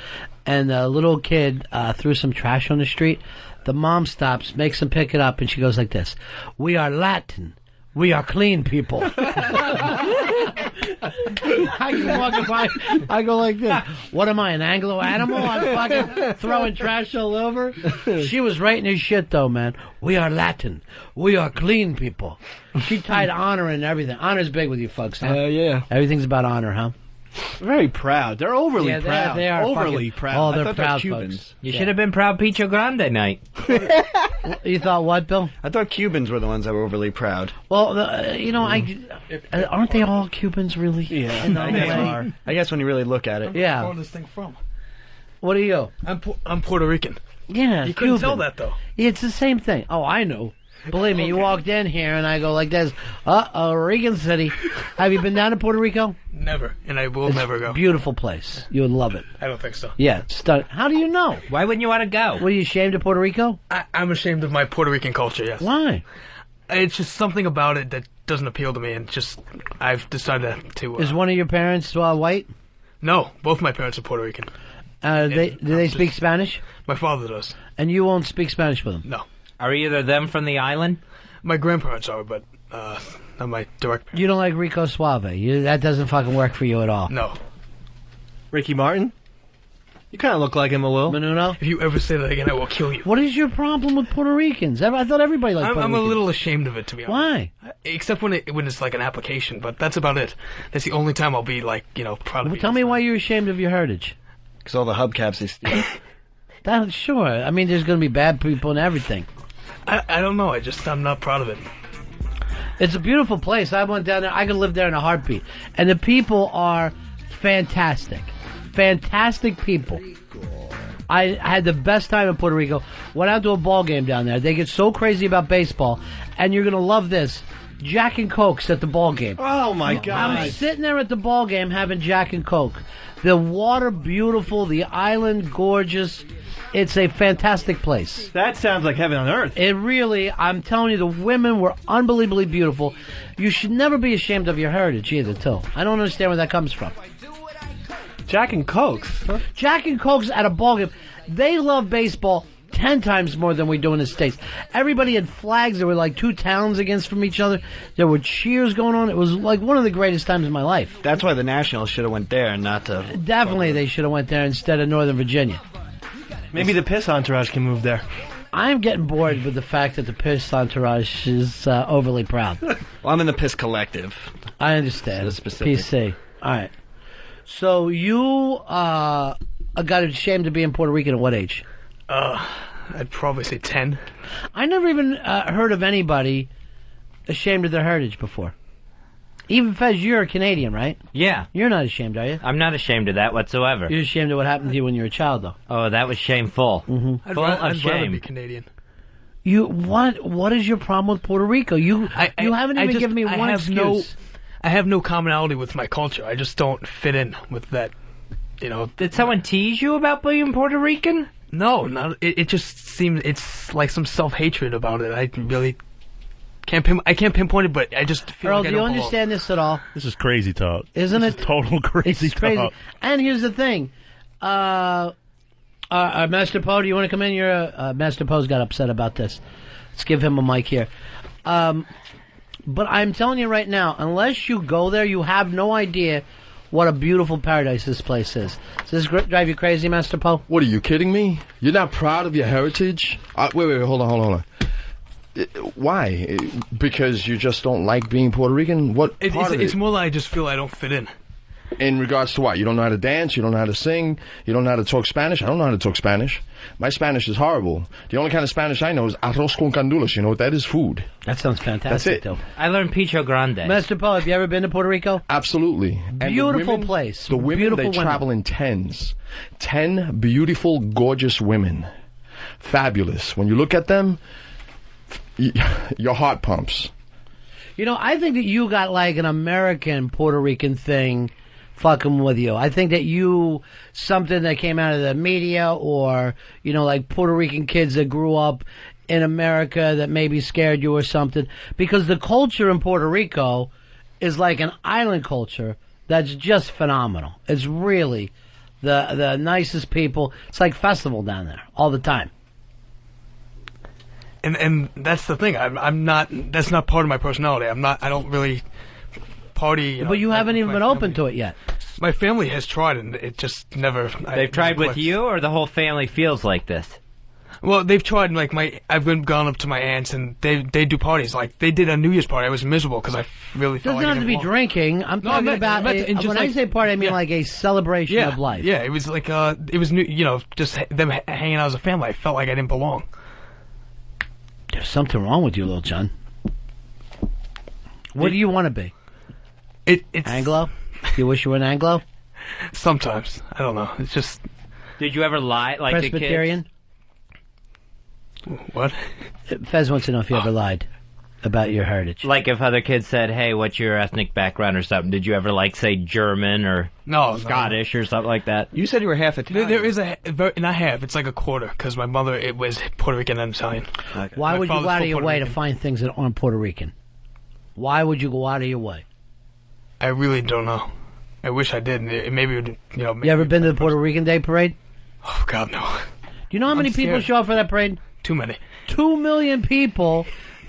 And the little kid threw some trash on the street. The mom stops, makes him pick it up, and she goes like this: "We are Latin. We are clean people." I can walk by. I go like this. What am I, an Anglo animal? I'm fucking throwing trash all over. She was right in his shit, though, man. We are Latin. We are clean people. She tied honor and everything. Honor's big with you folks, huh? Yeah. Everything's about honor, huh? Very proud. They're overly proud. They are overly fucking, proud. Oh, they're I thought proud Cubans. folks. You should have been proud Picho Grande night. You thought what, Bill? I thought Cubans were the ones that were overly proud. Well, aren't they all Cubans, really? Yeah, In I their guess way? they are. I guess when you really look at it. Yeah. Where this thing from? What are you? I'm Puerto Rican. Yeah, You couldn't tell Cuban. that, though. It's the same thing. Oh, I know. Believe me, you walked in here and I go like this. Regan City. Have you been down to Puerto Rico? Never, and I will never go. Beautiful place. You would love it. I don't think so. Yeah, stunning. How do you know? Why wouldn't you want to go? Were you ashamed of Puerto Rico? I'm ashamed of my Puerto Rican culture, yes. Why? It's just something about it that doesn't appeal to me, and just I've decided to... Is one of your parents white? No, both my parents are Puerto Rican. Do they speak Spanish? My father does. And you won't speak Spanish with them? No. Are either them from the island? My grandparents are, but not my direct parents. You don't like Rico Suave. That doesn't fucking work for you at all. No. Ricky Martin? You kind of look like him a little. Menuno? If you ever say that again, I will kill you. What is your problem with Puerto Ricans? I thought everybody liked Puerto I'm a Ricans. little ashamed of it, to be honest. Why? Except when it's like an application, but that's about it. That's the only time I'll be like, proud of it. Tell me why you're ashamed of your heritage. Because all the hubcaps they steal. Sure. I mean, there's going to be bad people and everything. I don't know. I'm not proud of it. It's a beautiful place. I went down there. I could live there in a heartbeat. And the people are fantastic. Fantastic people. I had the best time in Puerto Rico. Went out to a ball game down there. They get so crazy about baseball. And you're going to love this. Jack and Cokes at the ball game. Oh, my God. I'm sitting there at the ball game having Jack and Coke. The water beautiful. The island gorgeous. It's a fantastic place. That sounds like heaven on earth. It really, I'm telling you, the women were unbelievably beautiful. You should never be ashamed of your heritage either, too. I don't understand where that comes from. Jack and Cokes. Huh? Jack and Cokes at a ball game. They love baseball 10 times more than we do in the States. Everybody had flags. There were like two towns against from each other. There were cheers going on. It was like one of the greatest times of my life. That's why the Nationals should have went there and not to... Definitely they should have went there instead of Northern Virginia. Maybe the Piss Entourage can move there. I'm getting bored with the fact that the Piss Entourage is overly proud. Well, I'm in the Piss Collective. I understand. So specific. PC. All right. So you got ashamed of being Puerto Rican at what age? I'd probably say 10. I never even heard of anybody ashamed of their heritage before. Even Fez, you're a Canadian, right? Yeah. You're not ashamed, are you? I'm not ashamed of that whatsoever. You're ashamed of what happened to you when you were a child, though. Oh, that was shameful. Mm-hmm. Full of I'd rather shame. be Canadian. What is your problem with Puerto Rico? You haven't even given me one excuse. I have no commonality with my culture. I just don't fit in with that. Did someone tease you about being Puerto Rican? No, not. It just seems it's like some self-hatred about it. I really can't pinpoint it, but I just feel Earl, like I do you don't understand this at all? This is crazy talk. Isn't this it? Is total crazy It's crazy. talk. And here's the thing. Master Poe, do you want to come in? Master Poe's got upset about this. Let's give him a mic here. But I'm telling you right now, unless you go there, you have no idea what a beautiful paradise this place is. Does this drive you crazy, Master Poe? What, are you kidding me? You're not proud of your heritage? Wait, hold on. Why? Because you just don't like being Puerto Rican? What part of it? It's more like I just feel I don't fit in. In regards to what? You don't know how to dance? You don't know how to sing? You don't know how to talk Spanish? I don't know how to talk Spanish. My Spanish is horrible. The only kind of Spanish I know is arroz con candulas. You know what that is? Food. That sounds fantastic, That's it. though. I learned Picho Grande. Master Poe, have you ever been to Puerto Rico? Absolutely. And Beautiful the women, place. The women, Beautiful they women. travel in tens. 10 beautiful, gorgeous women. Fabulous. When you look at them, your heart pumps. I think that you got like an American Puerto Rican thing fucking with you. I think that something that came out of the media or, like Puerto Rican kids that grew up in America that maybe scared you or something? Because the culture in Puerto Rico is like an island culture that's just phenomenal. It's really the nicest people. It's like festival down there all the time. And that's the thing. I'm not. That's not part of my personality. I don't really party. But you haven't even been open to it yet. My family has tried, and it just never. They've tried with you, or the whole family feels like this? Well, they've tried. Like I've gone up to my aunts, and they do parties. Like they did a New Year's party. I was miserable because I really felt doesn't like have to be drinking. I'm talking about when I say party, I mean like a celebration of life. Yeah, it was like it was new. Just them hanging out as a family. I felt like I didn't belong. There's something wrong with you, little John. What do you want to be? It's Anglo? You wish you were an Anglo? Sometimes. I don't know. It's just... Did you ever lie like Presbyterian? The kids? What? Fez wants to know if you ever lied about your heritage. Like if other kids said, hey, what's your ethnic background or something, did you ever say German or Scottish or something like that? You said you were half Italian. There is not half, it's like a quarter, because my mother, it was Puerto Rican and Italian. Okay. Why would you go out of your way to find things that aren't Puerto Rican? Why would you go out of your way? I really don't know. I wish I did. Maybe it would, maybe you ever been to the Puerto Rican Day Parade? Oh, God, no. Do you know how many people show up for that parade? Too many. 2 million people.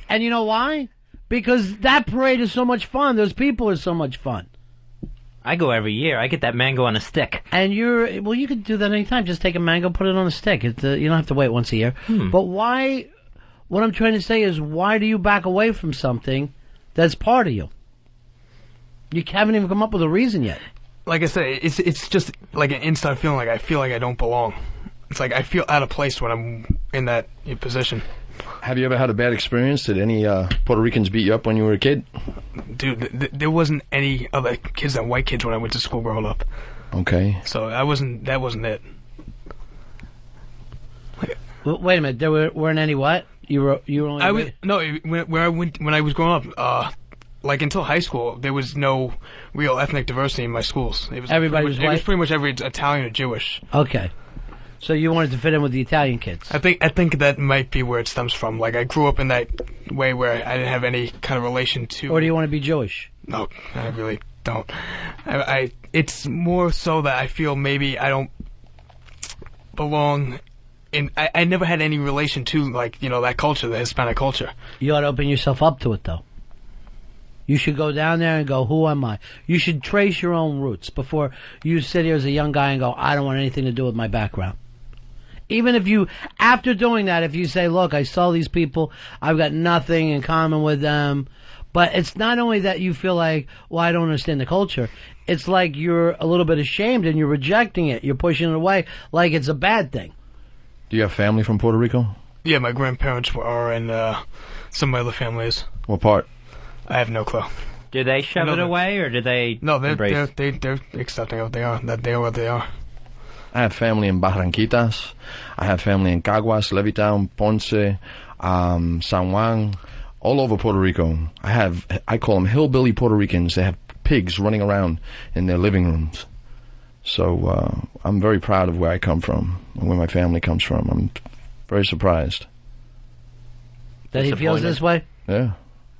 And you know why? Because that parade is so much fun. Those people are so much fun. I go every year. I get that mango on a stick. And you could do that anytime. Just take a mango, put it on a stick. You don't have to wait once a year. But why, what I'm trying to say is, why do you back away from something that's part of you? You haven't even come up with a reason yet. Like I said, it's just like an inside feeling. Like I feel like I don't belong. It's like I feel out of place when I'm in that position. Have you ever had a bad experience? Did any Puerto Ricans beat you up when you were a kid? Dude, there wasn't any other kids than white kids when I went to school growing up. Okay. So that wasn't it. Well, wait a minute. There weren't any what? You were only. When I was growing up, like until high school, there was no real ethnic diversity in my schools. Everybody was white? It was pretty much every Italian or Jewish. Okay. So you wanted to fit in with the Italian kids? I think that might be where it stems from. Like I grew up in that way where I didn't have any kind of relation to. Or do you want to be Jewish? No, I really don't. It's more so that I feel maybe I don't belong in. I never had any relation to that culture, the Hispanic culture. You ought to open yourself up to it, though. You should go down there and go, who am I? You should trace your own roots before you sit here as a young guy and go, I don't want anything to do with my background. Even if you, after doing that, if you say, look, I saw these people, I've got nothing in common with them. But it's not only that you feel like, well, I don't understand the culture. It's like you're a little bit ashamed and you're rejecting it. You're pushing it away like it's a bad thing. Do you have family from Puerto Rico? Yeah, my grandparents are, and some of my other families. What part? I have no clue. Do they shove it away, or do they? No, they're accepting of they are. That they are what they are. I have family in Barranquitas. I have family in Caguas, Levittown, Ponce, San Juan, all over Puerto Rico. I call them hillbilly Puerto Ricans. They have pigs running around in their living rooms. So I'm very proud of where I come from and where my family comes from. I'm very surprised. That he feels this way? Yeah.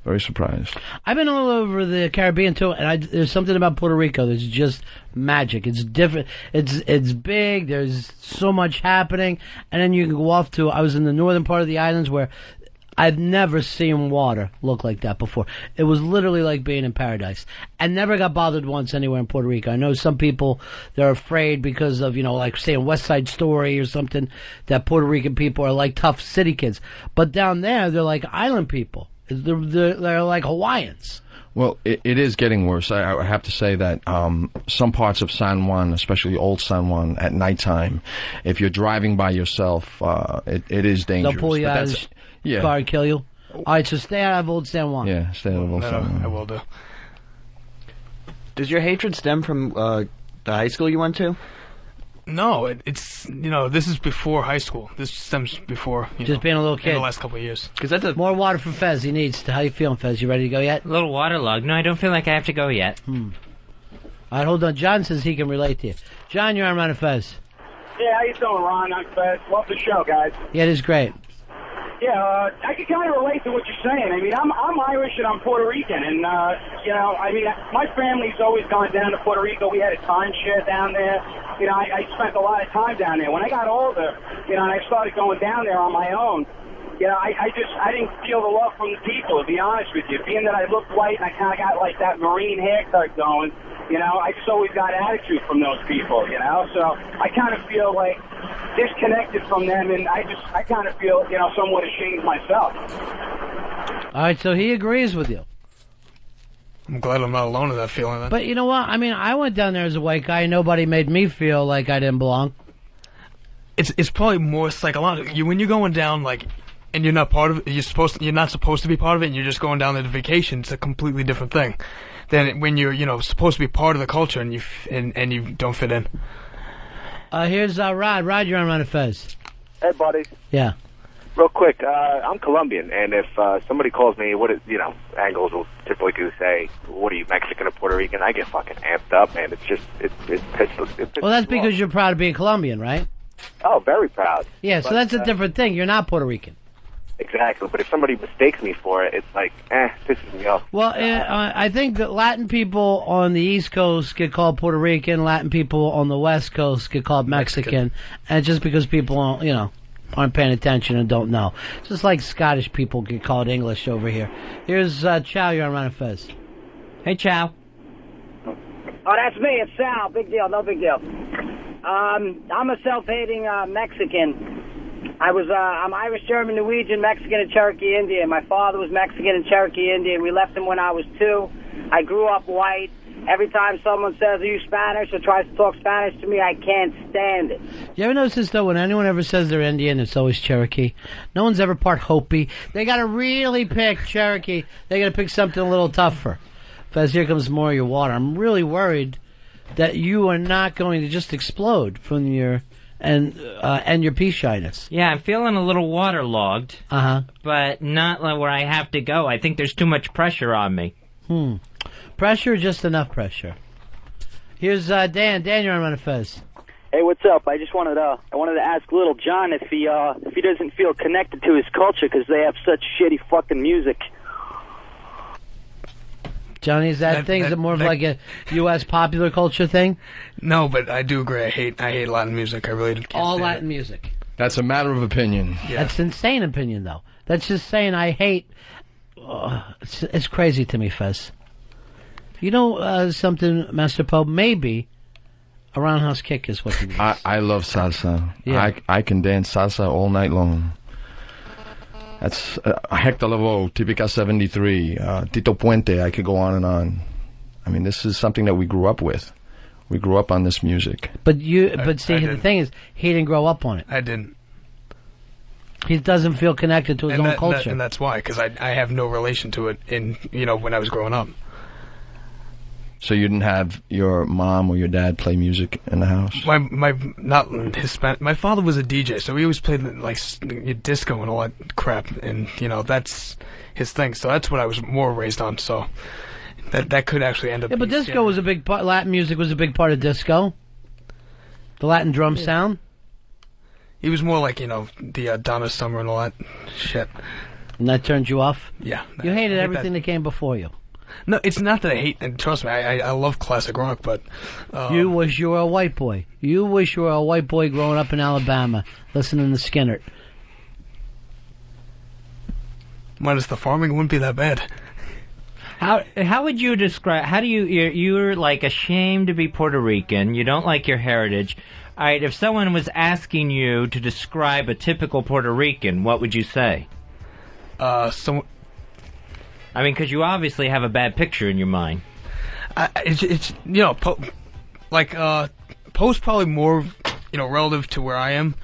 Very surprised. I've been all over the Caribbean too, and there's something about Puerto Rico that's just magic. It's different. It's big. There's so much happening, and then you can go off to. I was in the northern part of the islands where I've never seen water look like that before. It was literally like being in paradise. I never got bothered once anywhere in Puerto Rico. I know some people, they're afraid because of, like say in West Side Story or something, that Puerto Rican people are like tough city kids. But down there, they're like island people. They're like Hawaiians. Well, it is getting worse. I have to say that some parts of San Juan, especially old San Juan, at nighttime, if you're driving by yourself, it is dangerous. They'll pull you out of the car and kill you. All right, so stay out of old San Juan. Yeah, stay out of old San Juan. I will do. Does your hatred stem from the high school you went to? No, it's this is before high school. This stems before being a little kid. In the last couple of years. Because that's more water for Fez. He needs. How you feeling, Fez? You ready to go yet? A little waterlogged. No, I don't feel like I have to go yet. All right, hold on. John says he can relate to you. John, you're on Ron and Fez. Yeah, how you doing, Ron? I'm Fez. Love the show, guys. Yeah, it is great. Yeah, I can kind of relate to what you're saying. I mean, I'm Irish and I'm Puerto Rican, and my family's always gone down to Puerto Rico. We had a timeshare down there. I spent a lot of time down there. When I got older, and I started going down there on my own, I didn't feel the love from the people, to be honest with you. Being that I looked white and I kind of got like that marine haircut going, I just always got attitude from those people, so I kind of feel like disconnected from them, and I kind of feel, somewhat ashamed myself. All right, so he agrees with you. I'm glad I'm not alone in that feeling. Then. But you know what? I mean, I went down there as a white guy. Nobody made me feel like I didn't belong. It's probably more psychological. When you're going down, and you're not part of it, you're not supposed to be part of it, and you're just going down there to vacation. It's a completely different thing than when you're, supposed to be part of the culture and you don't fit in. Here's Rod. Rod, you're on Ron and Fez. Hey, buddy. Yeah. Real quick, I'm Colombian, and if somebody calls me, Angles will typically say, what are you, Mexican or Puerto Rican? I get fucking amped up, man. It's just, it pisses Well, that's me because off. you're proud of being Colombian, right? Oh, very proud. Yeah, But, so that's a different thing. You're not Puerto Rican. Exactly, but if somebody mistakes me for it, it's like, pisses me off. Well, I think that Latin people on the East Coast get called Puerto Rican, Latin people on the West Coast get called Mexican, and just because people, aren't paying attention and don't know. Just like Scottish people get called English over here. Here's Chow, you're on Ron and Fez. Hey, Chow. Oh, that's me. It's Sal. Big deal. No big deal. I'm a self-hating Mexican. I'm Irish, German, Norwegian, Mexican, and Cherokee Indian. My father was Mexican and Cherokee Indian. We left him when I was 2. I grew up white. Every time someone says, are you Spanish, or tries to talk Spanish to me, I can't stand it. You ever notice this, though? When anyone ever says they're Indian, it's always Cherokee. No one's ever part Hopi. They got to really pick Cherokee. They got to pick something a little tougher. Fez, here comes more of your water. I'm really worried that you are not going to just explode from your and your pee shyness. Yeah, I'm feeling a little waterlogged. But not where I have to go. I think there's too much pressure on me. Pressure, just enough pressure. Here's Dan. Dan, you're on Ron and Fez. Hey, what's up? I wanted to ask Little John if he doesn't feel connected to his culture because they have such shitty fucking music. Johnny, is that thing? Is it more of like a U.S. popular culture thing? No, but I do agree. I hate Latin music. I really can't all stand Latin it. music. That's a matter of opinion. Yeah. That's insane opinion, though. That's just saying I hate. It's crazy to me, Fez. You know something, Master Pope? Maybe a roundhouse kick is what you need. I love salsa. Yeah. I can dance salsa all night long. That's Hector Lavoe, Típica 73, Tito Puente. I could go on and on. I mean, this is something that we grew up with. We grew up on this music. But the thing is, he didn't grow up on it. I didn't. He doesn't feel connected to his own culture. And that's why, because I have no relation to it when I was growing up. So you didn't have your mom or your dad play music in the house? My father was a DJ, so he always played disco and all that crap, and that's his thing. So that's what I was more raised on. So that could actually end up. Yeah, but disco was a big part. Latin music was a big part of disco. The Latin drum sound. He was more like the Donna Summer and all that shit. And that turned you off? Yeah. You hated everything that came before you. No, it's not that I hate, and trust me, I love classic rock, but... you wish you were a white boy. You wish you were a white boy growing up in Alabama, listening to Skinner. Minus the farming, wouldn't be that bad. How would you describe... How do you're like ashamed to be Puerto Rican, you don't like your heritage. All right, if someone was asking you to describe a typical Puerto Rican, what would you say? I mean, because you obviously have a bad picture in your mind. Poe's probably more, relative to where I am,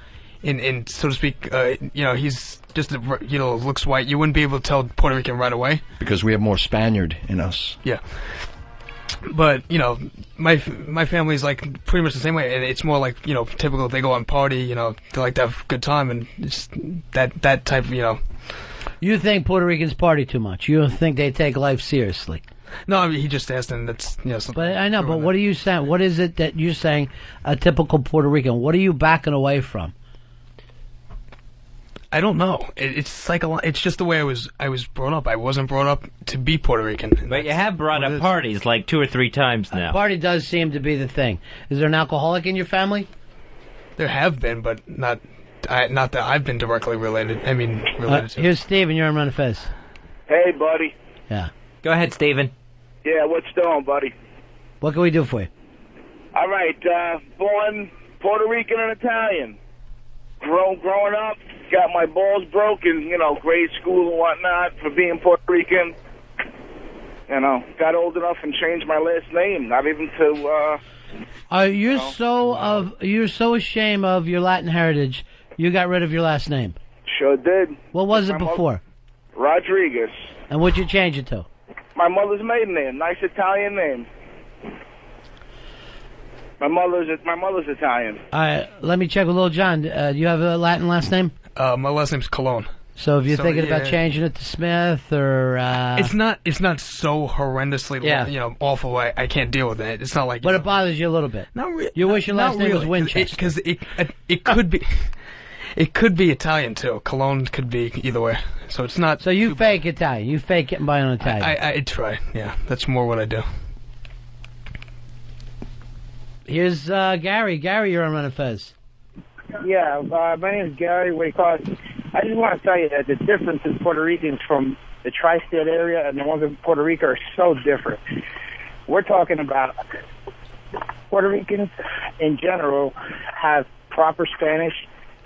in so to speak. He's just looks white. You wouldn't be able to tell Puerto Rican right away because we have more Spaniard in us. Yeah, but my family's like pretty much the same way, and it's more like typical. They go out and party, they like to have a good time, and it's that type of You think Puerto Ricans party too much? You don't think they take life seriously? No, I mean, he just asked, and that's something. But I know. But what are you saying? What is it that you're saying? A typical Puerto Rican. What are you backing away from? I don't know. It's just the way I was brought up. I wasn't brought up to be Puerto Rican. But you have brought up parties like 2 or 3 times now. Party does seem to be the thing. Is there an alcoholic in your family? There have been, but not that I've been directly related. I mean, related to. Here's Steven. You're on Ron and Fez. Hey, buddy. Yeah. Go ahead, Steven. Yeah, what's doing, buddy? What can we do for you? All right, born Puerto Rican and Italian. Growing up, got my balls broken, grade school and whatnot for being Puerto Rican. Got old enough and changed my last name. Not even to. You're so ashamed of your Latin heritage, you got rid of your last name. Sure did. What was it before? Rodriguez. And what'd you change it to? My mother's maiden name. Nice Italian name. My mother's Italian. All right, let me check with Little John. Do you have a Latin last name? My last name's Colon. So if you're thinking about changing it to Smith or... It's not so horrendously awful. I can't deal with it. It's not like... But it bothers you a little bit. Not really. You wish your last name was really, Winchester. Because it could be... It could be Italian, too. Cologne could be either way. So it's not... So you fake Italian. You fake getting by on Italian. I try, yeah. That's more what I do. Here's Gary. Gary, you're on Ron and Fez. Yeah, my name is Gary. What do you call it? I just want to tell you that the difference in Puerto Ricans from the tri-state area and the ones in Puerto Rico are so different. We're talking about Puerto Ricans in general have proper Spanish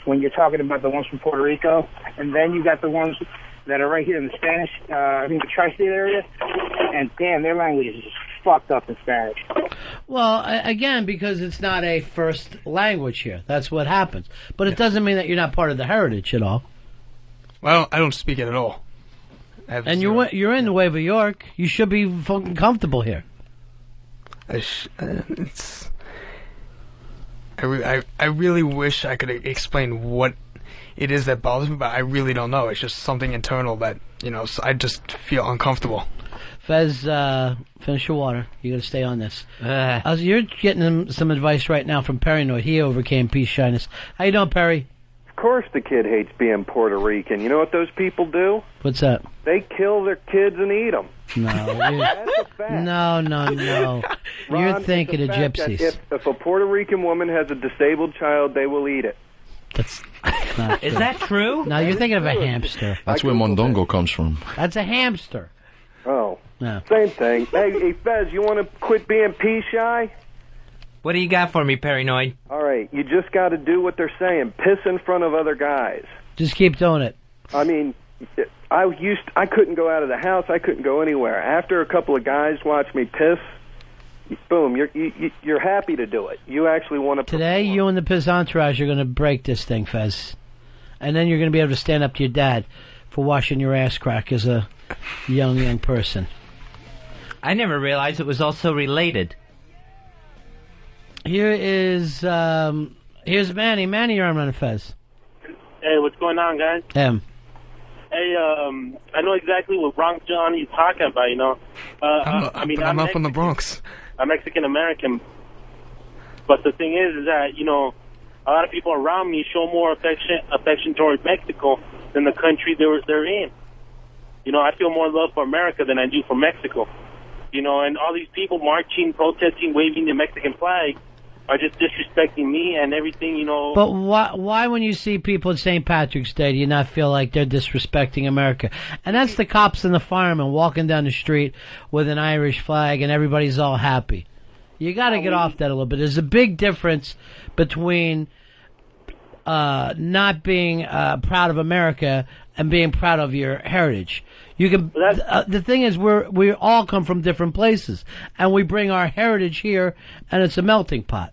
when you're talking about the ones from Puerto Rico, and then you got the ones that are right here in the Spanish, the tri-state area, and damn, their language is just fucked up in Spanish. Well, again, because it's not a first language here. That's what happens. But it doesn't mean that you're not part of the heritage at all. Well, I don't speak it at all. And you're in Nueva York. You should be fucking comfortable here. I really wish I could explain what it is that bothers me, but I really don't know. It's just something internal that, so I just feel uncomfortable. Fez, finish your water. You got to stay on this. You're getting some advice right now from Paranoid. He overcame peace shyness. How you doing, Perry? Of course the kid hates being Puerto Rican. You know what those people do? What's that? They kill their kids and eat them. No. That's a fact. No. Ron, You're thinking of gypsies. If a Puerto Rican woman has a disabled child, they will eat it. That's not true. Is that true? No, you're thinking of a hamster. That's where Mondongo comes from. That's a hamster. Oh. No. Same thing. Hey, Fez, you want to quit being pea shy? What do you got for me, Paranoid? All right, you just got to do what they're saying. Piss in front of other guys. Just keep doing it. I mean, I couldn't go out of the house. I couldn't go anywhere. After a couple of guys watch me piss, boom, you're happy to do it. You actually want to. Today, you and the piss entourage are going to break this thing, Fez, and then you're going to be able to stand up to your dad for washing your ass crack as a young person. I never realized it was also related. Here's Manny. Manny, you're on Ron and Fez. Hey, what's going on, guys? Hey, I know exactly what Bronx Johnny's talking about, I'm not from the Bronx. I'm Mexican-American. But the thing is that, a lot of people around me show more affection toward Mexico than the country they're in. I feel more love for America than I do for Mexico. And all these people marching, protesting, waving the Mexican flag are just disrespecting me and everything, But why when you see people at St. Patrick's Day, do you not feel like they're disrespecting America? And that's the cops and the firemen walking down the street with an Irish flag and everybody's all happy. You got to get off that a little bit. There's a big difference between not being proud of America and being proud of your heritage. You can. The thing is, we all come from different places, and we bring our heritage here, and it's a melting pot.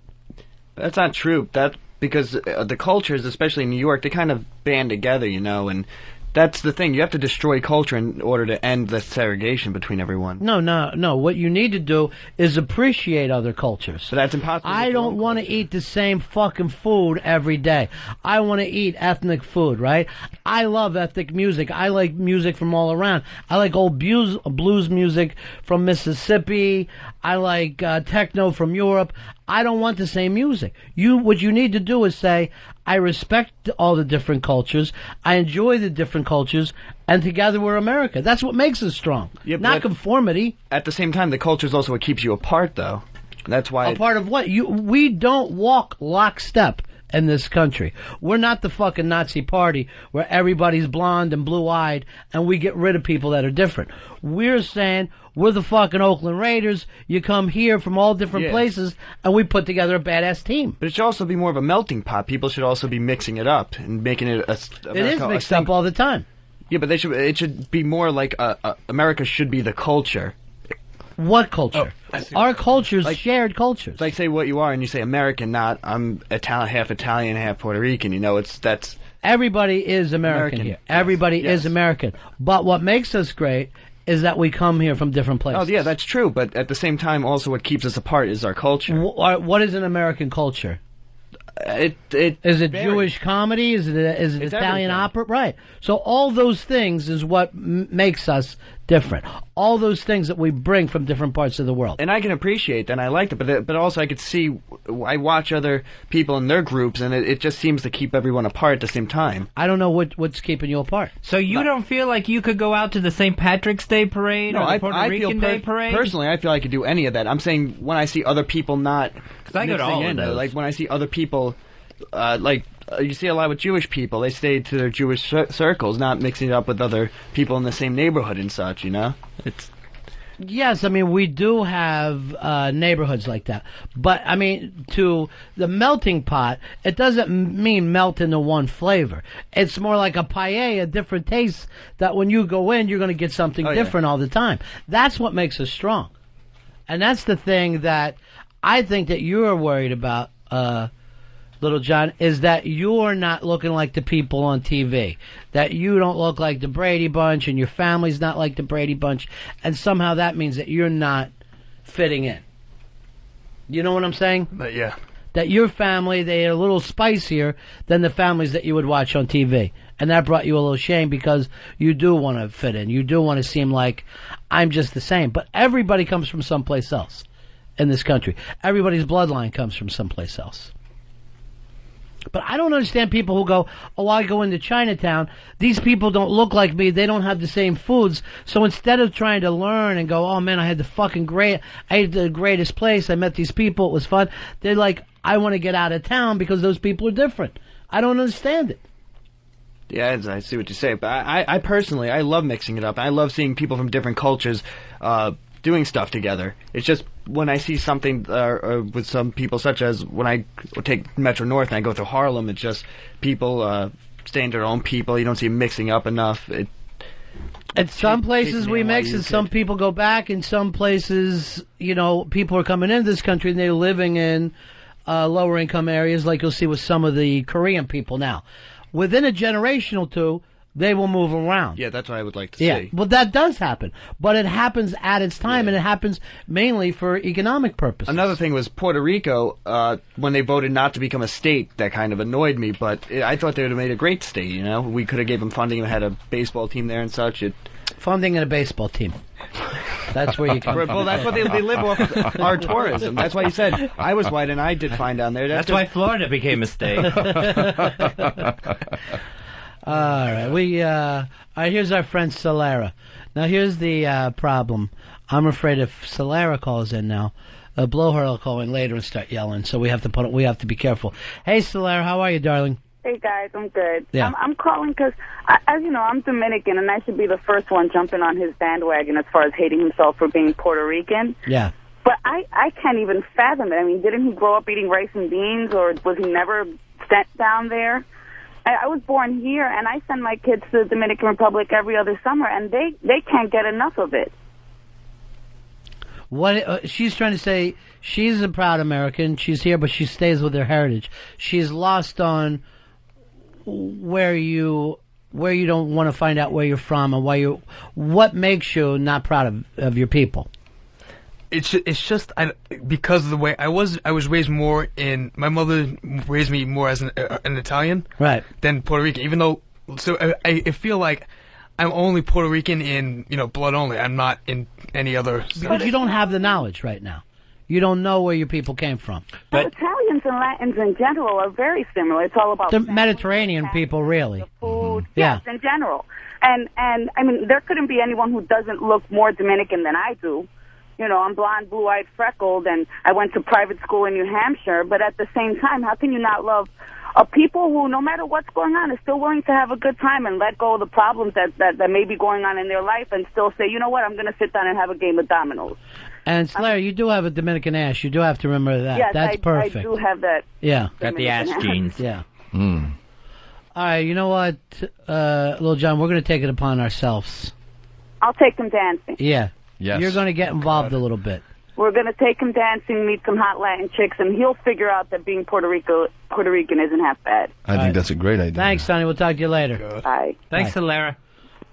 That's not true. That's because the cultures, especially in New York, they kind of band together, and that's the thing. You have to destroy culture in order to end the segregation between everyone. No. What you need to do is appreciate other cultures. But that's impossible. I don't want to eat the same fucking food every day. I want to eat ethnic food, right? I love ethnic music. I like music from all around. I like old blues music from Mississippi. I like techno from Europe. I don't want the same music. What you need to do is say, I respect all the different cultures, I enjoy the different cultures, and together we're America. That's what makes us strong, not conformity. At the same time, the culture is also what keeps you apart, though. That's why... A part of what? We don't walk lockstep in this country. We're not the fucking Nazi party where everybody's blonde and blue-eyed and we get rid of people that are different. We're saying we're the fucking Oakland Raiders. You come here from all different places and we put together a badass team. But it should also be more of a melting pot. People should also be mixing it up and making it It is mixed up all the time. Yeah, but it should be more like America should be the culture. What culture? Our cultures, shared cultures. Like, say what you are, and you say American, not I'm half Italian, half Puerto Rican. You know, that's everybody is American here. Everybody is American. But what makes us great is that we come here from different places. Oh, yeah, that's true. But at the same time, also what keeps us apart is our culture. What is an American culture? Is it Jewish comedy? Is it Italian everything. opera? Right. So all those things is what makes us different. All those things that we bring from different parts of the world. And I can appreciate that, and I like it, but also I could see, I watch other people in their groups, and it just seems to keep everyone apart at the same time. I don't know what's keeping you apart. So you don't feel like you could go out to the St. Patrick's Day parade or the Puerto Rican Day parade? Personally, I feel I could do any of that. I'm saying when I see other people not I go to all of those. Like when I see other people, you see a lot with Jewish people. They stay to their Jewish circles, not mixing it up with other people in the same neighborhood and such, you know? Yes, I mean, we do have neighborhoods like that. But, I mean, to the melting pot, it doesn't mean melt into one flavor. It's more like a paella, a different taste, that when you go in, you're going to get something different all the time. That's what makes us strong. And that's the thing that I think that you're worried about, Little John, is that you're not looking like the people on TV. That you don't look like the Brady Bunch and your family's not like the Brady Bunch. And somehow that means that you're not fitting in. You know what I'm saying? Yeah. That your family, they're a little spicier than the families that you would watch on TV. And that brought you a little shame because you do want to fit in. You do want to seem like I'm just the same. But everybody comes from someplace else in this country. Everybody's bloodline comes from someplace else. But I don't understand people who go, oh, I go into Chinatown. These people don't look like me. They don't have the same foods. So instead of trying to learn and go, oh, man, I had the greatest place. I met these people. It was fun. They're like, I want to get out of town because those people are different. I don't understand it. Yeah, I see what you say. But I personally, I love mixing it up. I love seeing people from different cultures doing stuff together. It's just when I see something with some people, such as when I take Metro North and I go through Harlem, it's just people staying their own people. You don't see them mixing up enough. At some places we mix, and some people go back. In some places, you know, people are coming into this country and they're living in lower income areas, like you'll see with some of the Korean people now. Within a generation or two, they will move around. Yeah, that's what I would like to see. Well, that does happen. But it happens at its time, and it happens mainly for economic purposes. Another thing was Puerto Rico, when they voted not to become a state, that kind of annoyed me, but I thought they would have made a great state, you know? We could have gave them funding and had a baseball team there and such. Funding and a baseball team. That's where you come from. Well, that's what they live off of, our tourism. That's why you said I was white and I did fine down there. That's why Florida became a state. All right, here's our friend Solera. Now, here's the problem. I'm afraid if Solera calls in now, Blowhard will call in later and start yelling. So we have to be careful. Hey, Solera, how are you, darling? Hey, guys, I'm good. Yeah. I'm calling because, as you know, I'm Dominican, and I should be the first one jumping on his bandwagon as far as hating himself for being Puerto Rican. Yeah. But I can't even fathom it. I mean, didn't he grow up eating rice and beans, or was he never sent down there? I was born here, and I send my kids to the Dominican Republic every other summer, and they can't get enough of it. What she's trying to say, she's a proud American. She's here, but she stays with her heritage. She's lost on where you don't want to find out where you're from and what makes you not proud of your people. It's just because of the way I was raised more in. My mother raised me more as an Italian, right, than Puerto Rican. Even though, so I feel like I'm only Puerto Rican in blood only. I'm not in any other. Because you don't have the knowledge right now. You don't know where your people came from. But Italians and Latins in general are very similar. It's all about The Mediterranean people, really. food. Yeah. Yes, in general. And I mean, there couldn't be anyone who doesn't look more Dominican than I do. You know, I'm blonde, blue-eyed, freckled, and I went to private school in New Hampshire. But at the same time, how can you not love people who, no matter what's going on, are still willing to have a good time and let go of the problems that may be going on in their life and still say, you know what, I'm going to sit down and have a game of dominoes. And Slayer, you do have a Dominican ass. You do have to remember that. Yes, That's perfect. I do have that. Yeah. Got the ass genes. Yeah. All right, you know what, Little John, we're going to take it upon ourselves. I'll take them dancing. Yeah. Yes. You're going to get involved a little bit. We're going to take him dancing, meet some hot Latin chicks, and he'll figure out that being Puerto Rican isn't half bad. I think that's a great idea. Thanks, Sonny. We'll talk to you later. Bye. Thanks, Hilara.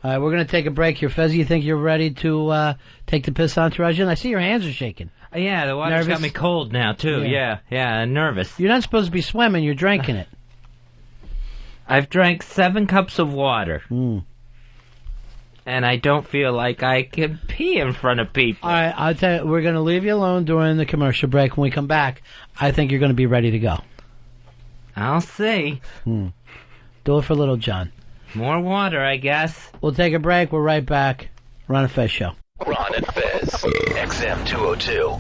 All right, we're going to take a break here. Fez, you think you're ready to take the piss entourage in? I see your hands are shaking. Yeah, the water's got me cold now, too. Yeah, and nervous. You're not supposed to be swimming. You're drinking it. I've drank 7 cups of water. And I don't feel like I can pee in front of people. All right, I'll tell you, we're going to leave you alone during the commercial break. When we come back, I think you're going to be ready to go. I'll see. Do it for Little John. More water, I guess. We'll take a break. We're right back. Ron and Fez Show. Ron and Fez, XM 202.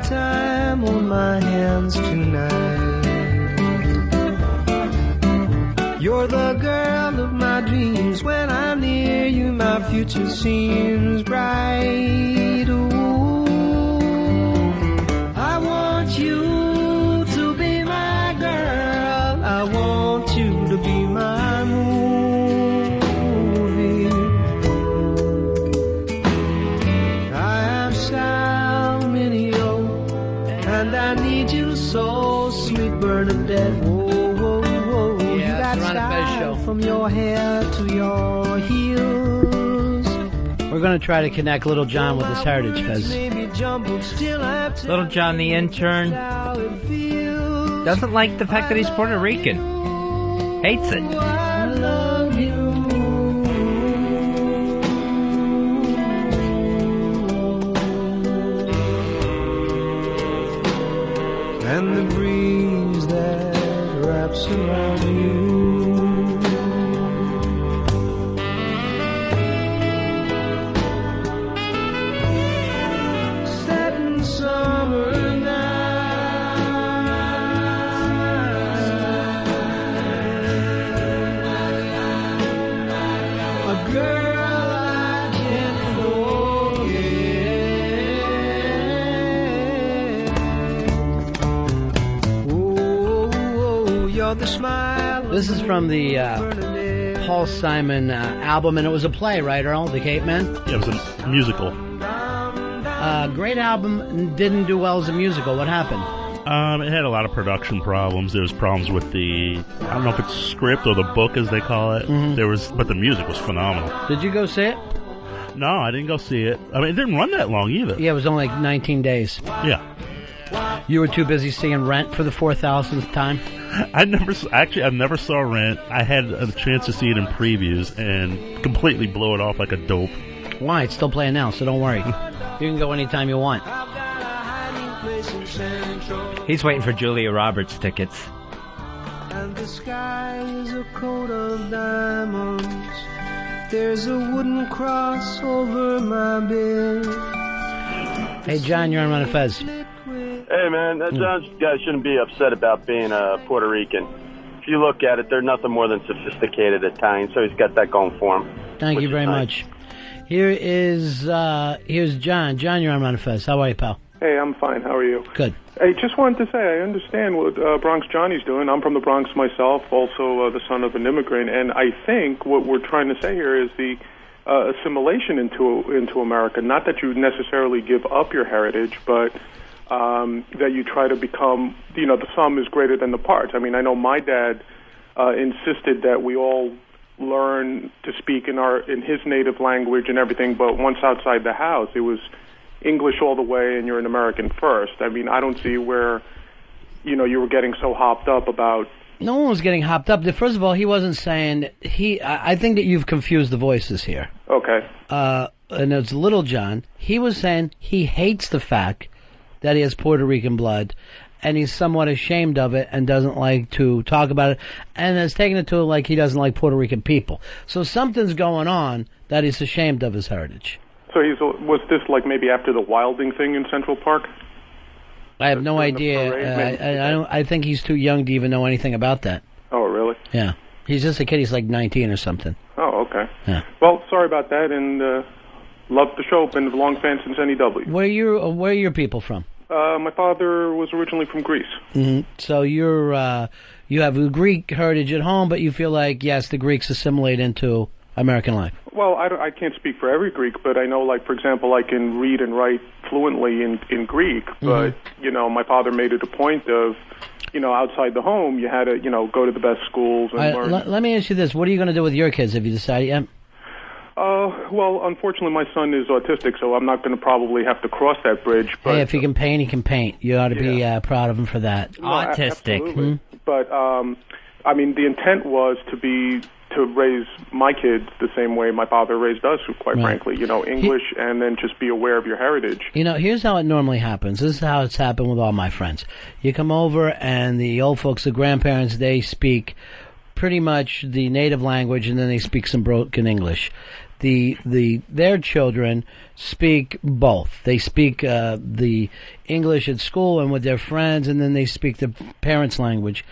Time on my hands tonight. You're the girl of my dreams. When I'm near you, my future seems bright. Ooh, I want you to be my girl. I want you to be my movie. I am and I need you so, sweet Bernadette. Whoa, whoa, whoa. Yeah, you got style from your hair to your heels. We're going to try to connect Little John with his heritage, Fez. Little John, the intern, doesn't like the fact that he's Puerto Rican. Hates it. I love you. And the breeze that wraps around you. Setting summer night. A girl I can't forget. The smile. This is from the Paul Simon album, and it was a play, right, Earl? The Cape Men? Yeah, it was a musical. Great album, didn't do well as a musical. What happened? It had a lot of production problems. There was problems with the, I don't know if it's script or the book as they call it. But the music was phenomenal. Did you go see it? No, I didn't go see it. I mean, it didn't run that long either. Yeah, it was only like 19 days. Yeah. You were too busy seeing Rent for the 4,000th time? I never saw Rent. I had a chance to see it in previews and completely blew it off like a dope. Why? It's still playing now, so don't worry. You can go anytime you want. He's waiting for Julia Roberts tickets. And the sky is a coat of diamonds. There's a wooden cross over my bed. Hey, John, you're on Ron and Fez. Hey, man, that guy shouldn't be upset about being a Puerto Rican. If you look at it, they're nothing more than sophisticated Italians, so he's got that going for him. Thank you very much. Here's John. John, you're on Ron and Fez. How are you, pal? Hey, I'm fine. How are you? Good. Hey, just wanted to say, I understand what Bronx Johnny's doing. I'm from the Bronx myself, also the son of an immigrant, and I think what we're trying to say here is the assimilation into America. Not that you necessarily give up your heritage, but that you try to become, the sum is greater than the parts. I mean, I know my dad insisted that we all learn to speak in his native language and everything, but once outside the house, it was English all the way, and you're an American first. I mean, I don't see where, you were getting so hopped up about. No one was getting hopped up. First of all, he wasn't saying I think that you've confused the voices here. Okay. And it's Little John. He was saying he hates the fact that he has Puerto Rican blood, and he's somewhat ashamed of it and doesn't like to talk about it, and has taken it to like he doesn't like Puerto Rican people. So something's going on that he's ashamed of his heritage. So was this like maybe after the wilding thing in Central Park? I have no idea. I think he's too young to even know anything about that. Oh, really? Yeah. He's just a kid. He's like 19 or something. Oh, okay. Yeah. Well, sorry about that, and love the show. Been a long fan since NEW. Where are your people from? My father was originally from Greece. Mm-hmm. So you have a Greek heritage at home, but you feel like, yes, the Greeks assimilate into American life. Well, I can't speak for every Greek, but I know, like, for example, I can read and write fluently in Greek, but, my father made it a point of, outside the home, you had to, go to the best schools and learn. Let me ask you this. What are you going to do with your kids? Have you decided yet? Well, unfortunately, my son is autistic, so I'm not going to probably have to cross that bridge. But hey, if he can paint, he can paint. You ought to be proud of him for that. No, Autistic. Absolutely. But, I mean, the intent was to raise my kids the same way my father raised us, quite frankly, English, and then just be aware of your heritage. Here's how it normally happens. This is how it's happened with all my friends. You come over, and the old folks, the grandparents, they speak pretty much the native language, and then they speak some broken English. Their children speak both. They speak the English at school and with their friends, and then they speak the parents' language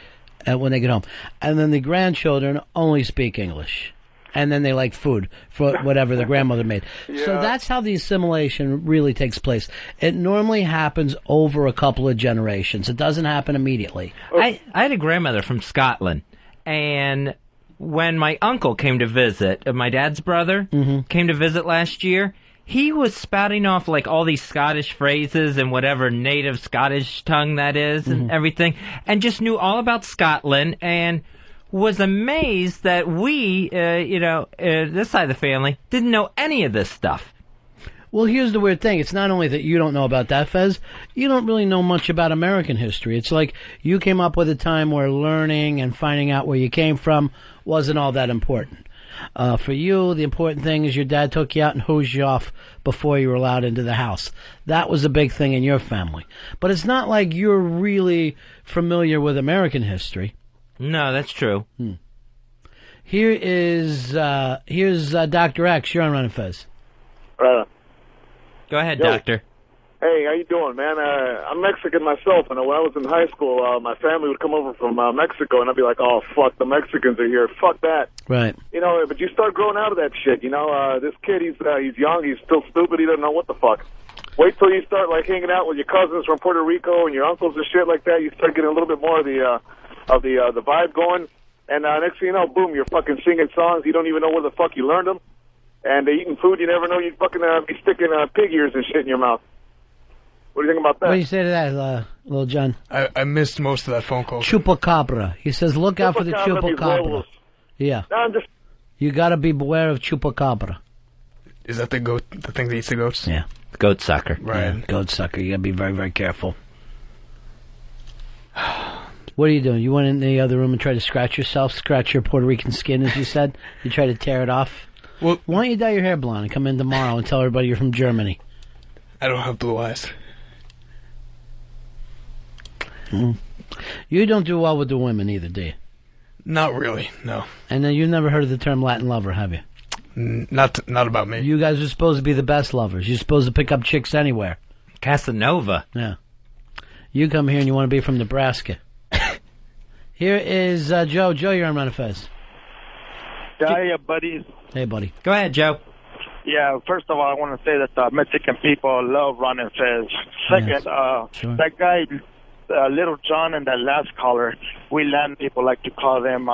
when they get home. And then the grandchildren only speak English. And then they like food for whatever the grandmother made. Yeah. So that's how the assimilation really takes place. It normally happens over a couple of generations. It doesn't happen immediately. I had a grandmother from Scotland, and when my uncle came to visit, my dad's brother came to visit last year, he was spouting off like all these Scottish phrases and whatever native Scottish tongue that is and everything, and just knew all about Scotland and was amazed that we, this side of the family, didn't know any of this stuff. Well, here's the weird thing. It's not only that you don't know about that, Fez. You don't really know much about American history. It's like you came up with a time where learning and finding out where you came from wasn't all that important. For you, the important thing is your dad took you out and hosed you off before you were allowed into the house. That was a big thing in your family. But it's not like you're really familiar with American history. No, that's true. Here's Dr. X. You're on Ron and Fez. Go ahead, Doctor. Hey, how you doing, man? I'm Mexican myself, and when I was in high school, my family would come over from Mexico, and I'd be like, oh, fuck, the Mexicans are here. Fuck that. Right. But you start growing out of that shit, This kid, he's young, he's still stupid, he doesn't know what the fuck. Wait till you start, like, hanging out with your cousins from Puerto Rico and your uncles and shit like that. You start getting a little bit more of the vibe going, and next thing you know, boom, you're fucking singing songs. You don't even know where the fuck you learned them. And eating food, you never know you'd fucking be sticking pig ears and shit in your mouth. What do you think about that? What do you say to that, Little John? I missed most of that phone call. Chupacabra. He says, look out for the chupacabra. Yeah. No, you got to be beware of chupacabra. Is that the goat? The thing that eats the goats? Yeah. Goat sucker. Right. Yeah, goat sucker. You got to be very, very careful. What are you doing? You went in the other room and tried to scratch your Puerto Rican skin, as you said? You tried to tear it off? Well, why don't you dye your hair blonde and come in tomorrow and tell everybody you're from Germany? I don't have blue eyes. You don't do well with the women either, do you? Not really, no. And then you've never heard of the term Latin lover, have you? Not about me. You guys are supposed to be the best lovers. You're supposed to pick up chicks anywhere. Casanova. Yeah. You come here and you want to be from Nebraska. Here is Joe. Joe, you're on Ron and Fez. Yeah, buddies. Hey, buddy. Go ahead, Joe. Yeah, first of all, I want to say that Mexican people love Ron and Fez. Second, sure. That guy, Little John, and that last caller, we Latin people like to call them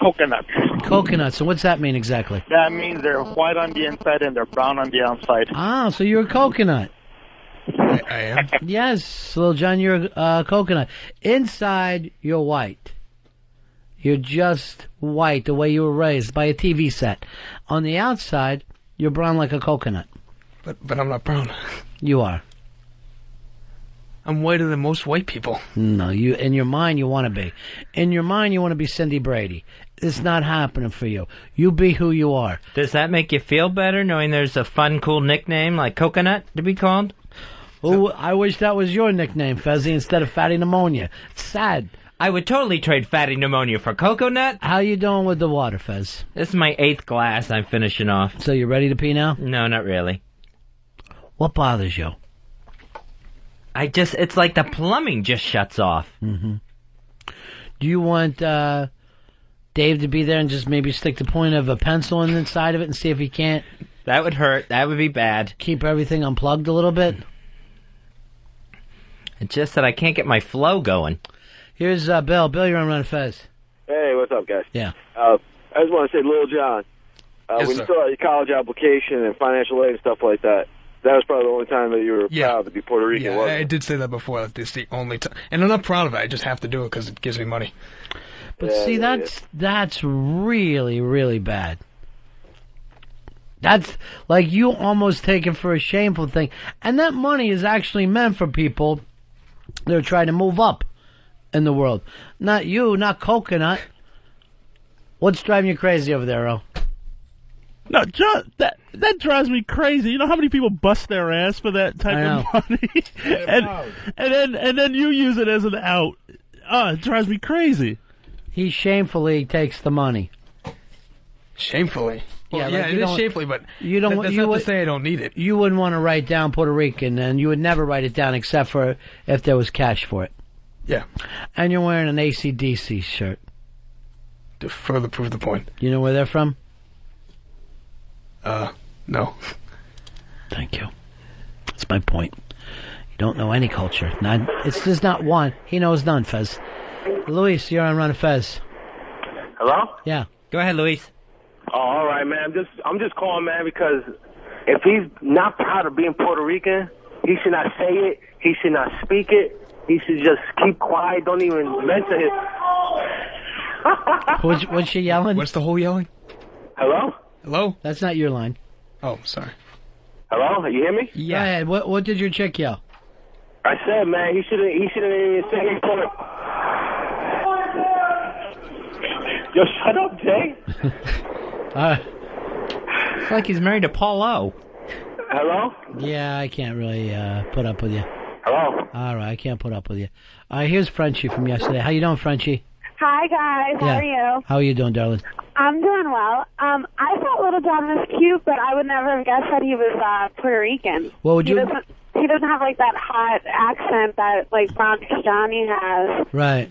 coconuts. Coconuts. So what's that mean exactly? That means they're white on the inside and they're brown on the outside. Ah, so you're a coconut. I am? Yes, Little John, you're a coconut. Inside, you're white. You're just white the way you were raised by a TV set. On the outside, you're brown like a coconut. But I'm not brown. You are. I'm whiter than most white people. No, you in your mind you want to be. In your mind you want to be Cindy Brady. It's not happening for you. You be who you are. Does that make you feel better knowing there's a fun, cool nickname like Coconut to be called? Oh, I wish that was your nickname, Fezzy, instead of Fatty Pneumonia. It's sad. I would totally trade Fatty Pneumonia for Coconut. How you doing with the water, Fez? This is my 8th glass I'm finishing off. So you ready to pee now? No, not really. What bothers you? It's like the plumbing just shuts off. Mm-hmm. Do you want Dave to be there and just maybe stick the point of a pencil in the inside of it and see if he can't? That would hurt. That would be bad. Keep everything unplugged a little bit? It's just that I can't get my flow going. Here's Bill. Bill, you're on Ron and Fez. Hey, what's up, guys? Yeah. I just want to say, Lil John, Yes, when sir. you fill out your college application and financial aid and stuff like that, that was probably the only time that you were proud to be Puerto Rican, Yeah, wasn't I it? did say that before. That it's the only time. And I'm not proud of it. I just have to do it because it gives me money. But see, that's really, really bad. That's like you almost take it for a shameful thing. And that money is actually meant for people that are trying to move up in the world. Not you, not Coconut. What's driving you crazy over there, Earl? No, John, that drives me crazy. You know how many people bust their ass for that type of money, and then you use it as an out. It drives me crazy. He shamefully takes the money. Shamefully. Well, yeah, like it you is don't- shamefully, but you don't. that's you not would, to say I don't need it. You wouldn't want to write down Puerto Rican, and you would never write it down except for if there was cash for it. Yeah. And you're wearing an AC/DC shirt. To further prove the point. You know where they're from? No. Thank you. That's my point. You don't know any culture. It's just not one. He knows none, Fez. Luis, you're on Ron and Fez. Hello? Yeah. Go ahead, Luis. Oh, all right, man. I'm just calling, man, because if he's not proud of being Puerto Rican, he should not say it. He should not speak it. He should just keep quiet. Don't even mention it. What's she yelling? What's the whole yelling? Hello? Hello? That's not your line. Oh, sorry. Hello? You hear me? Yeah. Go ahead. What did your chick yell? I said, man, he shouldn't even say it. Yo, shut up, Jay. It's like he's married to Paul O. Hello? Yeah, I can't really put up with you. Hello? All right, I can't put up with you. Here's Frenchie from yesterday. How you doing, Frenchie? Hi, guys. How are you? How are you doing, darling? I'm doing well. I thought Little John was cute, but I would never have guessed that he was Puerto Rican. What would you... He doesn't have, like, that hot accent that, like, Bronx Johnny has. Right.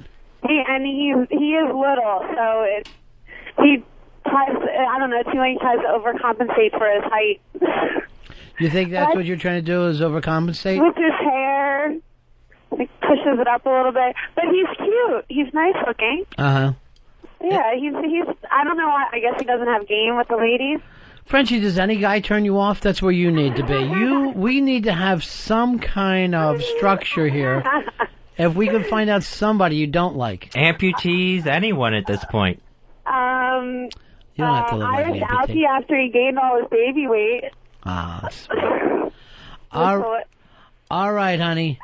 He is little, so he tries, I don't know, it seems like he tries to overcompensate for his height. You think that's what you're trying to do, is overcompensate? With his hair, like, pushes it up a little bit. But he's cute. He's nice looking. Uh-huh. Yeah, he's. I don't know. I guess he doesn't have game with the ladies. Frenchie, does any guy turn you off? That's where you need to be. We need to have some kind of structure here. If we could find out somebody you don't like. Amputees, anyone at this point. You don't have to look like Irish an Alfie amputee. after he gained all his baby weight. Ah, sweet. All right, honey.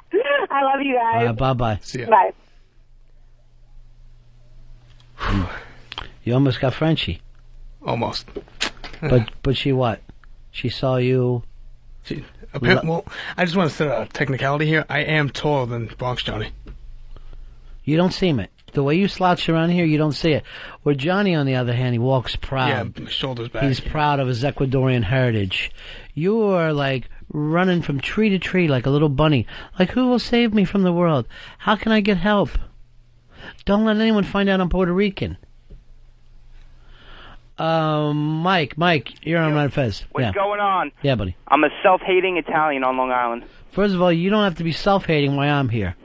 I love you guys. Bye-bye. See ya. Bye. You almost got Frenchie. Almost. But she what? She saw you... Well, I just want to set a technicality here. I am taller than Bronx Johnny. You don't seem it. The way you slouch around here, you don't see it. Where Johnny, on the other hand, he walks proud. Yeah, my shoulders back. He's proud of his Ecuadorian heritage. You are like running from tree to tree like a little bunny. Like, who will save me from the world? How can I get help? Don't let anyone find out I'm Puerto Rican. Mike, you're on Ron and Fez. What's going on? Yeah, buddy. I'm a self-hating Italian on Long Island. First of all, you don't have to be self-hating while I'm here.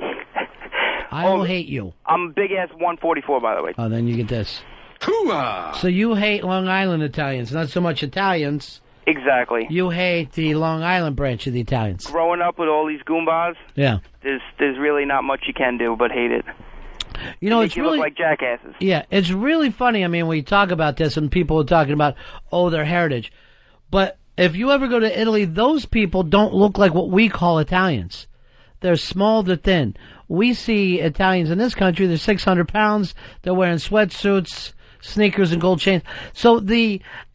I will hate you. I'm a big-ass 144, by the way. Oh, then you get this. So you hate Long Island Italians, not so much Italians. Exactly. You hate the Long Island branch of the Italians. Growing up with all these goombas, Yeah. there's really not much you can do but hate it. You know, They it's make you really look like jackasses. Yeah, it's really funny. I mean, when you talk about this and people are talking about, their heritage. But if you ever go to Italy, those people don't look like what we call Italians. They're small to thin. We see Italians in this country, they're 600 pounds, they're wearing sweatsuits, sneakers, and gold chains. So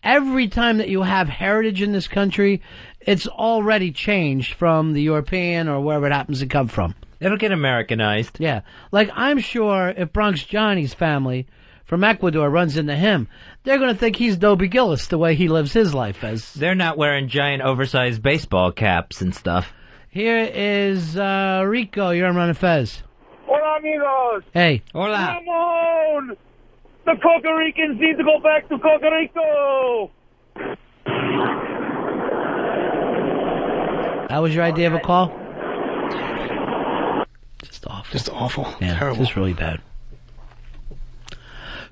every time that you have heritage in this country, it's already changed from the European or wherever it happens to come from. It'll get Americanized. Yeah. Like, I'm sure if Bronx Johnny's family from Ecuador runs into him, they're going to think he's Dobie Gillis the way he lives his life as. They're not wearing giant oversized baseball caps and stuff. Here is Rico. You're on Ron and Fez. Hola, amigos. Hey. Hola. Ramon! The Costa Ricans need to go back to Costa Rico! That was your idea of a call? Just awful. Yeah, Terrible. just really bad.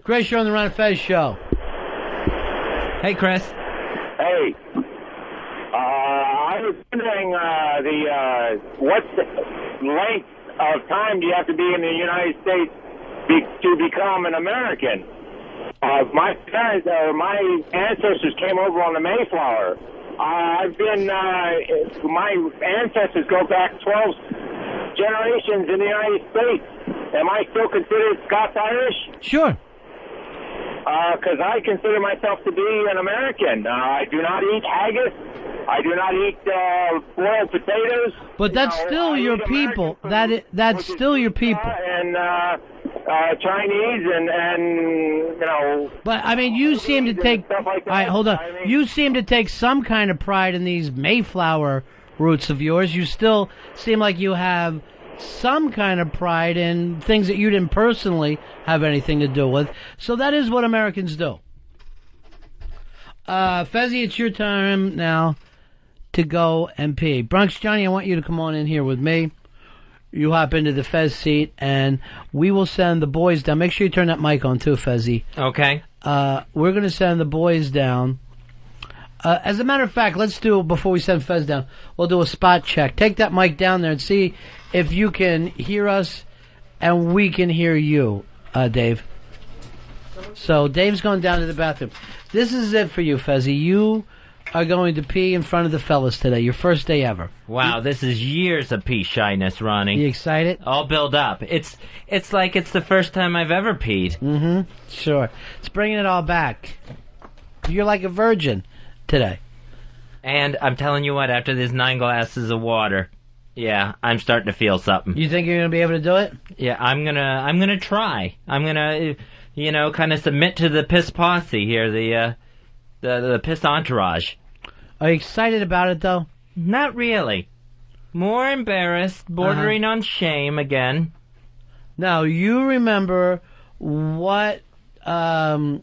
Chris, you're on the Ron and Fez show. Hey, Chris. Hey. I was wondering what's the length of time do you have to be in the United States to become an American? My parents or my ancestors came over on the Mayflower. I've been my ancestors go back 12 generations in the United States. Am I still considered Scots-Irish? Sure. Because I consider myself to be an American. I do not eat haggis. I do not eat boiled potatoes. But that's still your people. That's still your people. And Chinese and But I mean, you seem to take. All right, hold on. You seem to take some kind of pride in these Mayflower roots of yours. You still seem like you have some kind of pride in things that you didn't personally have anything to do with. So that is what Americans do. Fezzy, it's your time now to go and pee. Bronx Johnny, I want you to come on in here with me. You hop into the Fez seat, and we will send the boys down. Make sure you turn that mic on, too, Fezzy. Okay. We're going to send the boys down. As a matter of fact, let's do, before we send Fez down, we'll do a spot check. Take that mic down there and see if you can hear us and we can hear you, Dave. So Dave's going down to the bathroom. This is it for you, Fezzy. You are going to pee in front of the fellas today. Your first day ever. Wow, this is years of pee shyness, Ronnie. You excited? All build up. It's like it's the first time I've ever peed. Mm-hmm. Sure. It's bringing it all back. You're like a virgin today. And I'm telling you what, after these 9 glasses of water, yeah, I'm starting to feel something. You think you're going to be able to do it? Yeah, I'm gonna try. I'm gonna, kind of submit to the piss posse here, the piss entourage. Are you excited about it, though? Not really. More embarrassed, bordering on shame again. Now, you remember what, the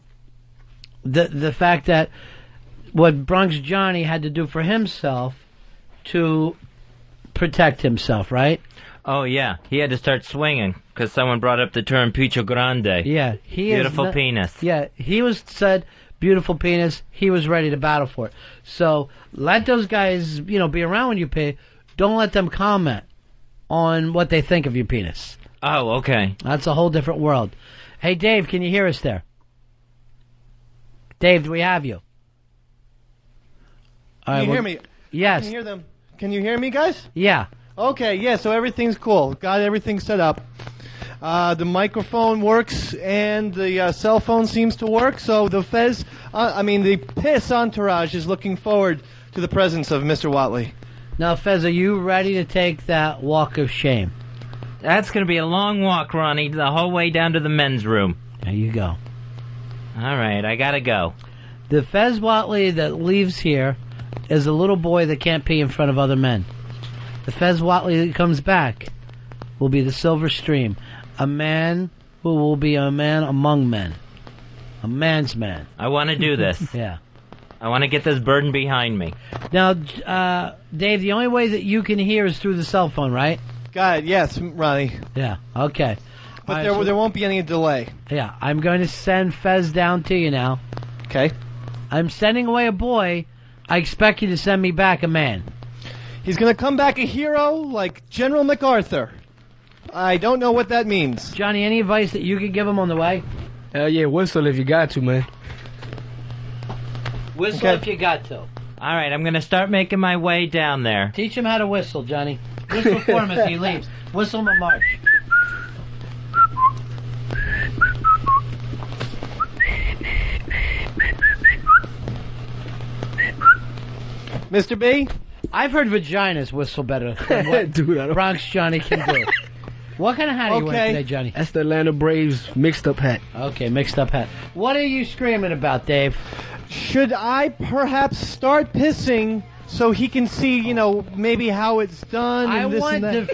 fact that what Bronx Johnny had to do for himself to protect himself, right? Oh, yeah. He had to start swinging because someone brought up the term Picho Grande. Yeah. Beautiful penis. Yeah. He said, beautiful penis. He was ready to battle for it. So let those guys, be around when you pee. Don't let them comment on what they think of your penis. Oh, okay. That's a whole different world. Hey, Dave, can you hear us there? Dave, do we have you? Can you hear me? Yes. I can hear them. Can you hear me, guys? Yeah. Okay, yeah, so everything's cool. Got everything set up. The microphone works and the cell phone seems to work, so the the piss entourage is looking forward to the presence of Mr. Watley. Now, Fez, are you ready to take that walk of shame? That's going to be a long walk, Ronnie, the whole way down to the men's room. There you go. All right, I got to go. The Fez Watley that leaves here is a little boy that can't pee in front of other men. The Fez Watley that comes back will be the Silver Stream, a man who will be a man among men, a man's man. I want to do this. Yeah. I want to get this burden behind me. Now, Dave, the only way that you can hear is through the cell phone, right? Got it, yes, Ronnie. Yeah, okay. But there won't be any delay. Yeah, I'm going to send Fez down to you now. Okay. I'm sending away a boy. I expect you to send me back a man. He's going to come back a hero like General MacArthur. I don't know what that means. Johnny, any advice that you could give him on the way? Yeah, whistle if you got to, man. Whistle if you got to. All right, I'm going to start making my way down there. Teach him how to whistle, Johnny. Whistle for him as he leaves. Whistle him a march. Mr. B? I've heard vaginas whistle better than what Dude, Bronx Johnny can do. What kind of hat are you wearing today, Johnny? That's the Atlanta Braves mixed up hat. Okay, mixed up hat. What are you screaming about, Dave? Should I perhaps start pissing so he can see, you know, maybe how it's done and this and that?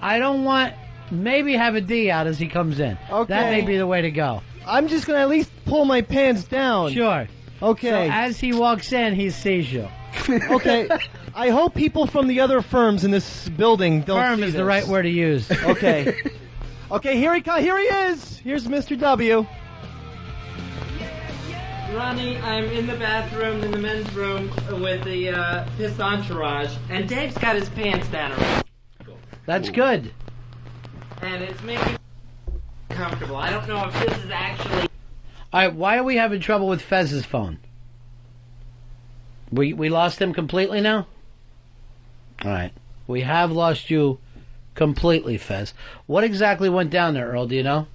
I don't want... Maybe have a D out as he comes in. Okay. That may be the way to go. I'm just going to at least pull my pants down. Sure. Okay. So as he walks in, he sees you. Okay. I hope people from the other firms in this building don't Firm see is this. the right word to use. Okay. Okay, here he is. Here's Mr. W. Ronnie, I'm in the bathroom, in the men's room, with the piss entourage, and Dave's got his pants down already. That's good. And it's making me comfortable. I don't know if this is actually... All right, why are we having trouble with Fez's phone? We lost him completely now? All right. We have lost you completely, Fez. What exactly went down there, Earl? Do you know?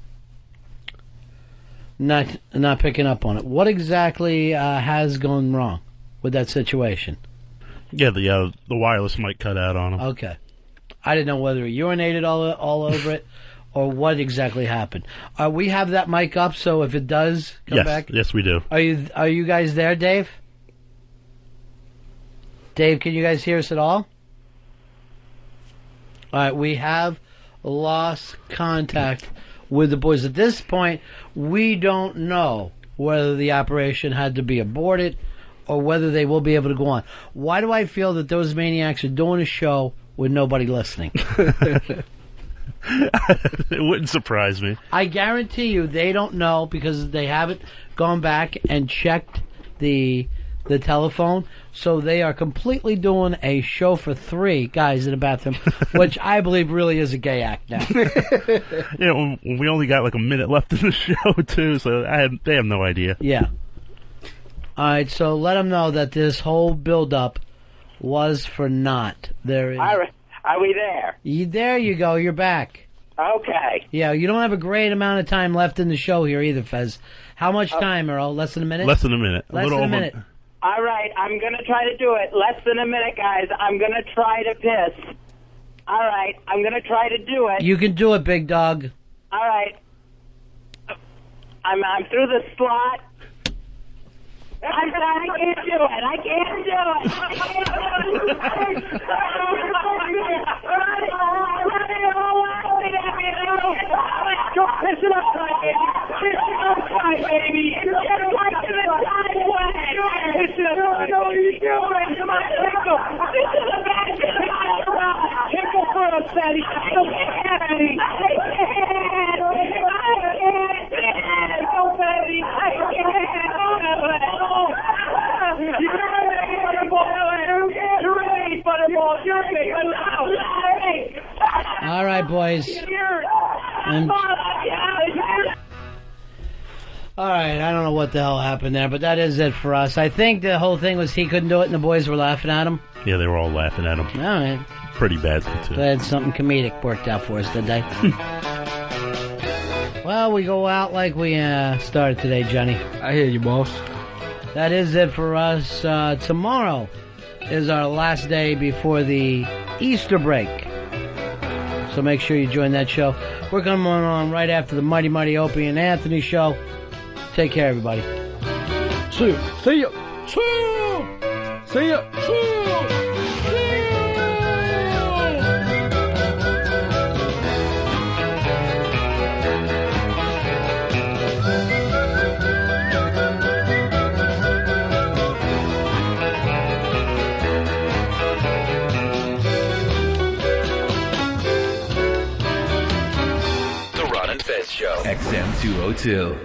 Not picking up on it. What exactly has gone wrong with that situation? Yeah, the wireless might cut out on him. Okay. I didn't know whether he urinated all over it or what exactly happened. We have that mic up, so if it does come back... Yes, we do. Are you guys there, Dave? Dave, can you guys hear us at all? All right, we have lost contact with the boys. At this point, we don't know whether the operation had to be aborted or whether they will be able to go on. Why do I feel that those maniacs are doing a show with nobody listening? It wouldn't surprise me. I guarantee you they don't know because they haven't gone back and checked the telephone, so they are completely doing a show for three guys in a bathroom, which I believe really is a gay act now. Yeah, we only got like a minute left in the show too, so they have no idea. Yeah. All right, so let them know that this whole build-up was for naught. There is. Are we there? There you go. You're back. Okay. Yeah, you don't have a great amount of time left in the show here either, Fez. How much time, Earl? Less than a minute? Less than a minute. Less than a minute. All right, I'm going to try to do it. Less than a minute, guys. I'm going to try to piss. All right, I'm going to try to do it. You can do it, big dog. All right. I'm through the slot. I can't do it. I can't do it. Go piss it up, piss it up, baby. Get right to the time way. Piss it up. No, you do it. Come on, tickle. This is a bad tickle for us, Fatty. Fatty. Go, Fatty. All right, boys. All right, I don't know what the hell happened there, but that is it for us. I think the whole thing was he couldn't do it and the boys were laughing at him. Yeah, they were all laughing at him. All right. Pretty badly, too. Glad something comedic worked out for us today. Well, we go out like we started today, Johnny. I hear you, boss. That is it for us. Tomorrow is our last day before the Easter break. So make sure you join that show. We're coming on right after the Mighty Mighty Opie and Anthony show. Take care, everybody. See ya. See ya. See ya. See ya. See ya. The Ron and Fez Show. XM 202.